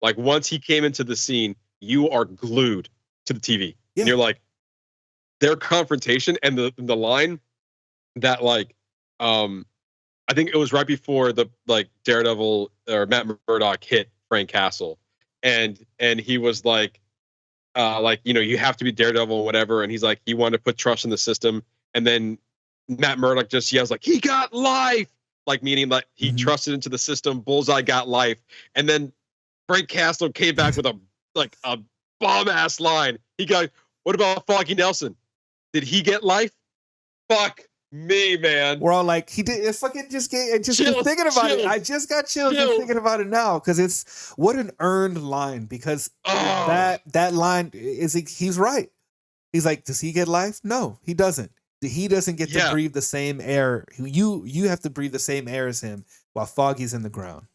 Like, once he came into the scene, you are glued to the TV. Yeah. And you're like, their confrontation and the line that, like, I think it was right before the, like, Daredevil or Matt Murdock hit Frank Castle. And he was like, you have to be Daredevil or whatever. And he's like, he wanted to put trust in the system. And then Matt Murdock just yells, like, he got life, like, meaning like he trusted into the system. Bullseye got life. And then Frank Castle came back with a bomb ass line. He got, what about Foggy Nelson? Did he get life? Fuck me, man. We're all like, he did. It's fucking just Chills, thinking about chills, it. I just got chills just thinking about it now, because it's what an earned line. Because that line is, he's right. He's like, does he get life? No, he doesn't. He doesn't get to breathe the same air. You have to breathe the same air as him while Foggy's in the ground.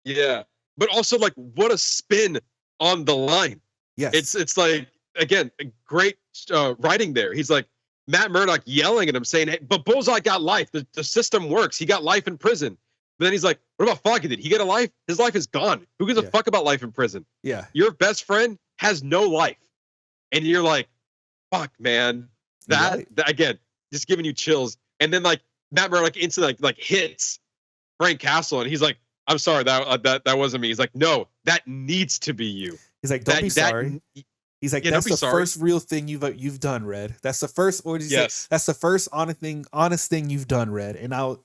Yeah, but also, like, what a spin on the line. Yes, it's like, again, great writing there. He's like, Matt Murdock yelling at him saying, hey, but Bullseye got life. The system works. He got life in prison. But then he's like, what about Foggy? Did he get a life? His life is gone. Who gives a fuck about life in prison? Yeah. Your best friend has no life. And you're like, fuck, man. That again, just giving you chills. And then, like, Matt Murdock instantly like hits Frank Castle, and he's like, I'm sorry, that wasn't me. He's like, no, that needs to be you. He's like, don't be sorry. He's like, that's the first real thing you've done, Red. That's the first, or that's the first honest thing you've done, Red. And and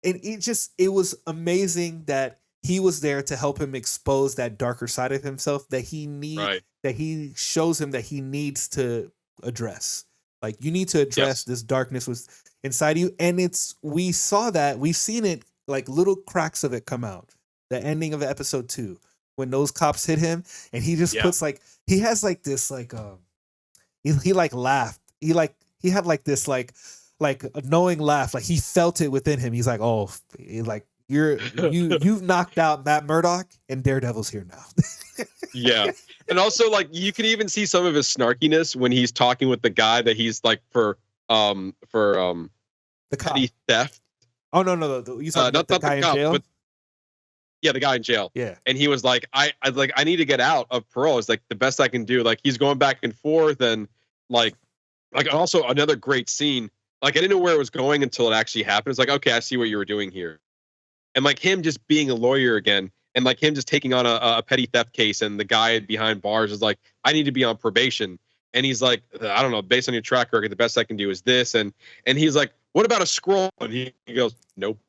it was amazing that he was there to help him expose that darker side of himself that he shows him that he needs to address. Like, you need to address this darkness was inside you. And we've seen it, like, little cracks of it come out. The ending of episode 2, when those cops hit him, and he just puts, like, he has like this, like, he like laughed. He had like this, like a knowing laugh. Like, he felt it within him. He's like, oh, like, you've knocked out Matt Murdock, and Daredevil's here now. Yeah. And also, like, you can even see some of his snarkiness when he's talking with the guy that he's like for the petty theft. Oh no, you talking about the guy in jail? But the guy in jail. Yeah. And he was like, I need to get out of parole. It's like the best I can do. Like, he's going back and forth, and like also another great scene. Like, I didn't know where it was going until it actually happened. It's like, okay, I see what you were doing here. And like him just being a lawyer again, and like him just taking on a petty theft case, and the guy behind bars is like, I need to be on probation. And he's like, I don't know, based on your track record, the best I can do is this. And he's like, what about a scroll? And he goes, nope.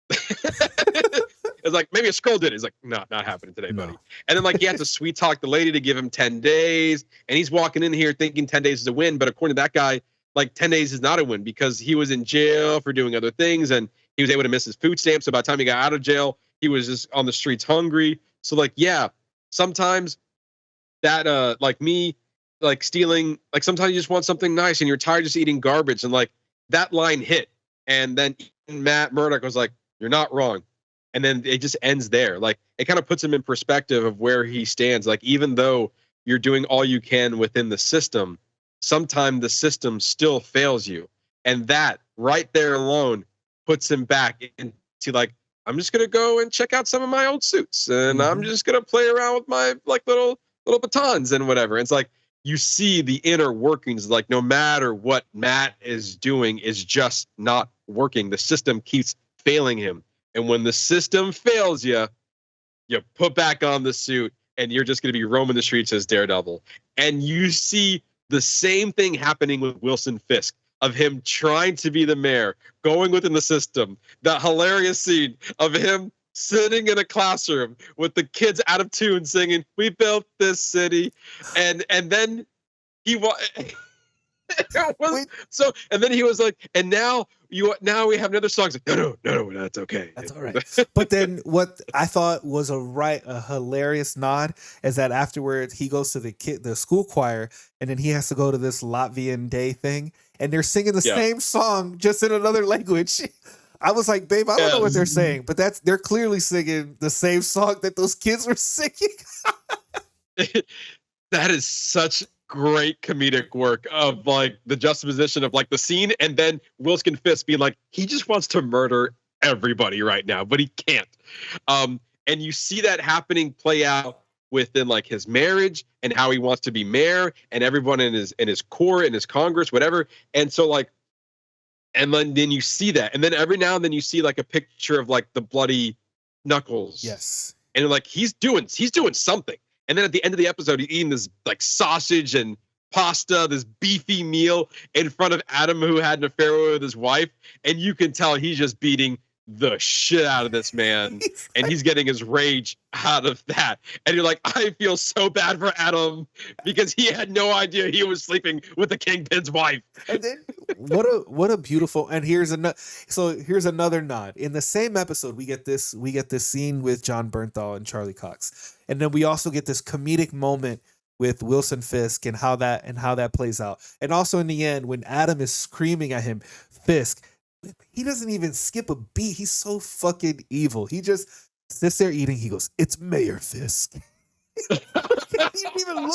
It's like, maybe a scroll did it. He's like, no, not happening today, buddy. And then like he has to sweet talk the lady to give him 10 days. And he's walking in here thinking 10 days is a win. But according to that guy, like 10 days is not a win because he was in jail for doing other things. And he was able to miss his food stamps. So by the time he got out of jail, he was just on the streets hungry. So like, yeah, sometimes that, like me, like stealing, like sometimes you just want something nice and you're tired of just eating garbage. And like that line hit. And then Matt Murdock was like, you're not wrong. And then it just ends there. Like it kind of puts him in perspective of where he stands. Like, even though you're doing all you can within the system, sometimes the system still fails you. And that right there alone puts him back into like, I'm just going to go and check out some of my old suits and I'm just going to play around with my like little batons and whatever. And it's like, you see the inner workings, like no matter what Matt is doing is just not working. The system keeps failing him. And when the system fails you, you put back on the suit and you're just going to be roaming the streets as Daredevil. And you see the same thing happening with Wilson Fisk, of him trying to be the mayor, going within the system. That hilarious scene of him sitting in a classroom with the kids out of tune singing, "We built this city." And then he so, and then he was like, and now we have another song. It's like, no, that's okay. That's all right. But then what I thought was a hilarious nod is that afterwards he goes to the school choir, and then he has to go to this Latvian day thing, and they're singing the same song just in another language. I was like, babe, I don't know what they're saying, but they're clearly singing the same song that those kids were singing. That is such great comedic work of like the juxtaposition of like the scene, and then Wilson Fisk being like, he just wants to murder everybody right now, but he can't. And you see that happening play out within like his marriage and how he wants to be mayor and everyone in his court, in his Congress, whatever. And so like, and then you see that, and then every now and then you see like a picture of like the bloody knuckles. Yes. And like he's doing something. And then at the end of the episode, he's eating this like sausage and pasta, this beefy meal in front of Adam, who had an affair with his wife. And you can tell he's just beating the shit out of this man. And he's getting his rage out of that. And you're like, I feel so bad for Adam because he had no idea he was sleeping with the Kingpin's wife. And then what a beautiful, and here's another nod. In the same episode, we get this scene with John Bernthal and Charlie Cox. And then we also get this comedic moment with Wilson Fisk and how that plays out. And also in the end, when Adam is screaming at him, Fisk, he doesn't even skip a beat. He's so fucking evil. He just sits there eating. He goes, "It's Mayor Fisk." He didn't even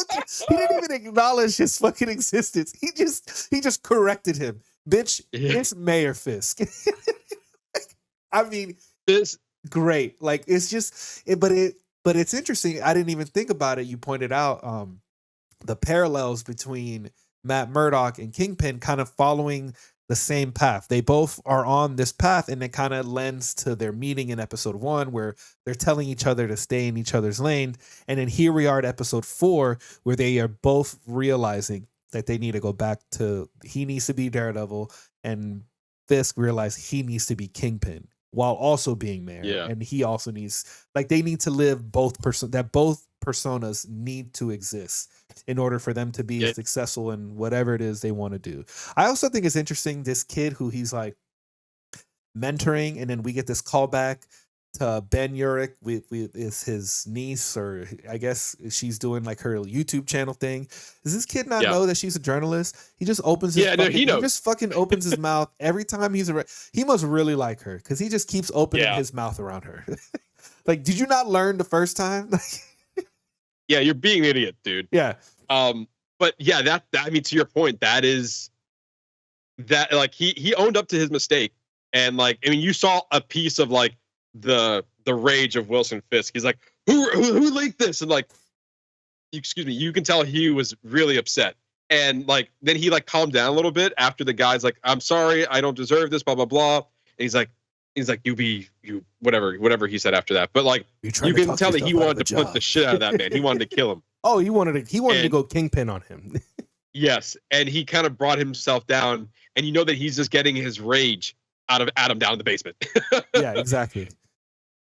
he didn't even acknowledge his fucking existence. He just corrected him. Bitch, it's Mayor Fisk. I mean, this great. Like it's just but it's interesting. I didn't even think about it. You pointed out the parallels between Matt Murdock and Kingpin kind of following the same path. They both are on this path, and it kind of lends to their meeting in episode 1 where they're telling each other to stay in each other's lane. And then here we are at episode 4 where they are both realizing that they need to go back to, he needs to be Daredevil, and Fisk realized he needs to be Kingpin while also being mayor. Yeah. And he also needs, like, they need to live both personas need to exist in order for them to be successful in whatever it is they want to do. I also think it's interesting, this kid who he's like mentoring, and then we get this callback to Ben Urich is his niece, or I guess she's doing like her YouTube channel thing. Does this kid not know that she's a journalist? He just opens his he just fucking opens his mouth every time he's around. He must really like her because he just keeps opening his mouth around her. Like, did you not learn the first time? Yeah, you're being an idiot, dude. Yeah. But yeah, that I mean, to your point, that is that, like, he owned up to his mistake, and like, I mean, you saw a piece of like the rage of Wilson Fisk. He's like, who leaked this? And like, excuse me, you can tell he was really upset. And like, then he like calmed down a little bit after the guy's like, I'm sorry, I don't deserve this, blah blah blah. And he's like, you whatever he said after that. But like, you can tell that he wanted to punch the shit out of that man. He wanted to kill him. Oh, he wanted to go Kingpin on him. Yes, and he kind of brought himself down, and you know that he's just getting his rage out of Adam down in the basement. Yeah, exactly.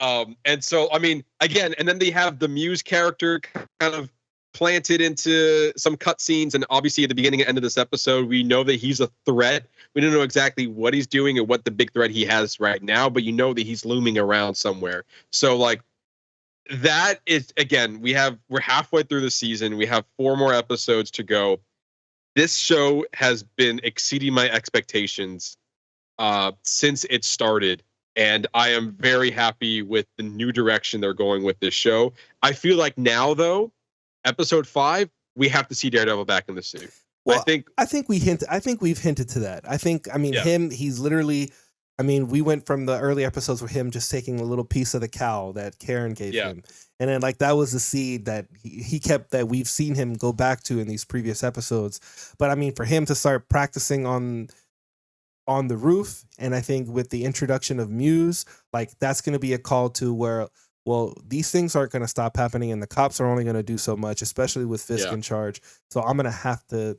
And so, I mean, again, and then they have the Muse character kind of planted into some cutscenes, and obviously at the beginning and end of this episode, we know that he's a threat. We don't know exactly what he's doing or what the big threat he has right now, but you know that he's looming around somewhere. So, like, that is, again, we're halfway through the season. We have 4 more episodes to go. This show has been exceeding my expectations since it started, and I am very happy with the new direction they're going with this show. I feel like now, though, episode 5, we have to see Daredevil back in the suit. Well, I think we've hinted to that. Yeah. He's literally, we went from the early episodes with him just taking a little piece of the cow that Karen gave him. And then like that was the seed that he kept, that we've seen him go back to in these previous episodes. But I mean, for him to start practicing on the roof, and I think with the introduction of Muse, like that's going to be a call to where, well, these things aren't going to stop happening, and the cops are only going to do so much, especially with Fisk in charge. So I'm going to have to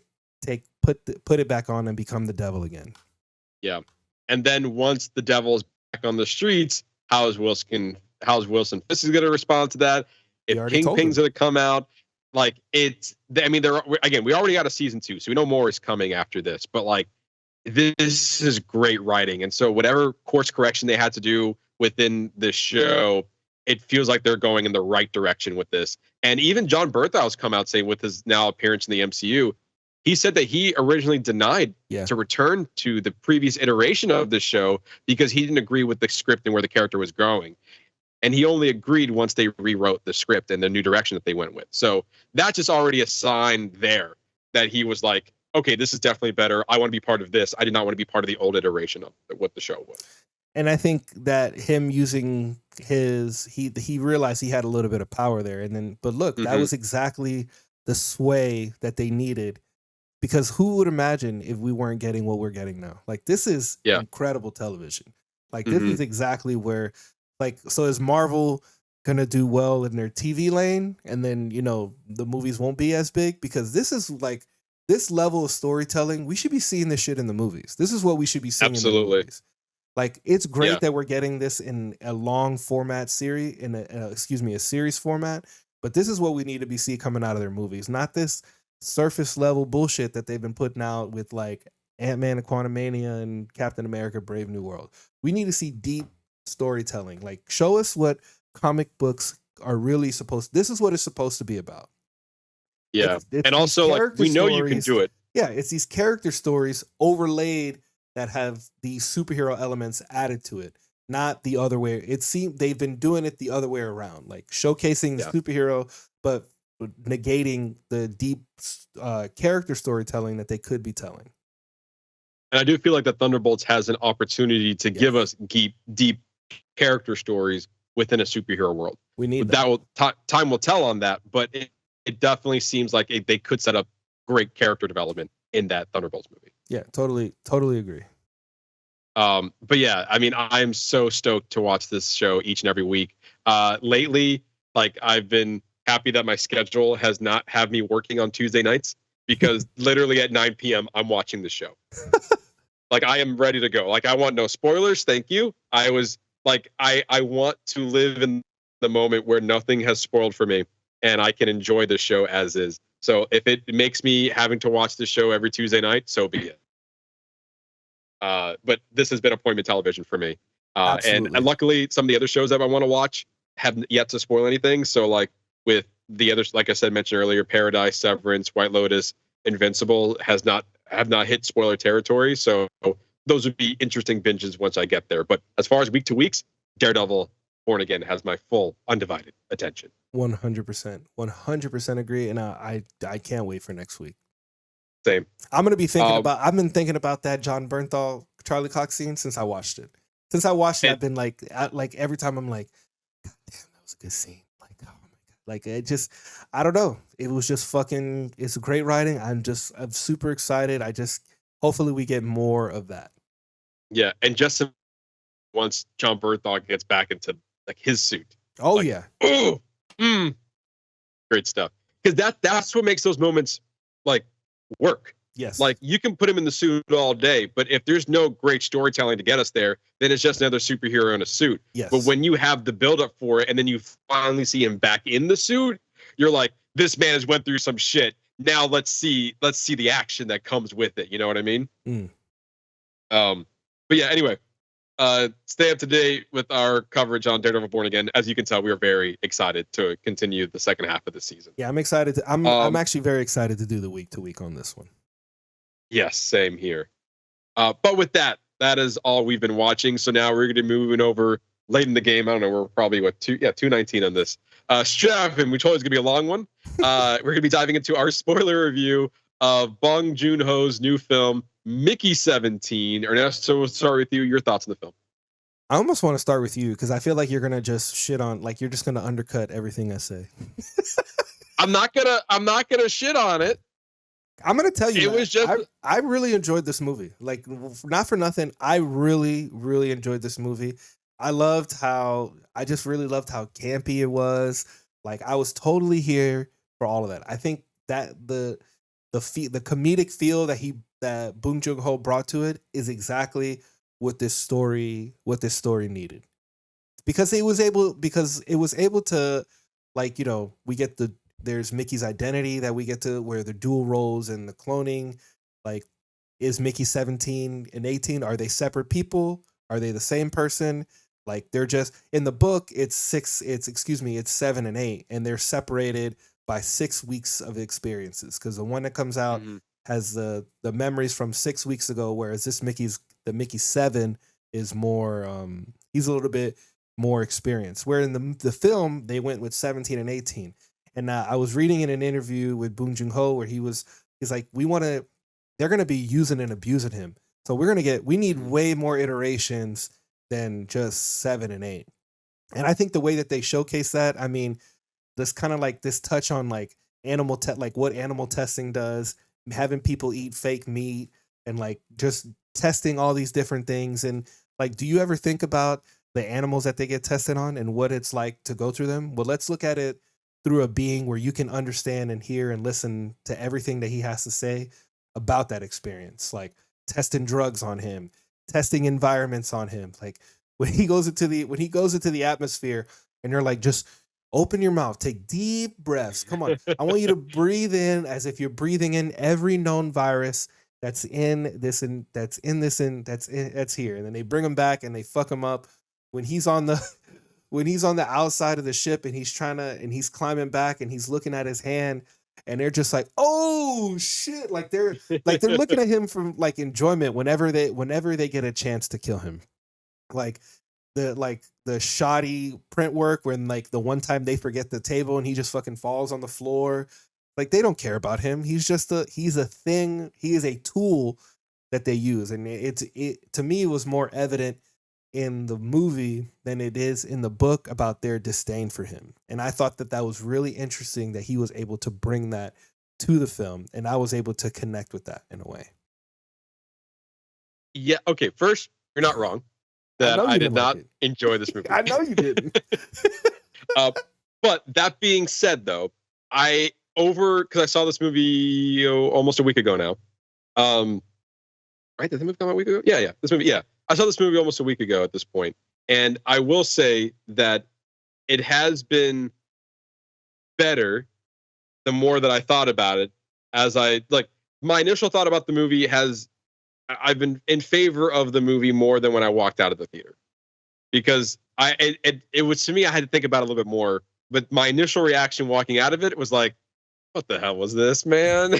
put it back on and become the devil again. Yeah. And then once the devil is back on the streets, how is Wilson Fisk is going to respond to that? If Kingpin's going to come out, like we already got a season 2, so we know more is coming after this, but like this is great writing. And so whatever course correction they had to do within the show, it feels like they're going in the right direction with this. And even John Berthau's come out saying with his now appearance in the MCU, he said that he originally denied to return to the previous iteration of the show because he didn't agree with the script and where the character was going. And he only agreed once they rewrote the script and the new direction that they went with. So that's just already a sign there that he was like, okay, this is definitely better. I want to be part of this. I did not want to be part of the old iteration of what the show was. And I think that him using he realized he had a little bit of power there. But look, that was exactly the sway that they needed. Because who would imagine if we weren't getting what we're getting now? Like, this is incredible television. Like, this is exactly where, like, so is Marvel going to do well in their TV lane? And then, the movies won't be as big? Because this is like, this level of storytelling, we should be seeing this shit in the movies. This is what we should be seeing in the movies. Like, it's great that we're getting this in a long format series, a series format. But this is what we need to be seeing coming out of their movies. Not this surface level bullshit that they've been putting out with like Ant-Man and Quantumania and Captain America Brave New World. We need to see deep storytelling. Like, show us what comic books are really this is what it's supposed to be about. Yeah. And also, like, we know you can do it. Yeah, it's these character stories overlaid that have these superhero elements added to it, not the other way. It seemed they've been doing it the other way around, like showcasing the superhero, but negating the deep character storytelling that they could be telling. And I do feel like the Thunderbolts has an opportunity to give us deep character stories within a superhero world. We need time will tell on that, but it definitely seems like they could set up great character development in that Thunderbolts movie. Yeah, totally agree. But yeah, I mean, I am so stoked to watch this show each and every week. Lately, like, I've been happy that my schedule has not had me working on Tuesday nights, because literally at 9 p.m. I'm watching the show. Like, I am ready to go. Like, I want no spoilers. Thank you. I was like, I want to live in the moment where nothing has spoiled for me and I can enjoy the show as is. So if it makes me having to watch the show every Tuesday night, so be it. But this has been appointment television for me. And luckily, some of the other shows that I want to watch haven't yet to spoil anything. So, like, with the others, like I said, mentioned earlier, Paradise, Severance, White Lotus, Invincible have not hit spoiler territory. So those would be interesting binges once I get there. But as far as week to weeks, Daredevil, Born Again has my full undivided attention. 100% agree. And I can't wait for next week. Same. I've been thinking about that John Bernthal, Charlie Cox scene since I watched it. I've been like every time I'm like, God damn, that was a good scene. Like, oh my God. Like, it just, I don't know. It was just it's great writing. I'm super excited. Hopefully we get more of that. Yeah. And just once John Bernthal gets back into like his suit. Oh, like, yeah. Great stuff. Because that's what makes those moments like work. Yes. Like, you can put him in the suit all day, but if there's no great storytelling to get us there, then it's just another superhero in a suit. Yes. But when you have the buildup for it and then you finally see him back in the suit, you're like, this man has went through some shit. Now let's see the action that comes with it. You know what I mean? Mm. But yeah, anyway, stay up to date with our coverage on Daredevil Born Again. As you can tell, we are very excited to continue the second half of the season. Yeah, I'm excited. I'm actually very excited to do the week to week on this one. Yes, same here. But with that is all we've been watching. So now we're going to be moving over late in the game. I don't know. We're probably 219 on this. Strap in. We told you it's going to be a long one. We're going to be diving into our spoiler review of Bong Joon-ho's new film, Mickey 17. Ernesto, we'll start with you. Your thoughts on the film. I almost want to start with you because I feel like you're gonna just shit on, like you're just gonna undercut everything I say. I'm not gonna shit on it. I'm gonna tell you, It was just I really enjoyed this movie. Like, not for nothing, I really, really enjoyed this movie. I just really loved how campy it was. Like, I was totally here for all of that. I think that the comedic feel that Bong Joon-ho brought to it is exactly what this story needed. Because it was able to, like, you know, there's Mickey's identity that we get to, where the dual roles and the cloning. Like, is Mickey 17 and 18? Are they separate people? Are they the same person? Like, they're just, in the book, it's 7 and 8, and they're separated by 6 weeks of experiences. Because the one that comes out has the memories from 6 weeks ago, whereas the Mickey 7 is more, he's a little bit more experienced. Where in the film, they went with 17 and 18. And I was reading in an interview with Bong Joon-ho where he's like, they're going to be using and abusing him. So we need way more iterations than just 7 and 8. And I think the way that they showcase that, I mean, this kind of like this touch on like like what animal testing does, having people eat fake meat and like just testing all these different things. And like, do you ever think about the animals that they get tested on and what it's like to go through them? Well, let's look at it through a being where you can understand and hear and listen to everything that he has to say about that experience, like testing drugs on him, testing environments on him. Like when he goes into the atmosphere and you're like, just open your mouth, take deep breaths. Come on. I want you to breathe in as if you're breathing in every known virus that's here. And then they bring him back and they fuck him up when he's on the outside of the ship and he's climbing back and he's looking at his hand and they're just like, oh shit. Like they're looking at him from like enjoyment whenever they get a chance to kill him. Like the shoddy print work when like the one time they forget the table and he just fucking falls on the floor. Like they don't care about him. He's a thing. He is a tool that they use. And to me, it was more evident in the movie than it is in the book about their disdain for him. And I thought that was really interesting that he was able to bring that to the film. And I was able to connect with that in a way. Yeah. Okay. First, you're not wrong that I did not enjoy this movie. I know you didn't. But that being said, though, because I saw this movie almost a week ago now. Right? Did the movie come out a week ago? Yeah. This movie, yeah. I saw this movie almost a week ago at this point, and I will say that it has been better the more that I thought about it. My initial thought about the movie I've been in favor of the movie more than when I walked out of the theater, because it was, to me, I had to think about it a little bit more. But my initial reaction walking out of it was like, what the hell was this, man?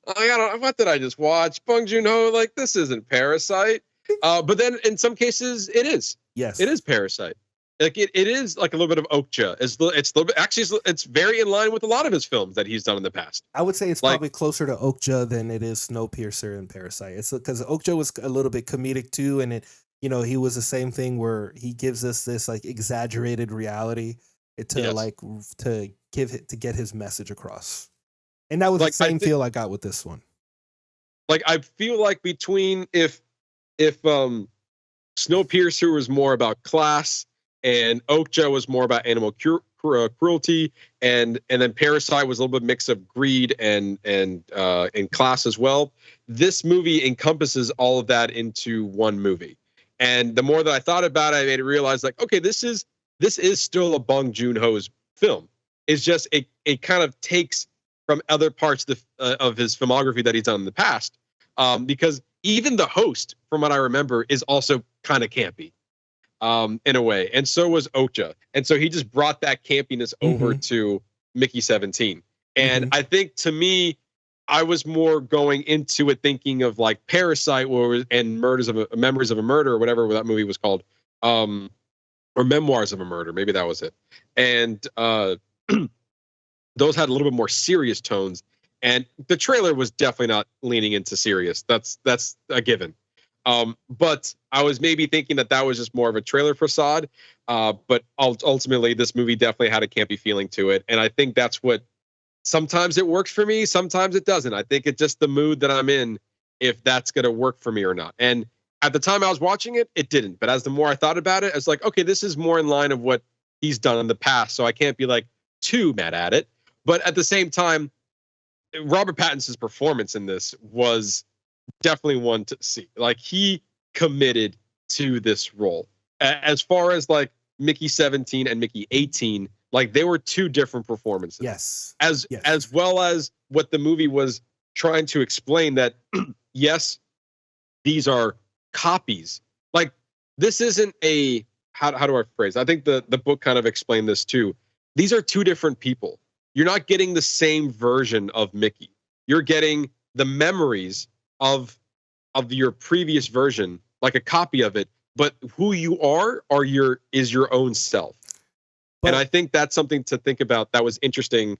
What did I just watch? Bong Joon-ho, like, this isn't Parasite. But then in some cases it is. Yes. It is Parasite. Like it is like a little bit of Okja. It's very in line with a lot of his films that he's done in the past. I would say it's probably closer to Okja than it is Snowpiercer and Parasite. It's because Okja was a little bit comedic too, and he was the same thing where he gives us this like exaggerated reality to get his message across. And that was the same feel I got with this one. Like I feel like between if Snowpiercer was more about class and Okja was more about animal cruelty, and then Parasite was a little bit mix of greed and class as well. This movie encompasses all of that into one movie. And the more that I thought about it, I made it realize, like, okay, this is still a Bong Joon-ho's film. It's just it kind of takes from other parts of his filmography that he's done in the past, because even The Host, from what I remember, is also kind of campy, in a way, and so was Ocha, and so he just brought that campiness over to Mickey 17. And I think, to me, I was more going into it thinking of like Parasite, and Memories of a Murder, or whatever that movie was called, or Memoirs of a Murder, maybe that was it, and those had a little bit more serious tones, and the trailer was definitely not leaning into serious. That's a given. But I was maybe thinking that was just more of a trailer facade. But ultimately, this movie definitely had a campy feeling to it, and I think that's what. Sometimes it works for me, sometimes it doesn't. I think it's just the mood that I'm in, if that's going to work for me or not. And at the time I was watching it, it didn't. But as the more I thought about it, I was like, okay, this is more in line of what he's done in the past, so I can't be like too mad at it. But at the same time, Robert Pattinson's performance in this was definitely one to see. Like, he committed to this role. As far as like Mickey 17 and Mickey 18, like, they were two different performances. Yes. As well as what the movie was trying to explain, that yes, these are copies. Like, this isn't a how do I phrase? I think the book kind of explained this too. These are two different people. You're not getting the same version of Mickey. You're getting the memories of your previous version, like a copy of it, but who you are is your own self. And I think that's something to think about that was interesting,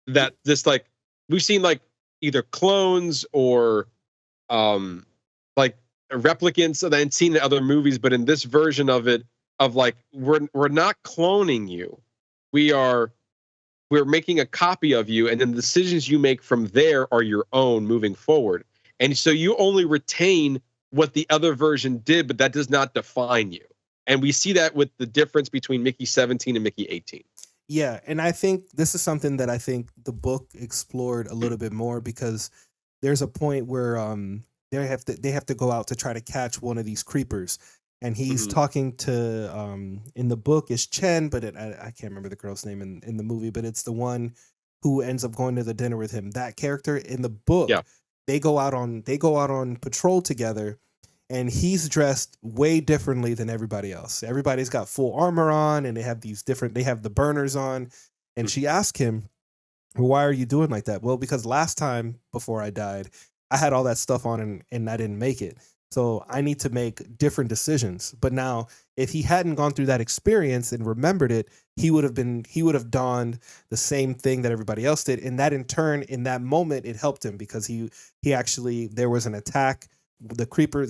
that this, like, we've seen like either clones or like replicants and seen in other movies, but in this version of it, of like, we're not cloning you. We're making a copy of you, and then the decisions you make from there are your own moving forward. And so you only retain what the other version did, but that does not define you. And we see that with the difference between Mickey 17 and Mickey 18. Yeah, and I think this is something that I think the book explored a little bit more, because there's a point where they have to go out to try to catch one of these creepers, and he's talking to in the book is Chen, but I can't remember the girl's name in the movie, but it's the one who ends up going to the dinner with him. That character in the book, they go out on patrol together. And he's dressed way differently than everybody else. Everybody's got full armor on, and they have the burners on. And she asked him, well, why are you doing like that? Well, because last time before I died, I had all that stuff on and I didn't make it. So I need to make different decisions. But now, if he hadn't gone through that experience and remembered it, he would have donned the same thing that everybody else did. And that, in turn, in that moment, it helped him, because he actually, there was an attack. There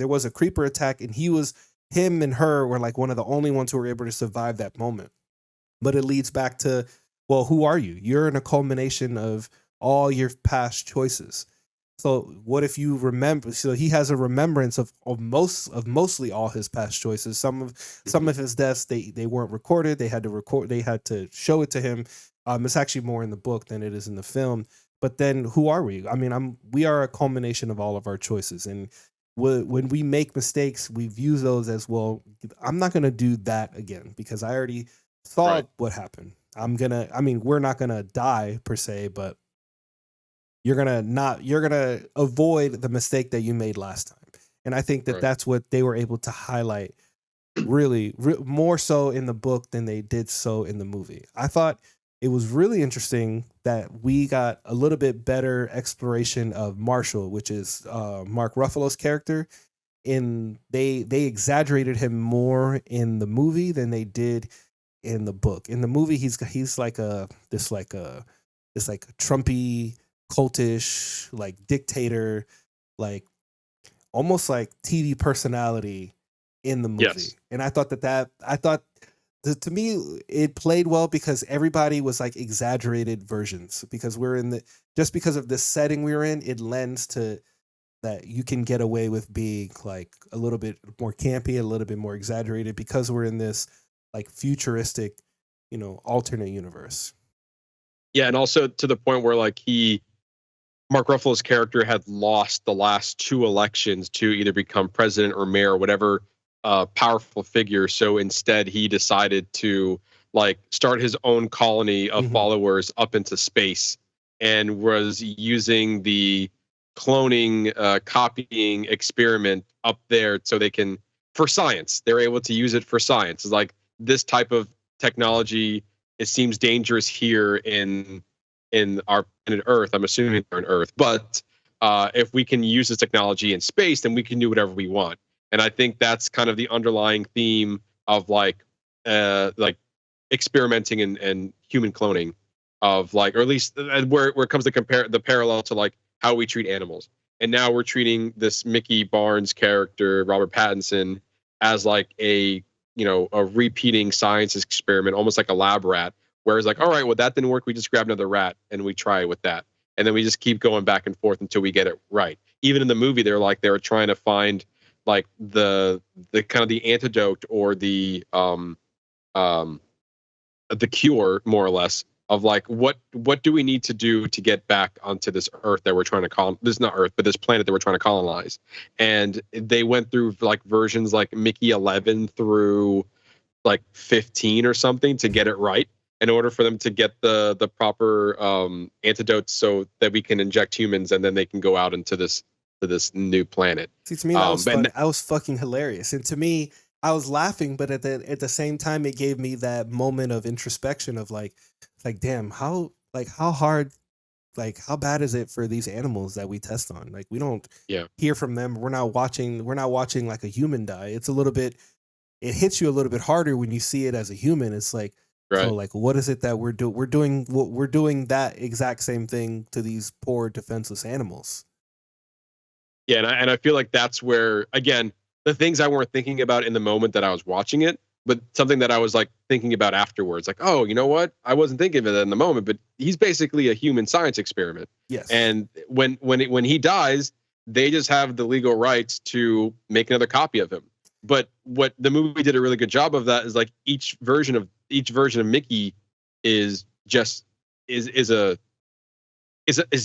was a creeper attack, and him and her were like one of the only ones who were able to survive that moment. But it leads back to, well, who are you? You're in a culmination of all your past choices. So what if you remember? So he has a remembrance of mostly all his past choices. Some of his deaths, they weren't recorded. They had to show it to him. It's actually more in the book than it is in the film. But then, who are we? I mean, we are a culmination of all of our choices, and when we make mistakes, we view those as, well, I'm not going to do that again, because I already saw what happened. We're not going to die per se, but you're going to avoid the mistake that you made last time. And I think that's what they were able to highlight really more so in the book than they did so in the movie. I thought it was really interesting that we got a little bit better exploration of Marshall, which is Mark Ruffalo's character. They exaggerated him more in the movie than they did in the book. In the movie, he's like this Trumpy, cultish, like dictator, like almost like TV personality in the movie. Yes. And I thought to me, it played well, because everybody was like exaggerated versions, because just because of the setting we were in, it lends to that you can get away with being like a little bit more campy, a little bit more exaggerated, because we're in this like futuristic alternate universe. Yeah, and also to the point where like Mark Ruffalo's character had lost the last 2 elections to either become president or mayor or whatever powerful figure. So instead, he decided to like start his own colony of followers up into space, and was using the cloning, copying experiment up there so they can for science. They're able to use it for science. It's like this type of technology. It seems dangerous here in our planet Earth. I'm assuming they're on Earth, but if we can use this technology in space, then we can do whatever we want. And I think that's kind of the underlying theme of like experimenting and human cloning, of like, or at least where it comes to compare the parallel to like how we treat animals. And now we're treating this Mickey Barnes character, Robert Pattinson, as like a repeating science experiment, almost like a lab rat. Whereas like, all right, well, that didn't work. We just grab another rat and we try with that. And then we just keep going back and forth until we get it right. Even in the movie, they were trying to find like the kind of the antidote or the cure, more or less, of like what do we need to do to get back onto this Earth that we're trying to this is not Earth, but this planet that we're trying to colonize. And they went through like versions like Mickey 11 through like 15 or something to get it right, in order for them to get the proper antidotes so that we can inject humans and then they can go out into this new planet. See, to me, that was fun. That was fucking hilarious. And to me, I was laughing, but at the same time, it gave me that moment of introspection of like, damn, how hard, like how bad is it for these animals that we test on? Like we don't hear from them. We're not watching like a human die. It's a little bit, it hits you a little bit harder when you see it as a human. It's like, right. So like, what is it that we're doing? We're doing that exact same thing to these poor defenseless animals. Yeah, and I feel like that's where, again, the things I weren't thinking about in the moment that I was watching it, but something that I was like thinking about afterwards. Like, oh, you know what? I wasn't thinking of it in the moment, but he's basically a human science experiment. Yes. And when he dies, they just have the legal rights to make another copy of him. But what the movie did a really good job of that is like each version of Mickey is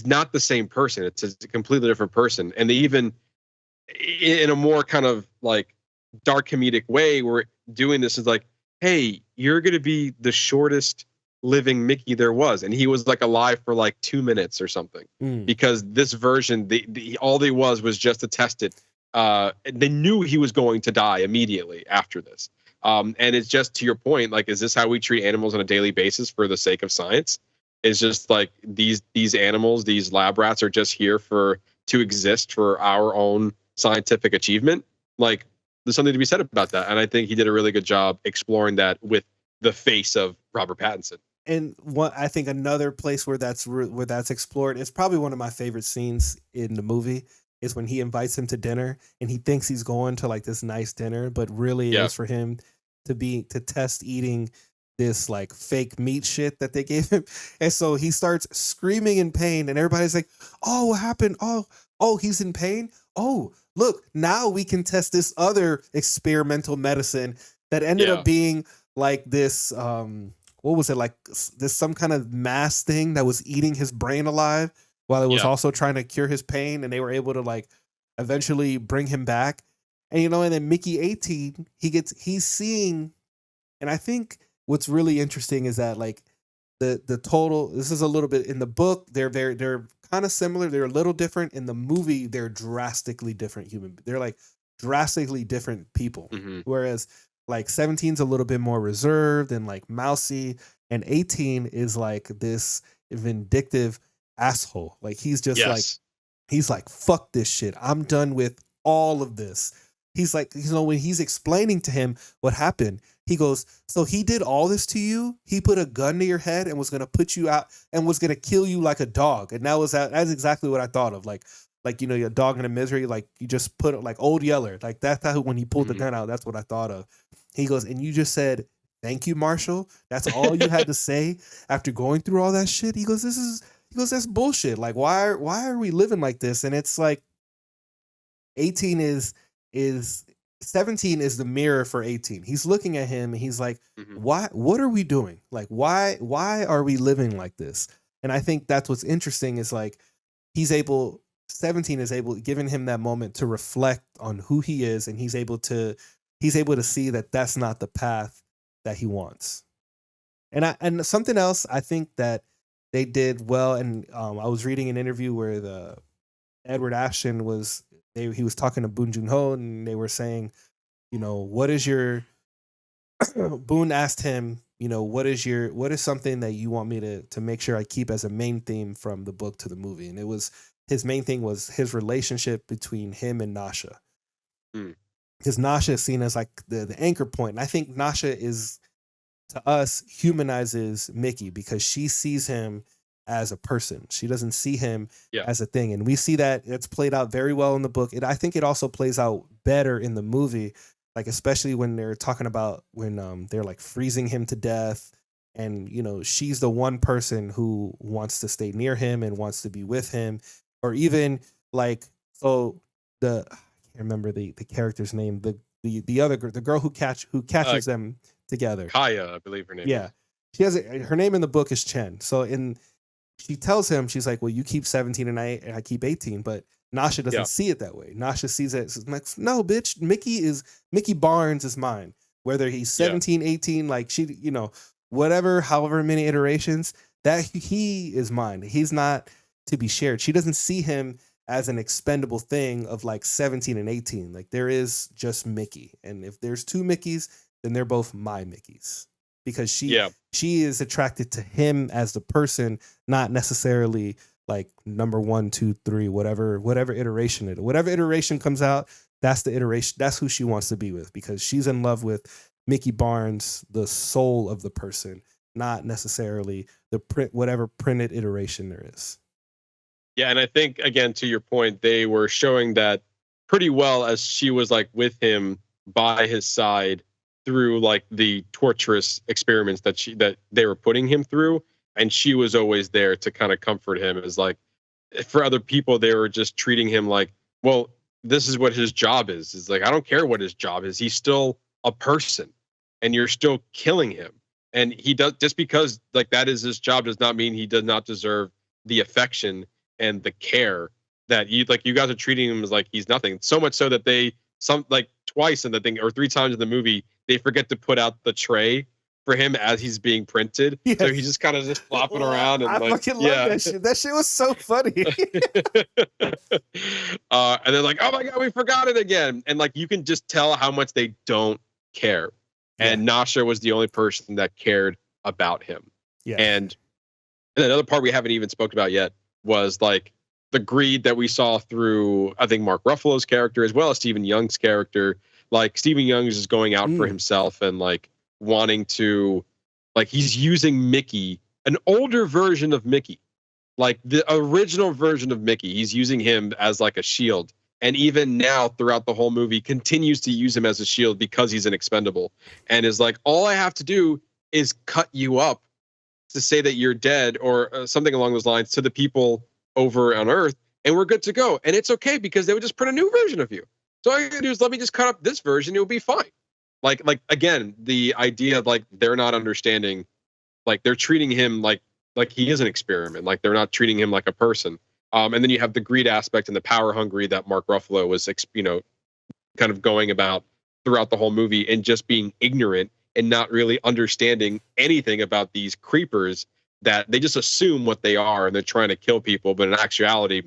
not the same person. It's a completely different person. And they even, in a more kind of like dark comedic way, we're doing this is like, hey, you're going to be the shortest living Mickey there was. And he was like alive for like 2 minutes or something, because this version, all they was just to test it. They knew he was going to die immediately after this. And it's just, to your point, like, is this how we treat animals on a daily basis for the sake of science? It's just like these animals, these lab rats are just here to exist for our own scientific achievement. Like, there's something to be said about that. And I think he did a really good job exploring that with the face of Robert Pattinson. And I think another place where that's explored is probably one of my favorite scenes in the movie is when he invites him to dinner and he thinks he's going to like this nice dinner, but really it's for him to test eating this like fake meat shit that they gave him. And so he starts screaming in pain and everybody's like, oh, what happened? Oh, he's in pain. Oh, look, now we can test this other experimental medicine that ended up being like this, what was it? Like this, some kind of mass thing that was eating his brain alive while it was also trying to cure his pain. And they were able to like eventually bring him back. And, and then Mickey 18, he's seeing, and I think what's really interesting is that like the total, this is a little bit in the book, they're kind of similar. They're a little different. In the movie, they're drastically different they're like drastically different people. Mm-hmm. Whereas like 17's a little bit more reserved and like mousy, and 18 is like this vindictive asshole. Like he's just he's like, fuck this shit. I'm done with all of this. He's like, when he's explaining to him what happened, he goes, so he did all this to you? He put a gun to your head and was going to put you out and was going to kill you like a dog. And that's exactly what I thought of. Like, your dog in a misery, like you just put it like Old Yeller. Like that's how, when he pulled the gun out, that's what I thought of. He goes, and you just said, thank you, Marshall. That's all you had to say after going through all that shit. He goes, that's bullshit. Like, why are we living like this? And it's like 18 is 17 is the mirror for 18. He's looking at him and he's like, Mhm. what are we doing? Like, why are we living like this? And I think that's what's interesting is like, 17 is able, giving him that moment to reflect on who he is. And he's able to see that that's not the path that he wants. And something else I think that they did well. And I was reading an interview where the Edward Ashton he was talking to Boon Joon-ho and they were saying, you know, what is your Boone asked him, you know, what is something that you want me to make sure I keep as a main theme from the book to the movie? And it was his main thing was his relationship between him and Nasha. Because Nasha is seen as like the anchor point. And I think Nasha is, to us, humanizes Mickey because she sees him as a person. She doesn't see him as a thing. And we see that it's played out very well in the book. I think it also plays out better in the movie, like especially when they're talking about when they're like freezing him to death. And, you know, she's the one person who wants to stay near him and wants to be with him. Or even like, so I can't remember the character's name, the other girl, the girl who catches them together. Kaya, I believe her name. Yeah. She has her name in the book is Chen. So she tells him, she's like, well, you keep 17 and I keep 18, but Nasha doesn't see it that way. Nasha sees it as like, no, bitch, Mickey Barnes is mine. Whether he's 17, 18, like she, you know, whatever, however many iterations, that he is mine. He's not to be shared. She doesn't see him as an expendable thing of like 17 and 18. Like there is just Mickey. And if there's two Mickeys, then they're both my Mickeys. Because she is attracted to him as the person, not necessarily like number 1, 2, 3, whatever iteration it is. Whatever iteration comes out, that's the iteration. That's who she wants to be with because she's in love with Mickey Barnes, the soul of the person, not necessarily whatever printed iteration there is. Yeah, and I think again to your point, they were showing that pretty well as she was like with him by his side through like the torturous experiments that they were putting him through, and she was always there to kind of comfort him. As like for other people, they were just treating him like, well, this is what his job is. It's like I don't care what his job is. He's still a person, and you're still killing him. And he does just because like that is his job does not mean he does not deserve the affection and the care that you guys are treating him as like he's nothing. So much so that they twice in the thing or 3 times in the movie they forget to put out the tray for him as he's being printed. Yes. So he's just kind of just flopping around. And I fucking love that shit. That shit was so funny. And they're like, oh my God, we forgot it again. And like, you can just tell how much they don't care. Yeah. And Nasha was the only person that cared about him. Yeah. And another part we haven't even spoke about yet was like the greed that we saw through, I think, Mark Ruffalo's character, as well as Stephen Young's character. Like Stephen Young is just going out for himself and like wanting to, like he's using Mickey, an older version of Mickey, like the original version of Mickey. He's using him as like a shield. And even now throughout the whole movie continues to use him as a shield because he's an expendable and is like, all I have to do is cut you up to say that you're dead or something along those lines to the people over on Earth. And we're good to go. And it's okay because they would just print a new version of you. So all you gotta do is let me just cut up this version. It'll be fine. Like again, the idea of like they're not understanding, like they're treating him like he is an experiment. Like they're not treating him like a person. And then you have the greed aspect and the power hungry that Mark Ruffalo was, kind of going about throughout the whole movie and just being ignorant and not really understanding anything about these creepers that they just assume what they are and they're trying to kill people. But in actuality,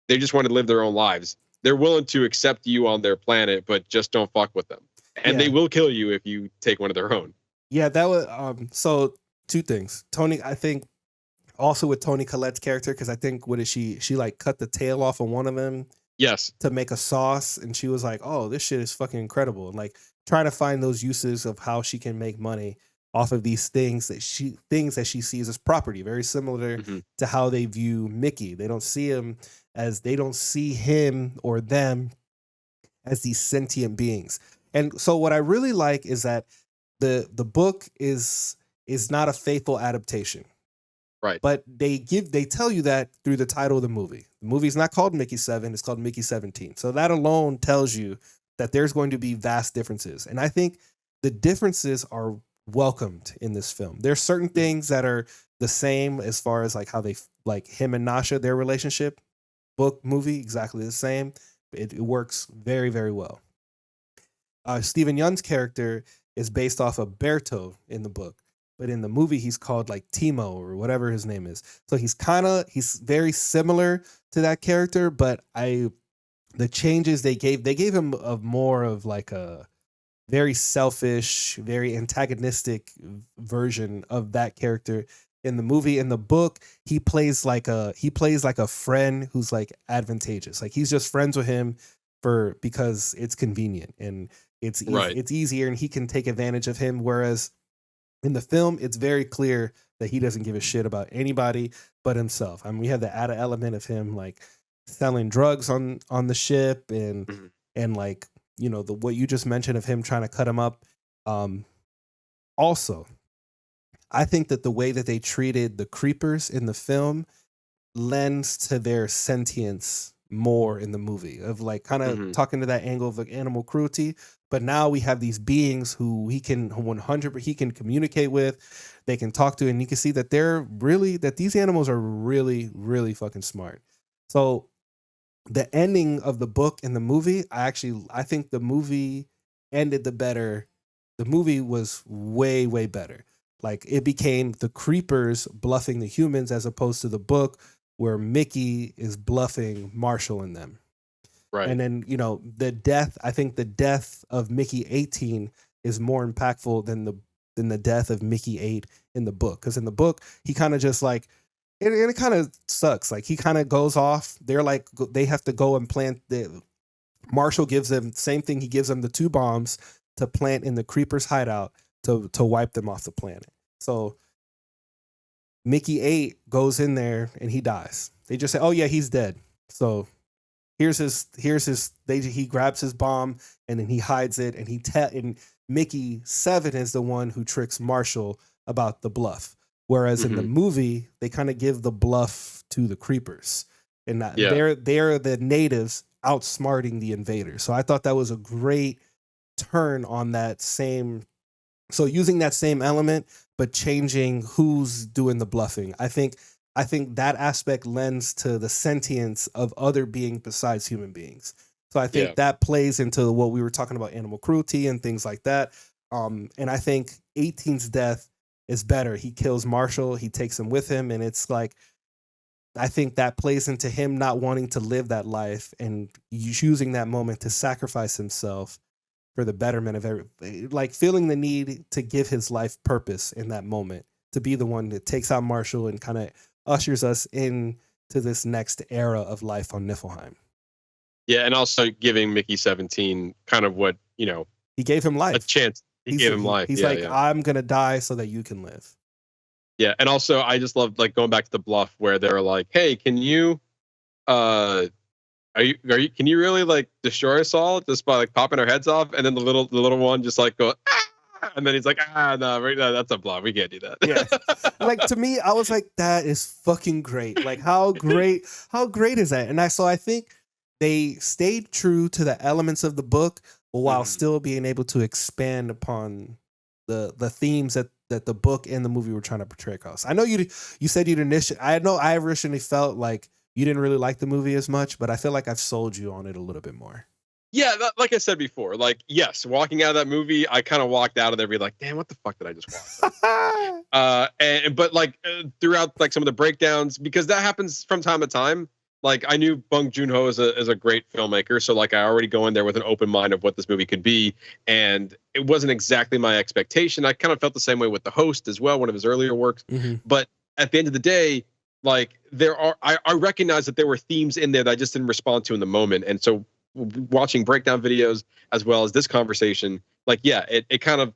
they just want to live their own lives. They're willing to accept you on their planet, but just don't fuck with them. And they will kill you if you take one of their own. Yeah, that was so 2 things. Tony, I think also with Toni Collette's character, because I think what is she like cut the tail off of one of them. Yes. To make a sauce, and she was like, "Oh, this shit is fucking incredible," and like trying to find those uses of how she can make money off of these things that she sees as property. Very similar to how they view Mickey. They don't see him or them as these sentient beings. And so what I really like is that the book is not a faithful adaptation. Right. But they tell you that through the title of the movie. The movie is not called Mickey 7, it's called Mickey 17. So that alone tells you that there's going to be vast differences. And I think the differences are welcomed in this film. There's certain things that are the same as far as like how they like him and Nasha, their relationship, book, movie, exactly the same. It works very, very well. Stephen Yeun's character is based off of Berto in the book, but in the movie he's called like Timo or whatever his name is. So he's very similar to that character, but the changes they gave him a more of like a very selfish, very antagonistic version of that character in the movie. In the book, he plays like a friend who's like advantageous. Like he's just friends with him because it's convenient and it's easier and he can take advantage of him. Whereas in the film, it's very clear that he doesn't give a shit about anybody but himself. I mean, we have the added element of him like selling drugs on the ship and like, you know, what you just mentioned of him trying to cut him up. Also, I think that the way that they treated the creepers in the film lends to their sentience more in the movie, of like kind of talking to that angle of like animal cruelty. But now we have these beings who he can communicate with, they can talk to, and you can see that these animals are really, really fucking smart. So the ending of the book and the movie, I think the movie ended the movie was way, way better. Like it became the creepers bluffing the humans as opposed to the book where Mickey is bluffing Marshall and them. Right. And then, you know, I think the death of Mickey 18 is more impactful than the death of Mickey 8 in the book. Because in the book, he kind of just like, and it kind of sucks. Like he kind of goes off. They're like, they have to go and plant Marshall gives them same thing. He gives them the 2 bombs to plant in the creepers hideout to wipe them off the planet. So Mickey 8 goes in there and he dies. They just say, "Oh yeah, he's dead." So he grabs his bomb and then he hides it and Mickey 7 is the one who tricks Marshall about the bluff. Whereas in the movie, they kind of give the bluff to the creepers, and they're the natives outsmarting the invaders. So I thought that was a great turn on that same. So using that same element, but changing who's doing the bluffing. I think that aspect lends to the sentience of other beings besides human beings. So I think that plays into what we were talking about, animal cruelty and things like that. And I think 18's death is better. He kills Marshall, he takes him with him, and it's like, I think that plays into him not wanting to live that life and using that moment to sacrifice himself for the betterment of every, like feeling the need to give his life purpose in that moment, to be the one that takes out Marshall and kind of ushers us into this next era of life on Niflheim. Yeah, and also giving Mickey 17 kind of what, you know, he gave him life. A chance. He gave him life. He's I'm going to die so that you can live. Yeah, and also I just love like going back to the bluff where they're like, "Hey, can you can you really like destroy us all just by like popping our heads off?" And then the little one just like go, "Ah!" And then he's like, no, that's a bluff. We can't do that. Yeah. Like to me, I was like, that is fucking great. Like how great is that? And I think they stayed true to the elements of the book while still being able to expand upon the themes that the book and the movie were trying to portray across. I know you said you'd initially, I originally felt like you didn't really like the movie as much, but I feel like I've sold you on it a little bit more. Yeah, like I said before, like, yes, walking out of that movie, I kind of walked out of there being like, damn, what the fuck did I just watch? But like throughout like some of the breakdowns, because that happens from time to time. Like I knew Bong Joon-ho is a great filmmaker, so like I already go in there with an open mind of what this movie could be, and it wasn't exactly my expectation. I kind of felt the same way with The Host as well, one of his earlier works. But at the end of the day, like I recognize that there were themes in there that I just didn't respond to in the moment, and so watching breakdown videos as well as this conversation, like it kind of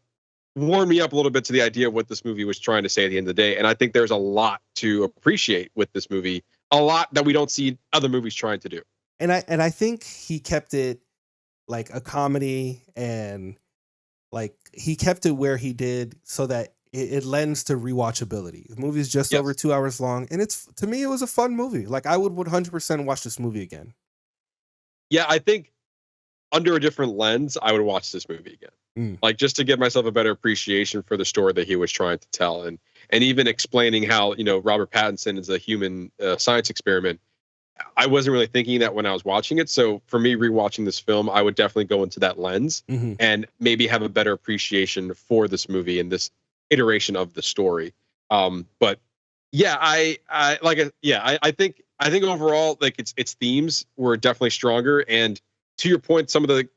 warmed me up a little bit to the idea of what this movie was trying to say at the end of the day. And I think there's a lot to appreciate with this movie, a lot that we don't see other movies trying to do. And I think he kept it like a comedy, and like he kept it where he did so that it lends to rewatchability. The movie is just over 2 hours long, and to me, it was a fun movie. Like I would 100% watch this movie again. Yeah, I think under a different lens, I would watch this movie again. Like just to give myself a better appreciation for the story that he was trying to tell, and even explaining how Robert Pattinson is a human science experiment. I wasn't really thinking that when I was watching it. So for me, rewatching this film, I would definitely go into that lens and maybe have a better appreciation for this movie and this iteration of the story. But yeah, I think overall, like its themes were definitely stronger. And to your point, some of the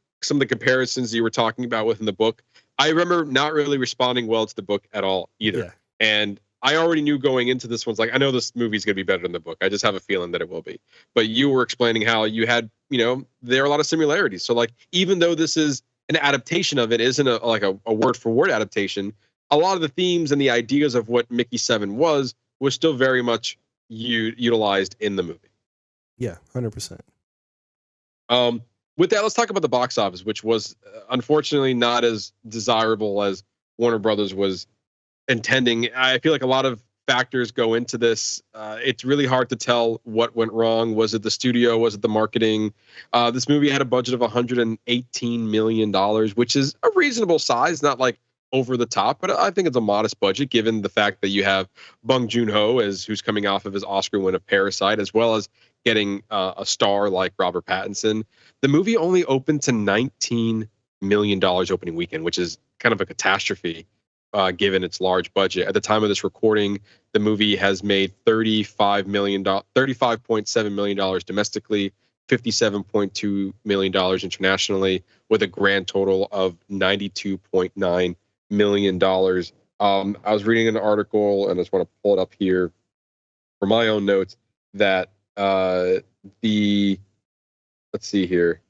comparisons you were talking about within the book, I remember not really responding well to the book at all either. Yeah. And I already knew going into this one's like, I know this movie's going to be better than the book. I just have a feeling that it will be. But you were explaining how you had, there are a lot of similarities. So like, even though this is an adaptation of it, isn't a word for word adaptation, a lot of the themes and the ideas of what Mickey 7 was still very much utilized in the movie. Yeah, 100%. With that, let's talk about the box office, which was unfortunately not as desirable as Warner Brothers was intending. I feel like a lot of factors go into this. It's really hard to tell what went wrong. Was it the studio? Was it the marketing? This movie had a budget of $118 million, which is a reasonable size, not like over the top, but I think it's a modest budget given the fact that you have Bong Joon-ho who's coming off of his Oscar win of Parasite, as well as getting a star like Robert Pattinson. The movie only opened to $19 million opening weekend, which is kind of a catastrophe given its large budget. At the time of this recording, the movie has made $35.7 million domestically, $57.2 million internationally, with a grand total of $92.9 million. I was reading an article, and I just want to pull it up here for my own notes, that let's see here.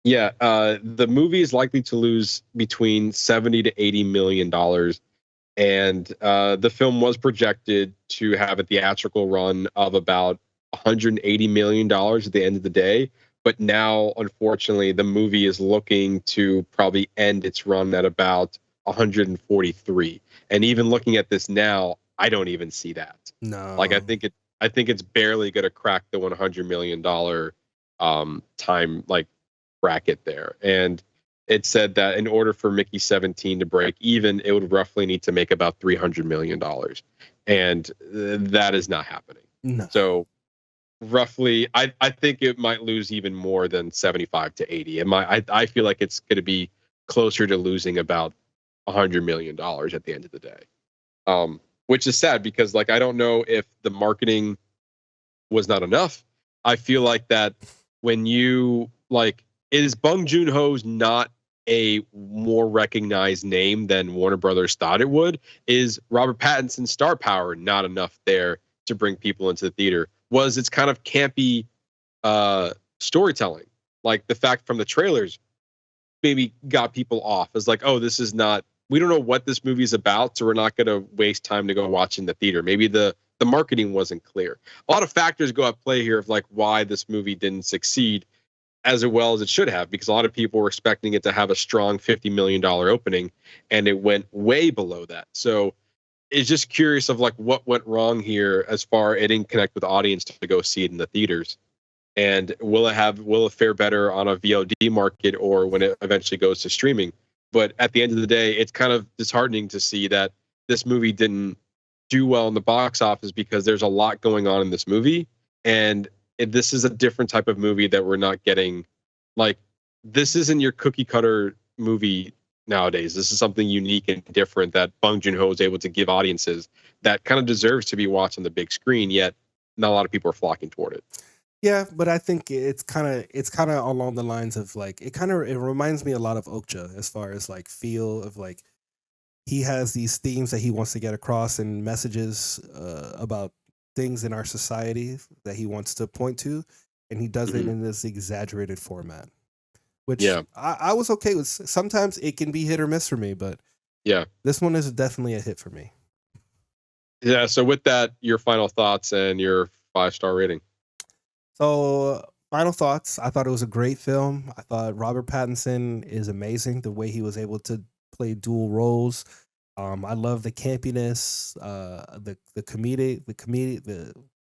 Yeah, the movie is likely to lose between $70 to $80 million. And the film was projected to have a theatrical run of about $180 million at the end of the day. But now, unfortunately, the movie is looking to probably end its run at about 143. And even looking at this now, I don't even see that. No. Like I think it's barely going to crack the $100 million time like bracket there. And it said that in order for Mickey 17 to break even, it would roughly need to make about $300 million. And that is not happening. No. So roughly, I think it might lose even more than 75 to 80. I feel like it's going to be closer to losing about $100 million at the end of the day. Which is sad because like, I don't know if the marketing was not enough. I feel like that when you like, is Bong Joon-ho's not a more recognized name than Warner Brothers thought it would? Is Robert Pattinson's star power not enough there to bring people into the theater? Was its kind of campy storytelling, like the fact from the trailers, maybe got people off as like, oh, this is not, we don't know what this movie is about, so we're not going to waste time to go watch in the theater. Maybe the marketing wasn't clear. A lot of factors go at play here of like why this movie didn't succeed as well as it should have, because a lot of people were expecting it to have a strong $50 million opening, and it went way below that. So it's just curious of like what went wrong here as far it didn't connect with the audience to go see it in the theaters. And will it fare better on a VOD market or when it eventually goes to streaming? But at the end of the day, it's kind of disheartening to see that this movie didn't do well in the box office because there's a lot going on in this movie. And this is a different type of movie that we're not getting. Like, this isn't your cookie cutter movie nowadays. This is something unique and different that Bong Joon-ho is able to give audiences that kind of deserves to be watched on the big screen, yet not a lot of people are flocking toward it. Yeah, but I think it's kind of along the lines of like it reminds me a lot of Okja as far as like feel of like he has these themes that he wants to get across and messages about things in our society that he wants to point to, and he does it in this exaggerated format, which I was okay with. Sometimes it can be hit or miss for me, but yeah, this one is definitely a hit for me. Yeah. So with that, your final thoughts and your 5-star rating. So final thoughts. I thought it was a great film. I thought Robert Pattinson is amazing. The way he was able to play dual roles. I love the campiness, the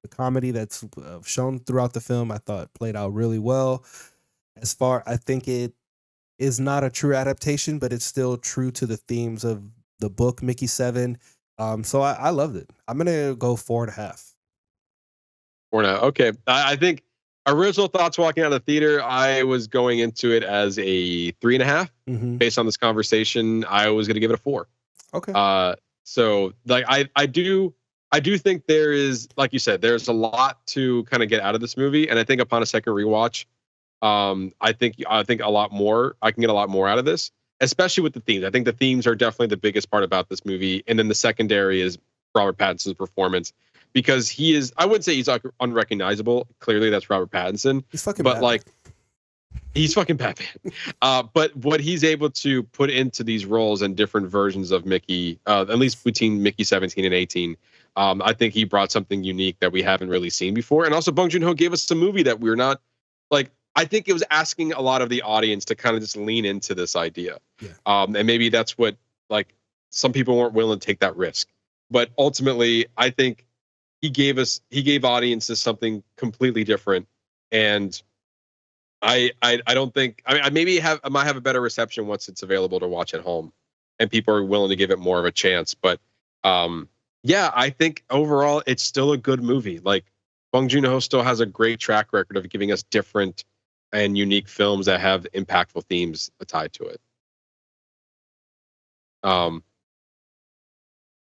comedy that's shown throughout the film. I thought played out really well. I think it is not a true adaptation, but it's still true to the themes of the book Mickey 7. So I loved it. I'm gonna go 4.5. 4.5. Okay. I think original thoughts walking out of the theater, I was going into it as a 3.5. Based on this conversation, I was going to give it a 4. Okay. So like I do think there is, like you said, there's a lot to kind of get out of this movie, and I think upon a second rewatch, I think a lot more. I can get a lot more out of this, especially with the themes. I think the themes are definitely the biggest part about this movie, and then the secondary is Robert Pattinson's performance, because he is, I wouldn't say he's like unrecognizable. Clearly, that's Robert Pattinson. He's fucking but Batman. like he's fucking Batman. But what he's able to put into these roles and different versions of Mickey, at least between Mickey 17 and 18. I think he brought something unique that we haven't really seen before. And also Bong Joon-ho gave us a movie that we're not like, I think it was asking a lot of the audience to kind of just lean into this idea. Yeah. And maybe that's what, like, some people weren't willing to take that risk. But ultimately, I think he gave audiences something completely different. And I don't think, I mean, I might have a better reception once it's available to watch at home and people are willing to give it more of a chance. But yeah, I think overall it's still a good movie. Like, Bong Joon-ho still has a great track record of giving us different and unique films that have impactful themes tied to it.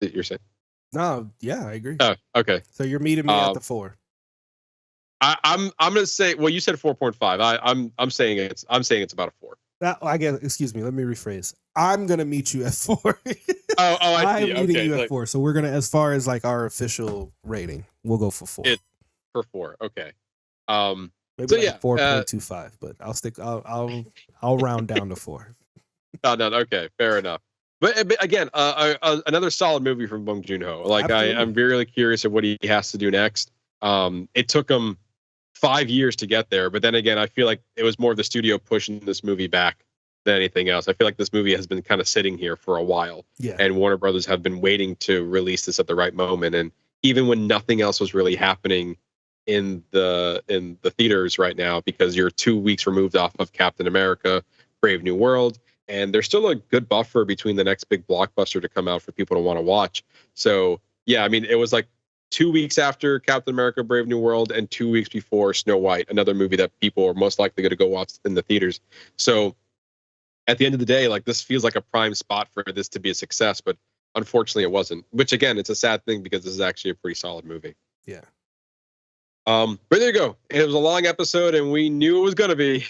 You're saying? No, yeah, I agree. Oh, okay. So you're meeting me at the 4. I'm gonna say, well, you said 4.5. I'm saying it's about a 4. I guess, excuse me, let me rephrase. I'm gonna meet you at 4. I see. I'm meeting you at like, 4. So we're gonna, as far as like our official rating, we'll go for 4. For 4. Okay. Maybe so like yeah, 4.25, but I'll round down to 4. No, okay, fair enough. But again, another solid movie from Bong Joon-ho. Like, I'm really curious of what he has to do next. It took him 5 years to get there, but then again, I feel like it was more of the studio pushing this movie back than anything else. I feel like this movie has been kind of sitting here for a while, and Warner Brothers have been waiting to release this at the right moment. And even when nothing else was really happening in the theaters right now, because you're 2 weeks removed off of Captain America: Brave New World, and there's still a good buffer between the next big blockbuster to come out for people to want to watch. So yeah, I mean, it was like 2 weeks after Captain America: Brave New World and 2 weeks before Snow White, another movie that people are most likely going to go watch in the theaters. So at the end of the day, like, this feels like a prime spot for this to be a success, but unfortunately it wasn't, which again, it's a sad thing because this is actually a pretty solid movie. Yeah. But there you go. It was a long episode and we knew it was going to be,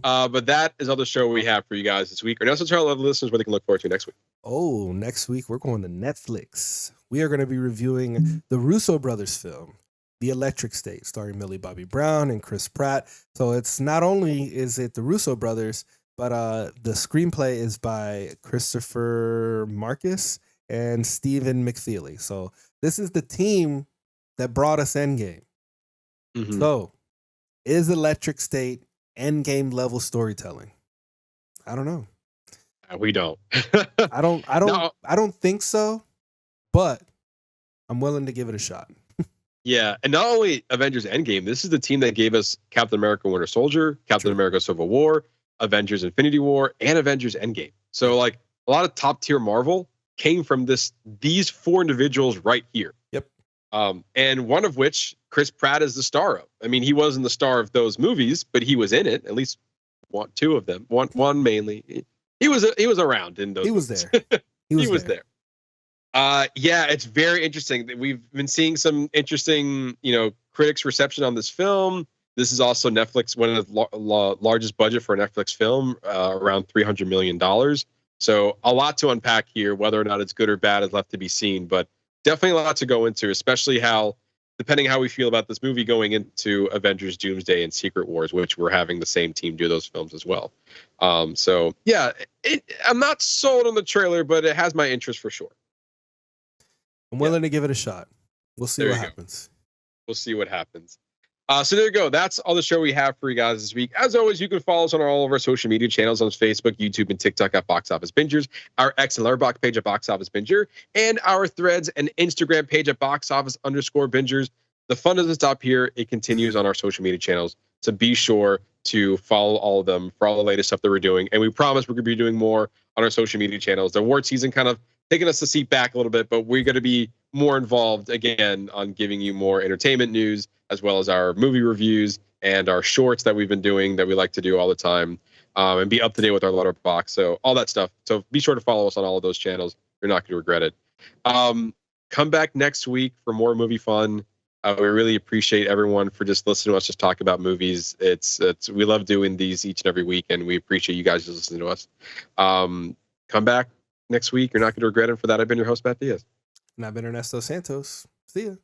but that is all the show we have for you guys this week. Or now, so tell our listeners what they can look forward to next week. Oh, next week we're going to Netflix. We are going to be reviewing the Russo brothers film, The Electric State, starring Millie Bobby Brown and Chris Pratt. So it's not only is it the Russo brothers, but the screenplay is by Christopher Marcus and Stephen McFeely. So this is the team that brought us Endgame. Mm-hmm. So is Electric State Endgame level storytelling? I don't know. We don't. I don't think so, but I'm willing to give it a shot. Yeah, and not only Avengers Endgame, this is the team that gave us Captain America: Winter Soldier, Captain America: Civil War, Avengers: Infinity War, and Avengers Endgame. So like a lot of top tier Marvel came from these 4 individuals right here. Yep. And one of which Chris Pratt is the star of. I mean, he wasn't the star of those movies, but he was in it. At least 2 of them. One mainly. He was around in those. He was movies. there. He was there. Yeah, it's very interesting. We've been seeing some interesting, critics' reception on this film. This is also Netflix, one of the largest budget for a Netflix film, around $300 million. So a lot to unpack here. Whether or not it's good or bad is left to be seen, but definitely a lot to go into, especially depending how we feel about this movie going into Avengers: Doomsday and Secret Wars, which we're having the same team do those films as well. So yeah, I'm not sold on the trailer, but it has my interest for sure. I'm willing to give it a shot. We'll see what happens. We'll see what happens. So there you go. That's all the show we have for you guys this week. As always, you can follow us on all of our social media channels on Facebook, YouTube, and TikTok at Box Office Bingers, our X and Letterboxd page at Box Office Binger, and our Threads and Instagram page at Box Office _Bingers. The fun doesn't stop here. It continues on our social media channels. So be sure to follow all of them for all the latest stuff that we're doing. And we promise we're going to be doing more on our social media channels. The award season kind of taking us a seat back a little bit, but we're going to be more involved again on giving you more entertainment news, as well as our movie reviews and our shorts that we've been doing that we like to do all the time, and be up to date with our letterbox. So all that stuff. So be sure to follow us on all of those channels. You're not going to regret it. Come back next week for more movie fun. We really appreciate everyone for just listening to us just talk about movies. It's we love doing these each and every week, and we appreciate you guys just listening to us. Come back next week. You're not going to regret it. For that, I've been your host, Matt Diaz. And I've been Ernesto Santos. See ya.